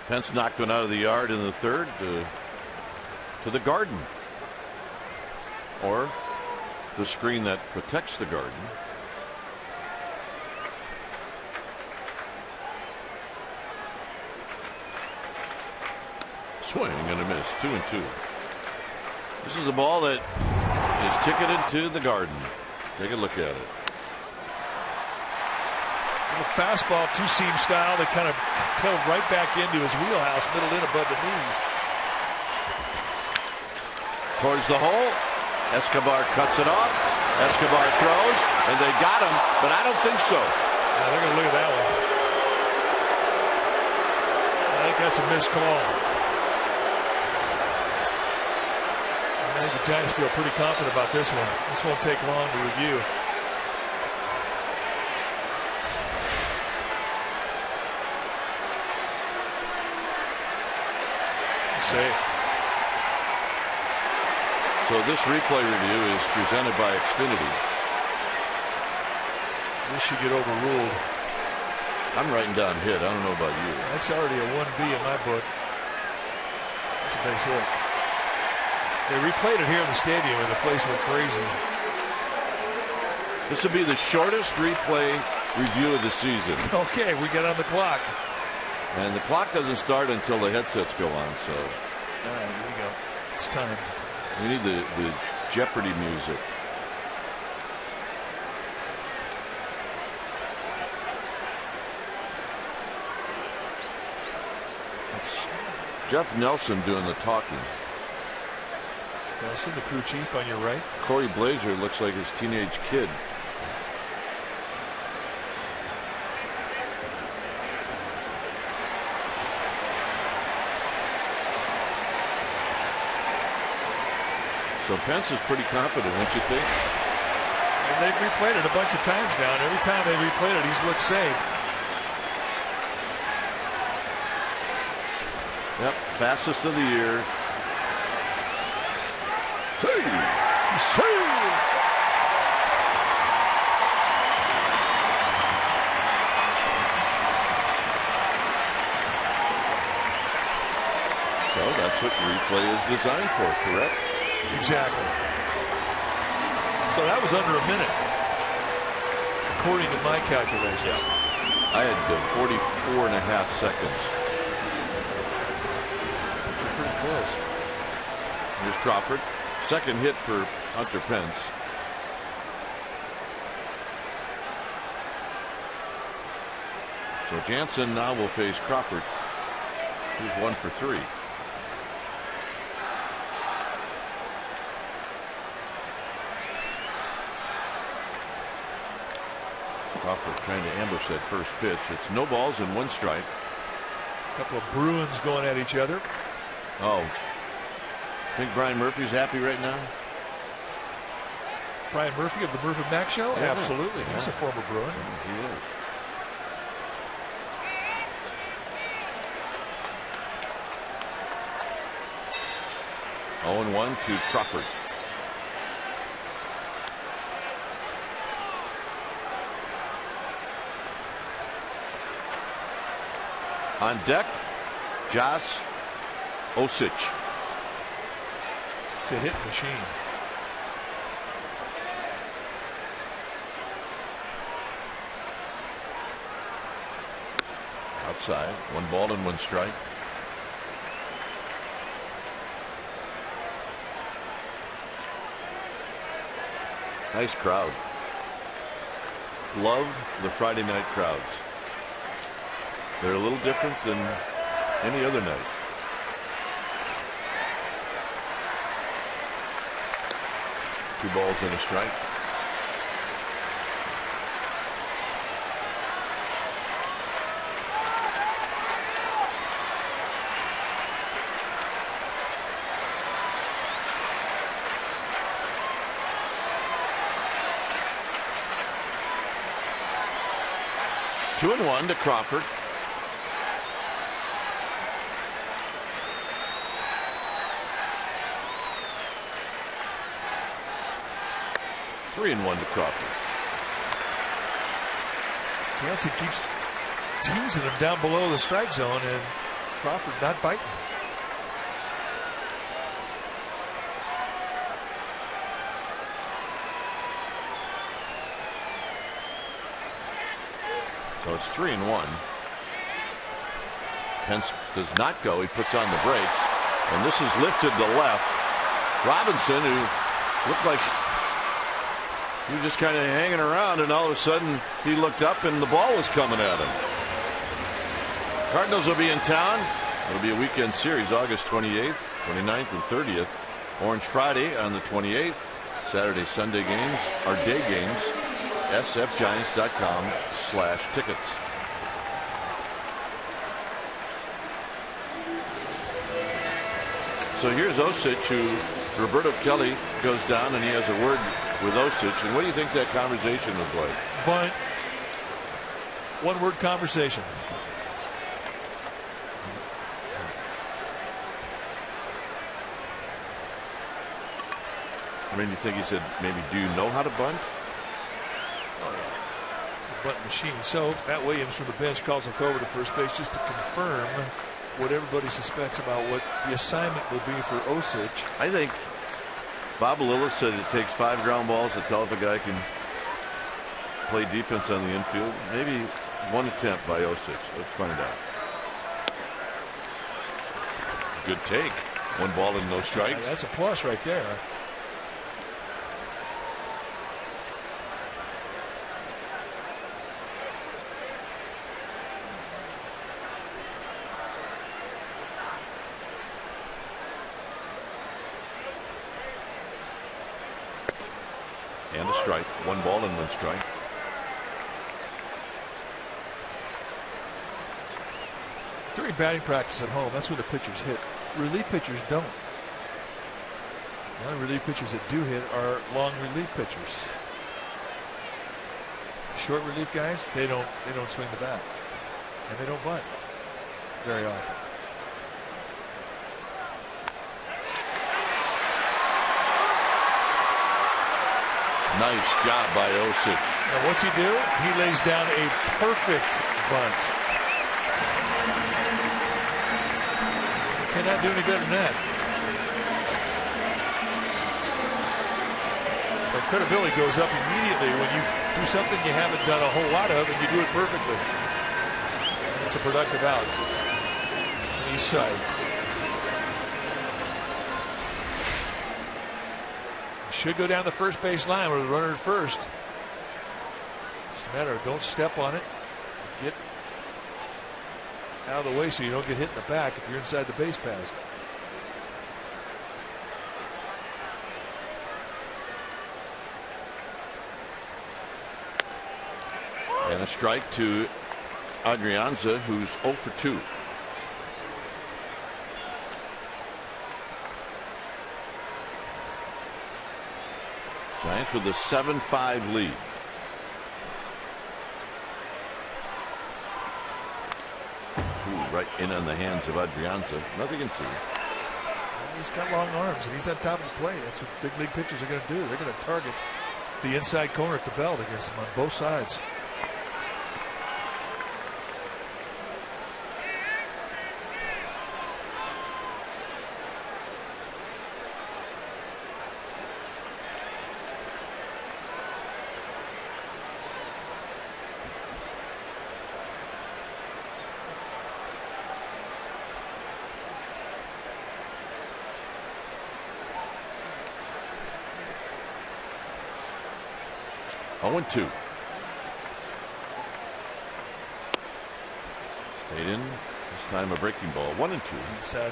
Pence knocked one out of the yard in the third to the garden. Or the screen that protects the garden. Swing and a miss. 2-2. This is a ball that is ticketed to the garden. Take a look at it. A fastball, two-seam style that kind of tailed right back into his wheelhouse, middle in above the knees. Towards the hole. Escobar cuts it off. Escobar throws, and they got him, but I don't think so. Yeah, they're going to look at that one. I think that's a missed call. I think the Giants feel pretty confident about this one. This won't take long to review. Safe. So this replay review is presented by Xfinity. This should get overruled. I'm writing down hit. I don't know about you. That's already a 1B in my book. That's a base hit. They replayed it here in the stadium, and the place went crazy. This will be the shortest replay review of the season. Okay, we get on the clock. And the clock doesn't start until the headsets go on, so. All right, here we go. It's time. We need the Jeopardy music. That's Jeff Nelson doing the talking. Nelson, the crew chief on your right. Corey Blazer looks like his teenage kid. So Pence is pretty confident, don't you think? And they've replayed it a bunch of times now, and every time they replayed it, he's looked safe. Yep, fastest of the year. So that's what replay is designed for, correct? Exactly. So that was under a minute, according to my calculations. Yeah. I had 44 and a half seconds. Pretty close. Here's Crawford. Second hit for Hunter Pence. So Jansen now will face Crawford, who's 1 for 3. Crawford trying to ambush that first pitch. It's no balls and 1 strike. A couple of Bruins going at each other. Oh. Think Brian Murphy's happy right now? Brian Murphy of the Murphy Mac Show? Yeah. Absolutely. He's a former Bruin. He is. Oh, and 1 to Crawford. On deck, Josh Osich. It's a hit machine. Outside, 1 ball and 1 strike. Nice crowd. Love the Friday night crowds. They're a little different than any other night. Two balls and a strike. Two and 1 to Crawford. Three and 1 to Crawford. Jansen keeps teasing him down below the strike zone, and Crawford not biting. So it's 3 and 1. Pence does not go. He puts on the brakes, and this is lifted to left. Robinson, who looked like he was just kind of hanging around, and all of a sudden he looked up and the ball was coming at him. Cardinals will be in town. It'll be a weekend series, August 28th, 29th, and 30th. Orange Friday on the 28th. Saturday, Sunday games are day games. sfgiants.com/tickets. So here's Osich, who Roberto Kelly goes down and he has a word with Osich. And what do you think that conversation was like? Bunt. One-word conversation. I mean, you think he said, maybe, do you know how to bunt? Oh, yeah. The bunt machine. So Matt Williams from the bench calls him forward to first base just to confirm what everybody suspects about what the assignment will be for Osich. I think Bob Lillis said it takes 5 ground balls to tell if a guy can play defense on the infield. Maybe 1 attempt by Osich. Let's find out. Good take. 1 ball and no strikes. That's a plus right there. And a strike. 1 ball and 1 strike. During batting practice at home, that's where the pitchers hit. Relief pitchers don't. The only relief pitchers that do hit are long relief pitchers. Short relief guys, they don't swing the bat, and they don't bunt very often. Nice job by Osich. Now what's he do? He lays down a perfect bunt. Cannot do any better than that. So credibility goes up immediately when you do something you haven't done a whole lot of and you do it perfectly. It's a productive out. And he's psyched. Should go down the first base line with the runner at first. Just a matter of don't step on it. Get out of the way so you don't get hit in the back if you're inside the base paths. And a strike to Adrianza, who's 0 for 2. Giants with a 7-5 lead. Ooh, right in on the hands of Adrianza. Nothing in 2. He's got long arms and he's on top of the plate. That's what big league pitchers are going to do. They're going to target the inside corner at the belt against him on both sides. Oh, 2. Stayed in. This time a breaking ball. 1 and 2. Inside.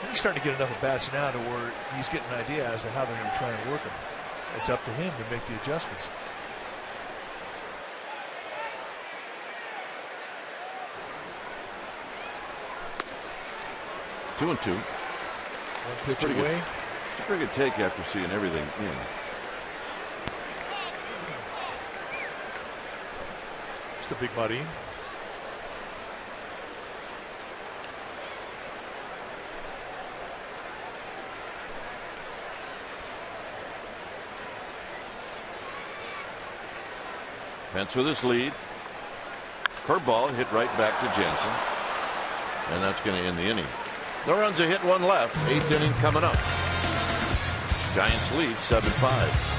And he's starting to get enough at bats now to where he's getting an idea as to how they're going to try and work him. It's up to him to make the adjustments. Two and 2. 1 pitch away. Good. It's a pretty good take after seeing everything in. It's the big Marine. Pence with his lead. Curveball hit right back to Jansen. And that's going to end the inning. No runs, a hit, 1 left. 8th inning coming up. Giants lead 7-5.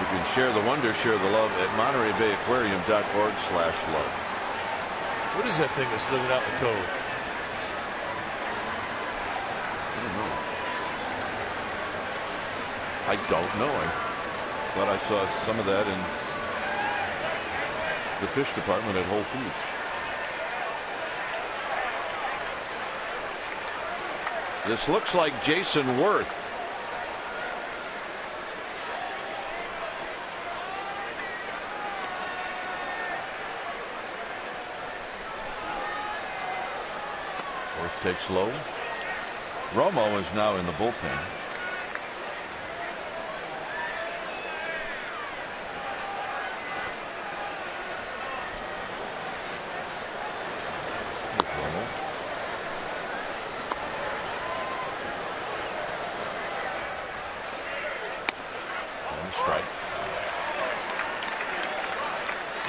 You can share the wonder, share the love at MontereyBayAquarium.org/love. What is that thing that's living out in the cove? I don't know. I thought I saw some of that in the fish department at Whole Foods. This looks like Jason Worth. Worth takes low. Romo is now in the bullpen.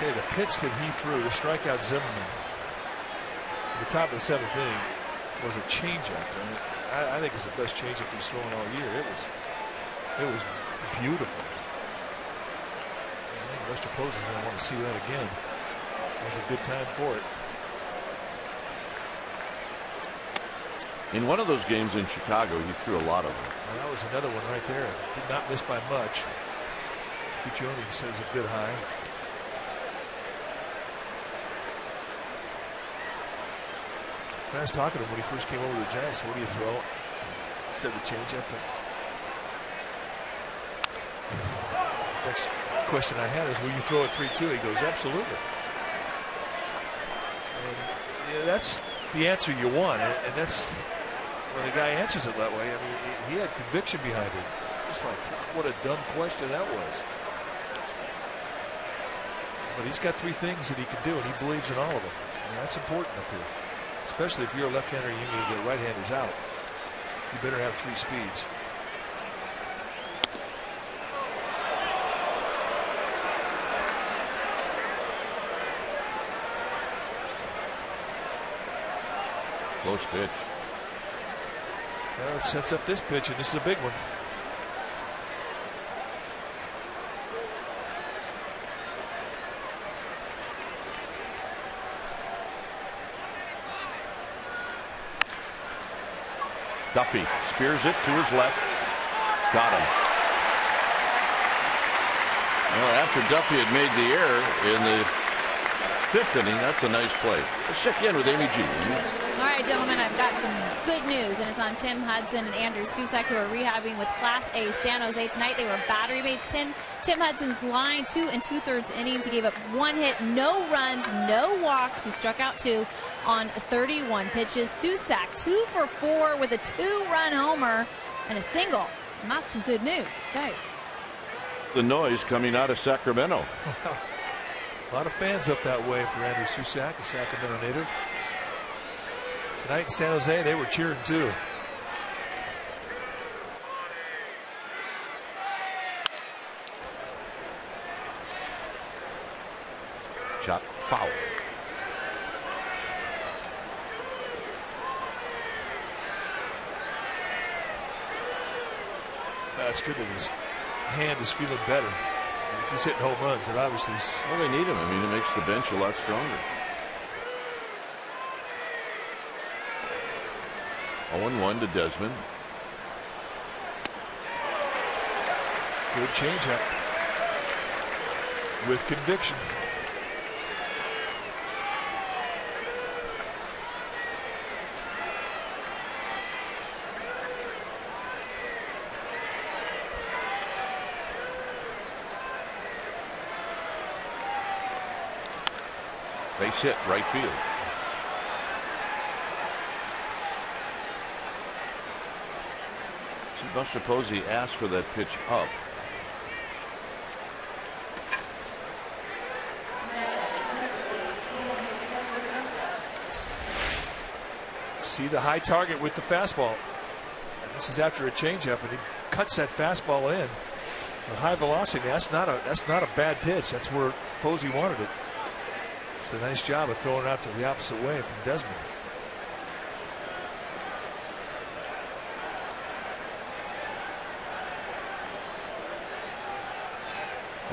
The pitch that he threw to strike out Zimmerman at the top of the 7th inning was a changeup. I think it's the best changeup he's thrown all year. It was beautiful. I think Lester Posey's going to want to see that again. It was a good time for it. In one of those games in Chicago, he threw a lot of them. Well, that was another one right there. Did not miss by much. Puccioni says a bit high. I was talking to him when he first came over to the Giants. What do you throw? He said the changeup. Next question I had is, will you throw it 3-2? He goes, absolutely. And yeah, that's the answer you want, and that's when a guy answers it that way. I mean, he had conviction behind it. It's like, what a dumb question that was. But he's got 3 things that he can do, and he believes in all of them. And that's important up here. Especially if you're a left-hander and you need to get right-handers out. You better have 3 speeds. Close pitch. Well, it sets up this pitch, and this is a big one. Duffy spears it to his left. Got him. Well, after Duffy had made the error in the 5th inning, that's a nice play. Let's check in with Amy G. All right, gentlemen, I've got some good news, and it's on Tim Hudson and Andrew Susak, who are rehabbing with Class A San Jose tonight. They were battery mates. Tim Hudson's line 2 2/3 innings. He gave up 1 hit, no runs, no walks. He struck out 2 on 31 pitches. Susak 2 for 4 with a 2-run homer and a single. Not some good news, guys. The noise coming out of Sacramento. A lot of fans up that way for Andrew Susak, a Sacramento native. Tonight in San Jose, they were cheering too. Shot foul. That's good that his hand is feeling better. If he's hitting home runs, it obviously is. Well, they need him. I mean, it makes the bench a lot stronger. 0-1 to Desmond. Good changeup with conviction. Base hit, right field. See, Buster Posey asked for that pitch up. See the high target with the fastball. This is after a changeup, and he cuts that fastball in. A high velocity. That's not a bad pitch. That's where Posey wanted it. It's a nice job of throwing it out to the opposite way from Desmond.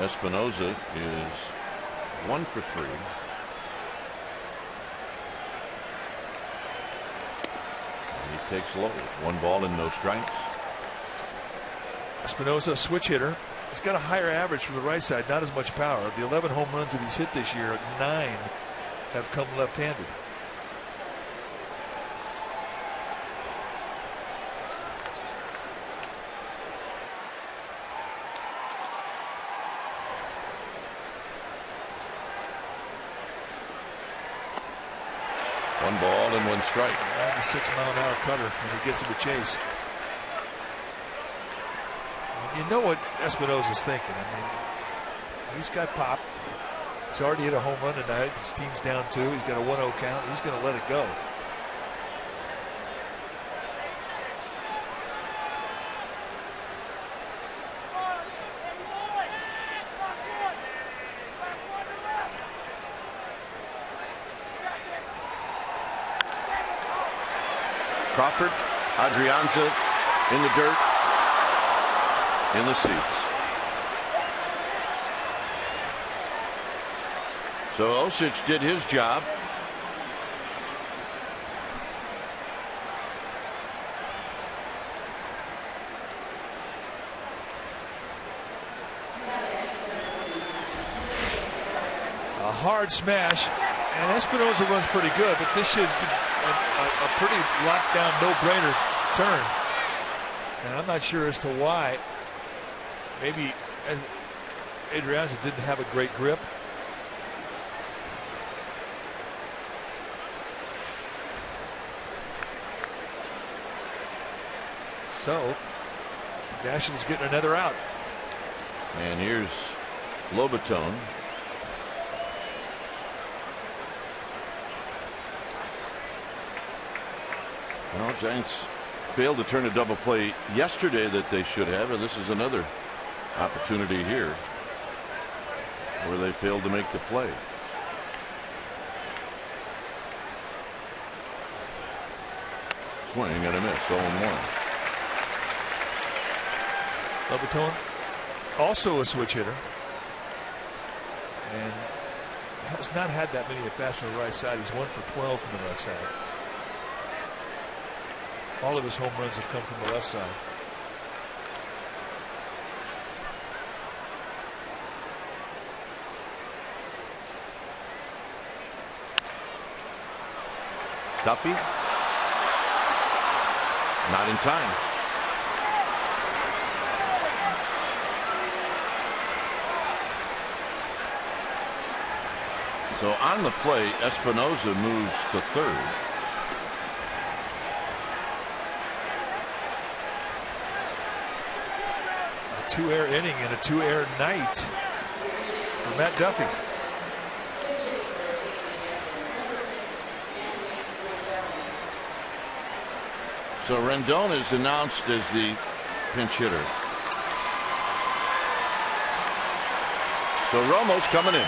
Espinosa is 1 for 3. And he takes low. 1 ball and no strikes. Espinosa, switch hitter. He's got a higher average from the right side, not as much power. The 11 home runs that he's hit this year, 9 have come left-handed. One ball and 1 strike. 96-mile-an-hour cutter, and he gets him a chase. You know what Espinosa's thinking. I mean, he's got pop. He's already hit a home run tonight. His team's down 2. He's got a 1-0 count. He's going to let it go. Crawford, Adrianza in the dirt, in the seats. So Osich did his job. A hard smash, and Espinosa runs pretty good, but this should be a pretty locked down, no-brainer turn. And I'm not sure as to why. Maybe Adrianza didn't have a great grip. So, Nationals getting another out. And here's Lobaton. Well, Giants failed to turn a double play yesterday that they should have, and this is another opportunity here where they failed to make the play. Swing and a miss, 0-1. Lobaton, also a switch hitter, and has not had that many at bats from the right side. He's 1 for 12 from the right side. All of his home runs have come from the left side. Duffy, not in time. So on the play, Espinosa moves to third. A 2-error inning and a 2-error night for Matt Duffy. So Rendon is announced as the pinch hitter. So Romo's coming in.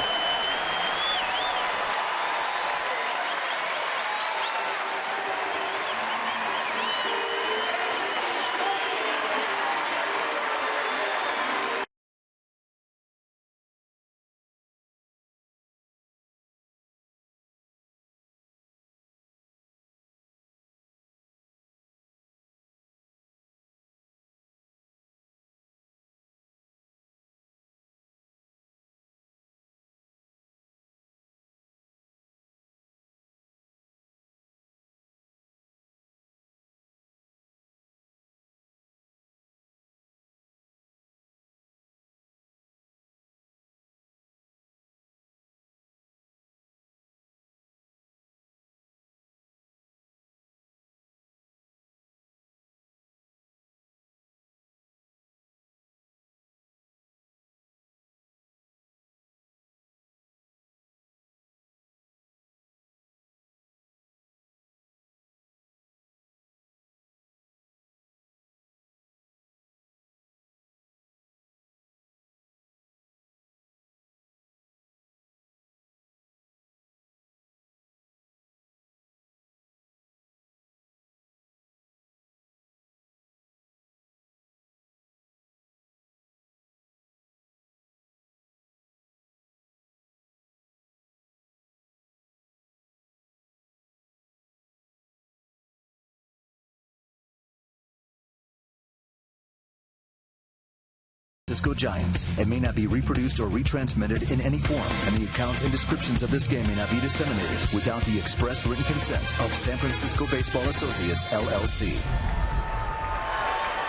Francisco Giants and may not be reproduced or retransmitted in any form, and the accounts and descriptions of this game may not be disseminated without the express written consent of San Francisco Baseball Associates, LLC.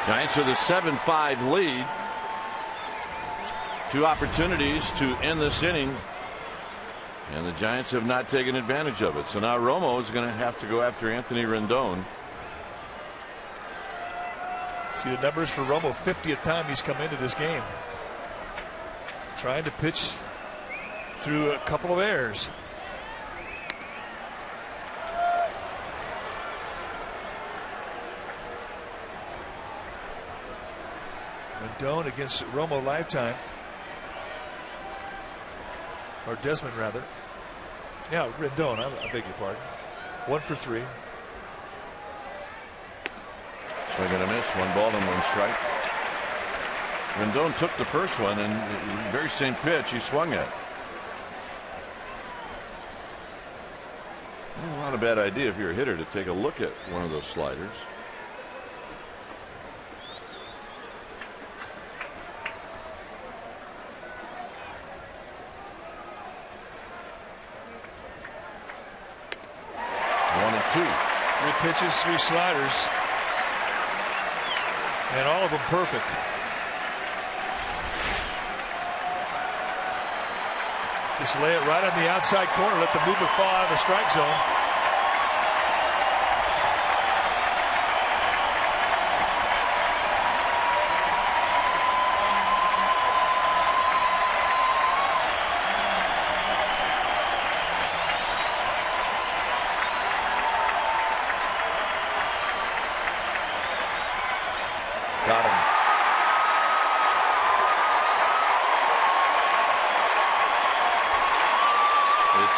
Giants with a 7-5 lead. 2 opportunities to end this inning, and the Giants have not taken advantage of it. So now Romo is going to have to go after Anthony Rendon. See the numbers for Romo, 50th time he's come into this game. Trying to pitch through a couple of errors. Rendon against Romo lifetime. Or Desmond, rather. Yeah, Rendon, I beg your pardon. 1 for 3. Swing and a miss, 1 ball and 1 strike. Rendon took the first one, and the very same pitch he swung at. Not a bad idea if you're a hitter to take a look at one of those sliders. Pitches, 3 sliders, and all of them perfect. Just lay it right on the outside corner, let the movement fall out of the strike zone.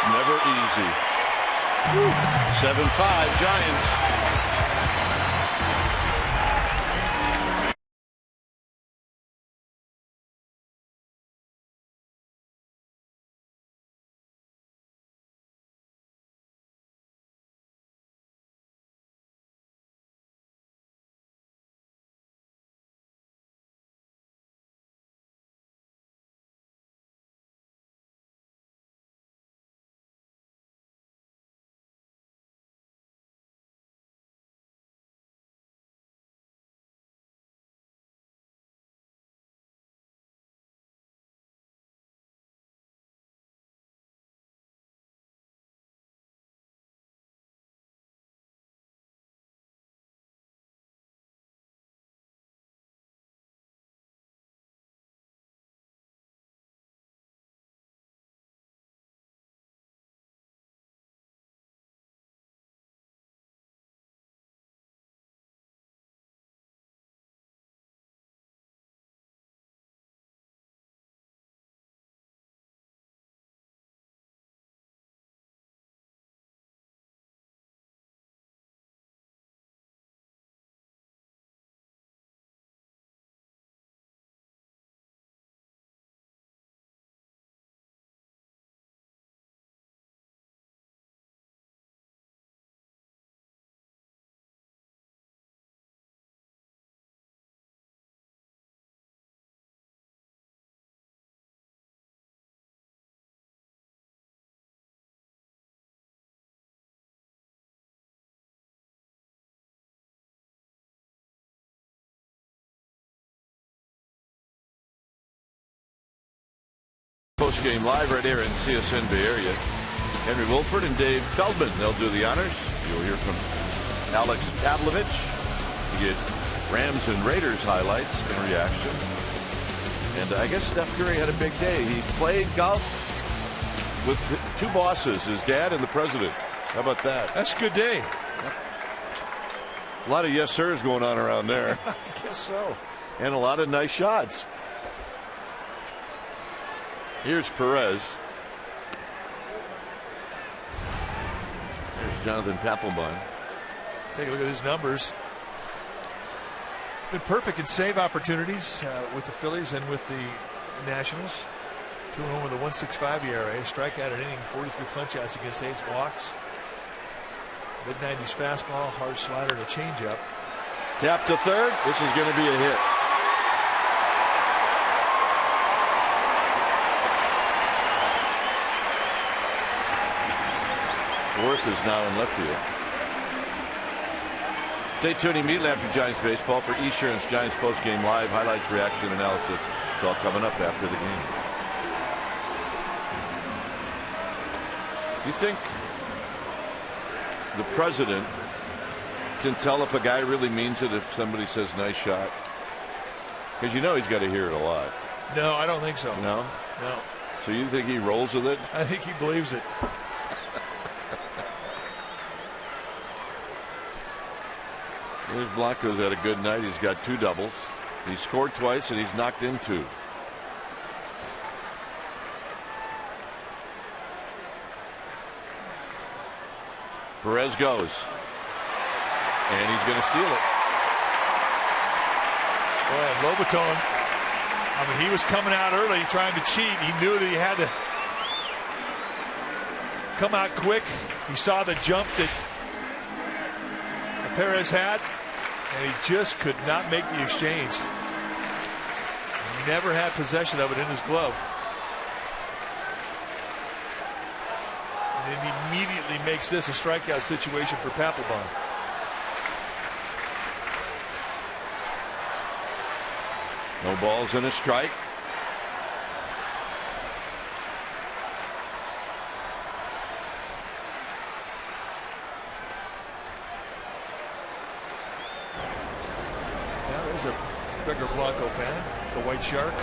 Never easy. 7-5 Giants. Post-game live right here in CSN Bay Area. Henry Wilford and Dave Feldman, they'll do the honors. You'll hear from Alex Pavlovich. You get Rams and Raiders highlights and reaction. And I guess Steph Curry had a big day. He played golf with 2 bosses, his dad and the president. How about that? That's a good day. A lot of yes sirs going on around there. I guess so. And a lot of nice shots. Here's Perez. Here's Jonathan Papelbon. Take a look at his numbers. Been perfect in save opportunities with the Phillies and with the Nationals. 2-1 with a 1.65 ERA. Strikeout an inning, 43 punch-outs against 8 walks. Mid-90s fastball, hard slider, and a changeup. Tap to third. This is going to be a hit. Worth is now in left field. Stay tuned immediately after Giants baseball for Esurance Giants postgame live highlights, reaction, analysis. It's all coming up after the game. Do you think the president can tell if a guy really means it if somebody says nice shot? Because you know he's got to hear it a lot. No, I don't think so. No? No. So you think he rolls with it? I think he believes it. Here's Blanco's had a good night. He's got 2 doubles. He scored twice and he's knocked in 2. Perez goes. And he's going to steal it. Well, Lobaton, I mean, he was coming out early trying to cheat. He knew that he had to come out quick. He saw the jump that Perez had, and he just could not make the exchange. He never had possession of it in his glove. And then he immediately makes this a strikeout situation for Papelbon. No balls and a strike. Now there's a Gregor Blanco fan, the White Shark.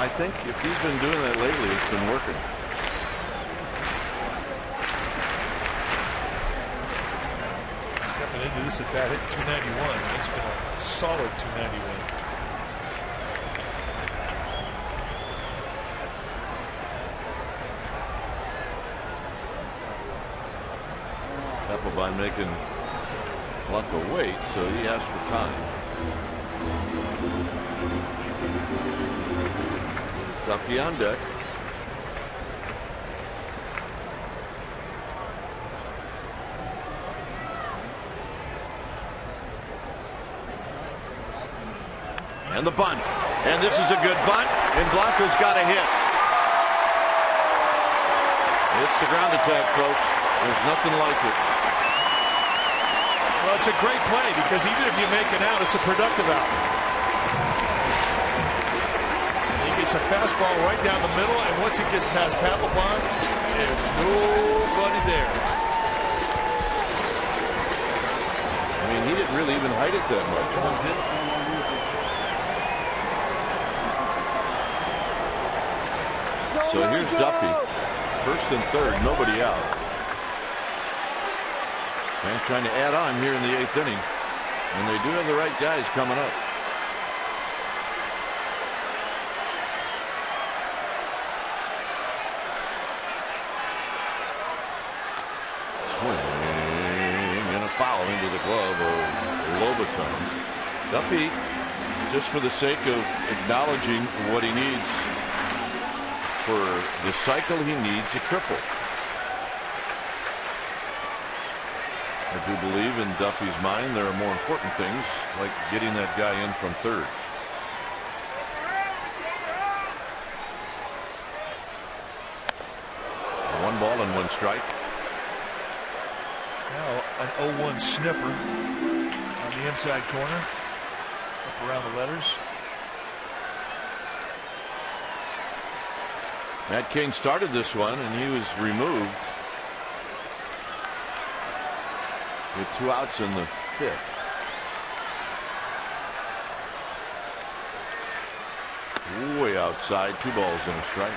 I think if he's been doing that lately, it's been working. Stepping into this at bat, hit 291. It's been a solid 291. Papelbon making Blanco wait, so he asked for time. Duffy on deck. And the bunt. And this is a good bunt. And Blanco's got a hit. It's the ground attack, folks. There's nothing like it. Well, it's a great play because even if you make an out, it's a productive out. He gets a fastball right down the middle, and once it gets past Papelbon, there's nobody there. I mean, he didn't really even hide it that much. So here's Duffy. First and third, nobody out. Fans trying to add on here in the 8th inning. And they do have the right guys coming up. Swing and a foul into the glove of Lobaton. Duffy, just for the sake of acknowledging what he needs for the cycle, he needs a triple. I do believe in Duffy's mind there are more important things like getting that guy in from third. One ball and 1 strike. Now an 0-1 sniffer on the inside corner, up around the letters. Matt King started this one and he was removed with 2 outs in the 5th. Way outside, 2 balls and a strike.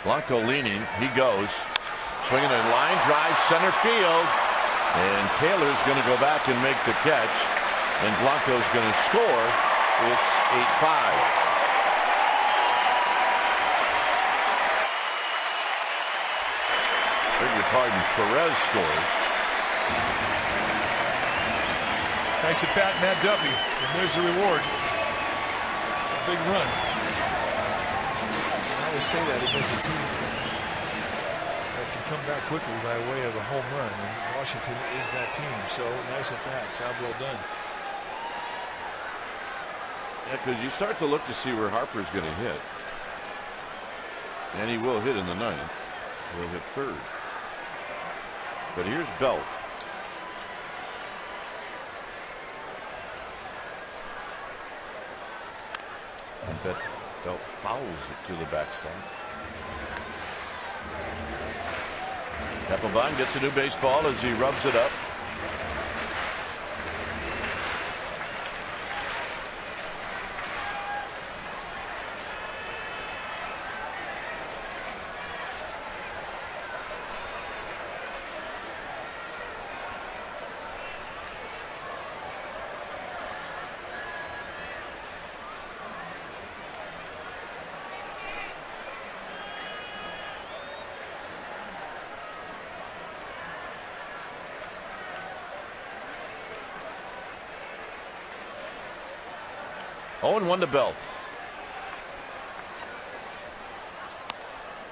Blanco leaning, he goes, swinging a line drive center field, and Taylor's going to go back and make the catch, and Blanco's going to score. It's 8-5. pardon. Perez scores. Nice at bat, Matt Duffy. And there's the reward. It's a big run. I always say that against a team that can come back quickly by way of a home run. And Washington is that team. So nice at bat. Job well done. Yeah, because you start to look to see where Harper's going to hit. And he will hit in the ninth. He'll hit third. But here's Belt. And Belt fouls it to the backstop. Applebaum gets a new baseball as he rubs it up. Oh, and 1 to Belt.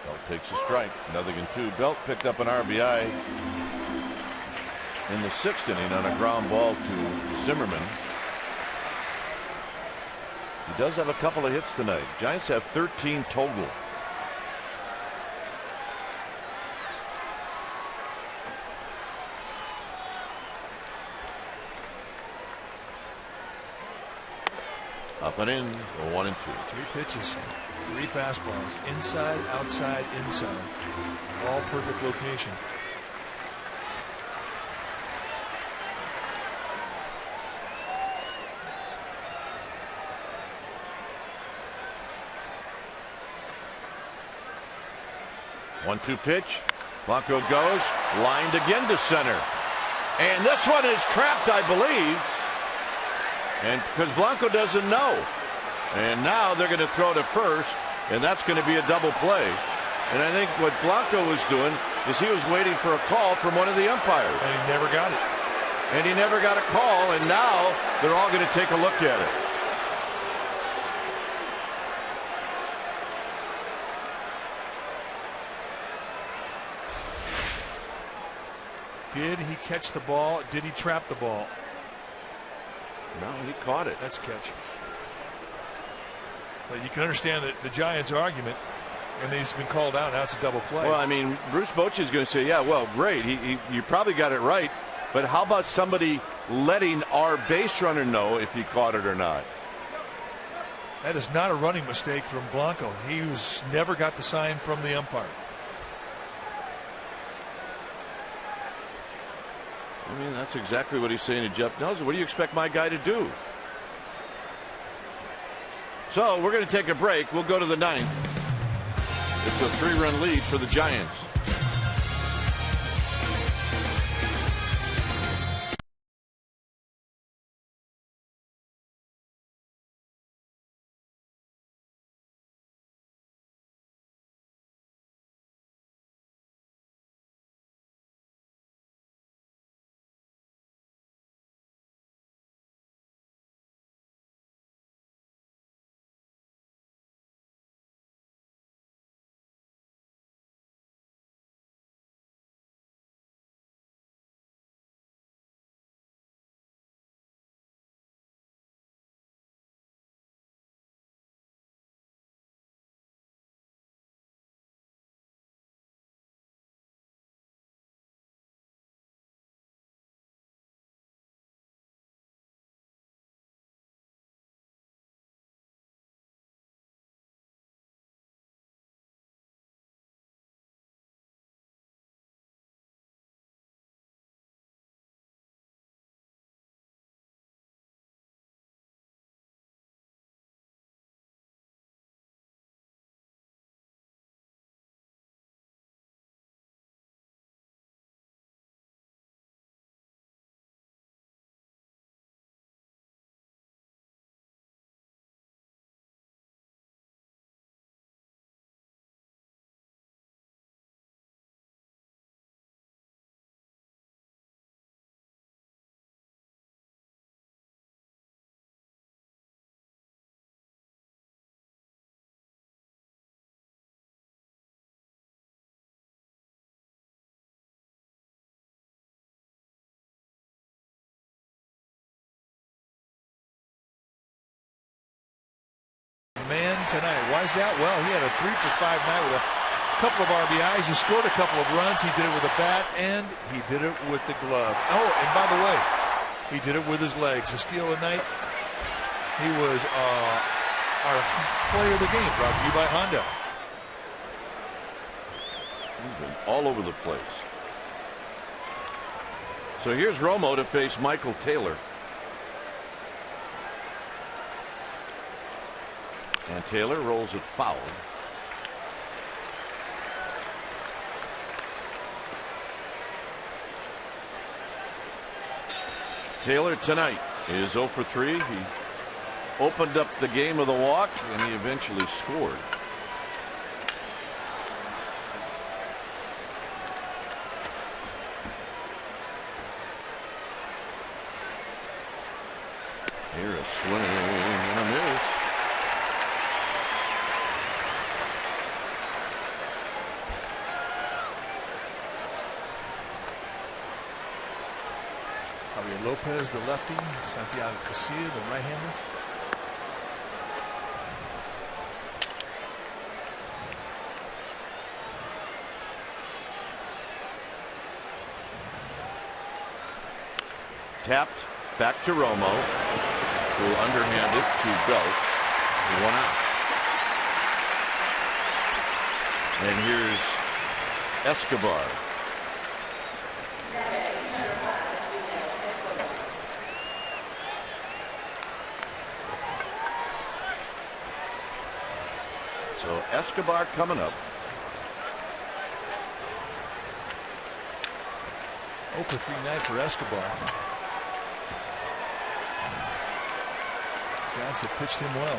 Belt takes a strike. 0-2. Belt picked up an RBI in the 6th inning on a ground ball to Zimmerman. He does have a couple of hits tonight. Giants have 13 total. Up and in, 1 and 2. 3 pitches, 3 fastballs, inside, outside, inside. All perfect location. One-two pitch. Blanco goes, lined again to center. And this one is trapped, I believe. And because Blanco doesn't know. And now they're going to throw to first, and that's going to be a double play. And I think what Blanco was doing is he was waiting for a call from one of the umpires. And he never got it. And he never got a call, and now they're all going to take a look at it. Did he catch the ball? Did he trap the ball? No, he caught it. That's a catch. But you can understand the Giants' argument, and he's been called out. Now it's a double play. Well, I mean, Bruce Bochy is going to say, yeah, well, great. You probably got it right. But how about somebody letting our base runner know if he caught it or not? That is not a running mistake from Blanco. He never got the sign from the umpire. I mean, that's exactly what he's saying to Jeff Nelson. What do you expect my guy to do? So we're going to take a break. We'll go to the 9th. It's a 3-run lead for the Giants. tonight. Why is that? Well, he had a 3-for-5 night with a couple of RBIs. He scored a couple of runs. He did it with a bat, and he did it with the glove. Oh, and by the way, he did it with his legs. A steal a night. He was our player of the game, brought to you by Honda. He's been all over the place. So here's Romo to face Michael Taylor. And Taylor rolls it foul. Taylor tonight is 0 for 3. He opened up the game with a walk, and he eventually scored. Here a swing and a miss. Javier Lopez, the lefty. Santiago Casilla, the right-hander. Tapped back to Romo, who will underhand it to Belt. 1 out. And here's Escobar. So Escobar coming up. 0 for 3 night for Escobar. Johnson pitched him well.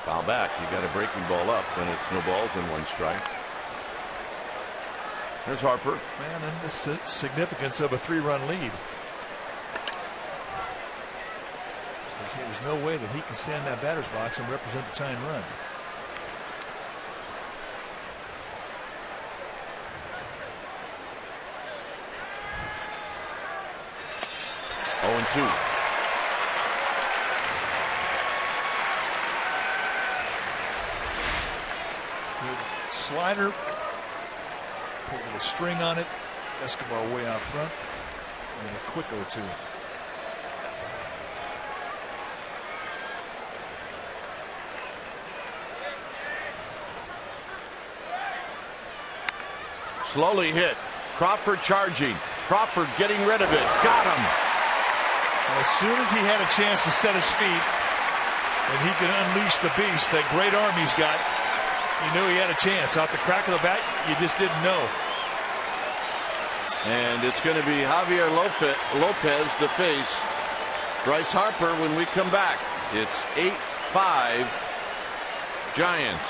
Foul back. You got a breaking ball up, and it's no balls and 1 strike. There's Harper. Man, and the significance of a 3-run lead. There's no way that he can stand that batter's box and represent the tying run. Oh, and 2. Good slider. Put a little string on it. Escobar way out front. And a quick 0-2. Slowly hit. Crawford charging. Crawford getting rid of it. Got him. As soon as he had a chance to set his feet and he could unleash the beast, that great arm he's got, you knew he had a chance. Off the crack of the bat, you just didn't know. And it's going to be Javier Lopez to face Bryce Harper when we come back. It's 8-5 Giants.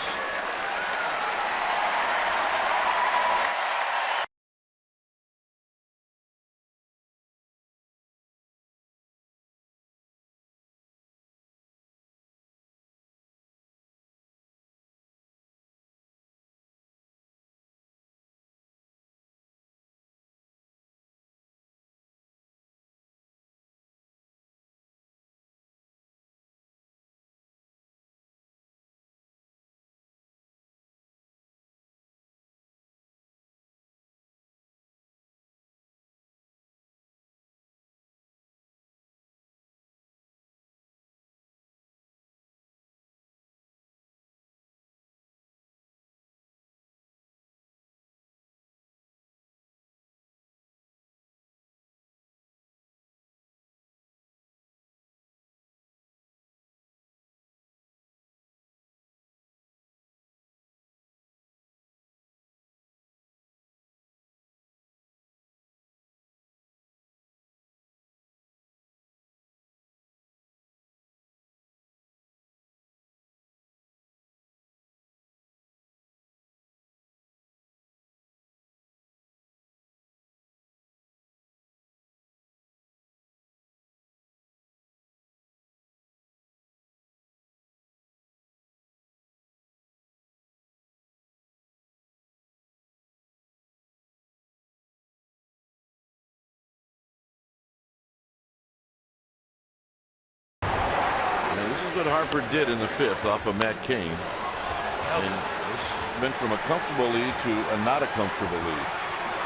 This is what Harper did in the 5th off of Matt Cain. And this went from a comfortable lead to a not a comfortable lead.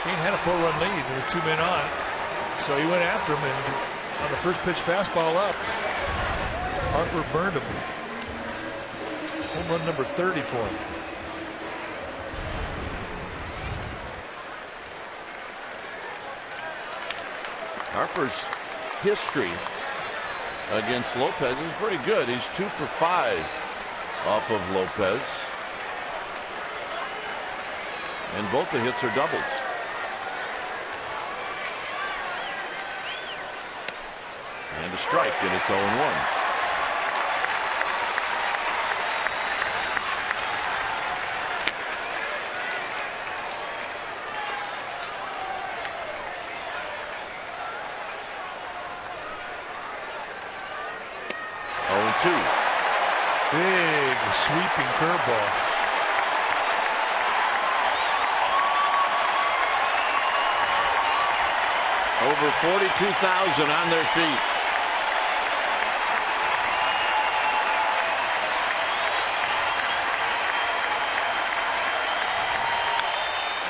Cain had a 4-run lead with 2 men on, so he went after him, and on the first pitch fastball up, Harper burned him. Home run number 30 for him. Harper's history against Lopez is pretty good. He's 2 for 5 off of Lopez, and both the hits are doubles. And a strike, and it's 0-1. Big sweeping curveball. Over 42,000 on their feet.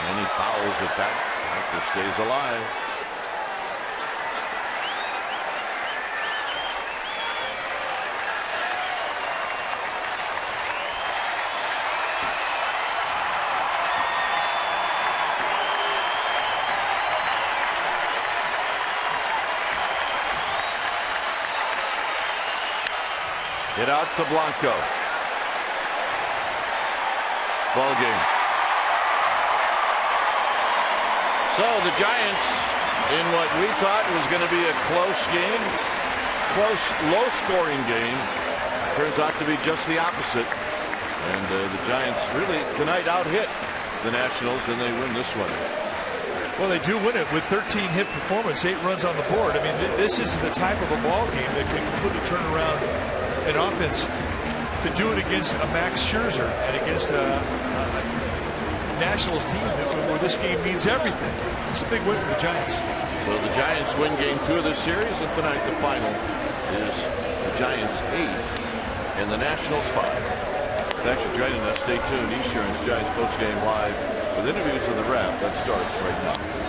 And he fouls it back. Harper stays alive. Hit out to Blanco. Ball game. So the Giants, in what we thought was going to be a close game, close, low-scoring game, turns out to be just the opposite. And the Giants really tonight out-hit the Nationals, and they win this one. Well, they do win it with 13 hit performance, 8 runs on the board. I mean, this is the type of a ball game that can completely turn around an offense. To do it against a Max Scherzer and against a Nationals team where this game means everything. It's a big win for the Giants. So the Giants win game 2 of this series, and tonight the final is the Giants 8 and the Nationals 5. Thanks for joining us. Stay tuned. Esurance Giants postgame live with interviews with the rap. That starts right now.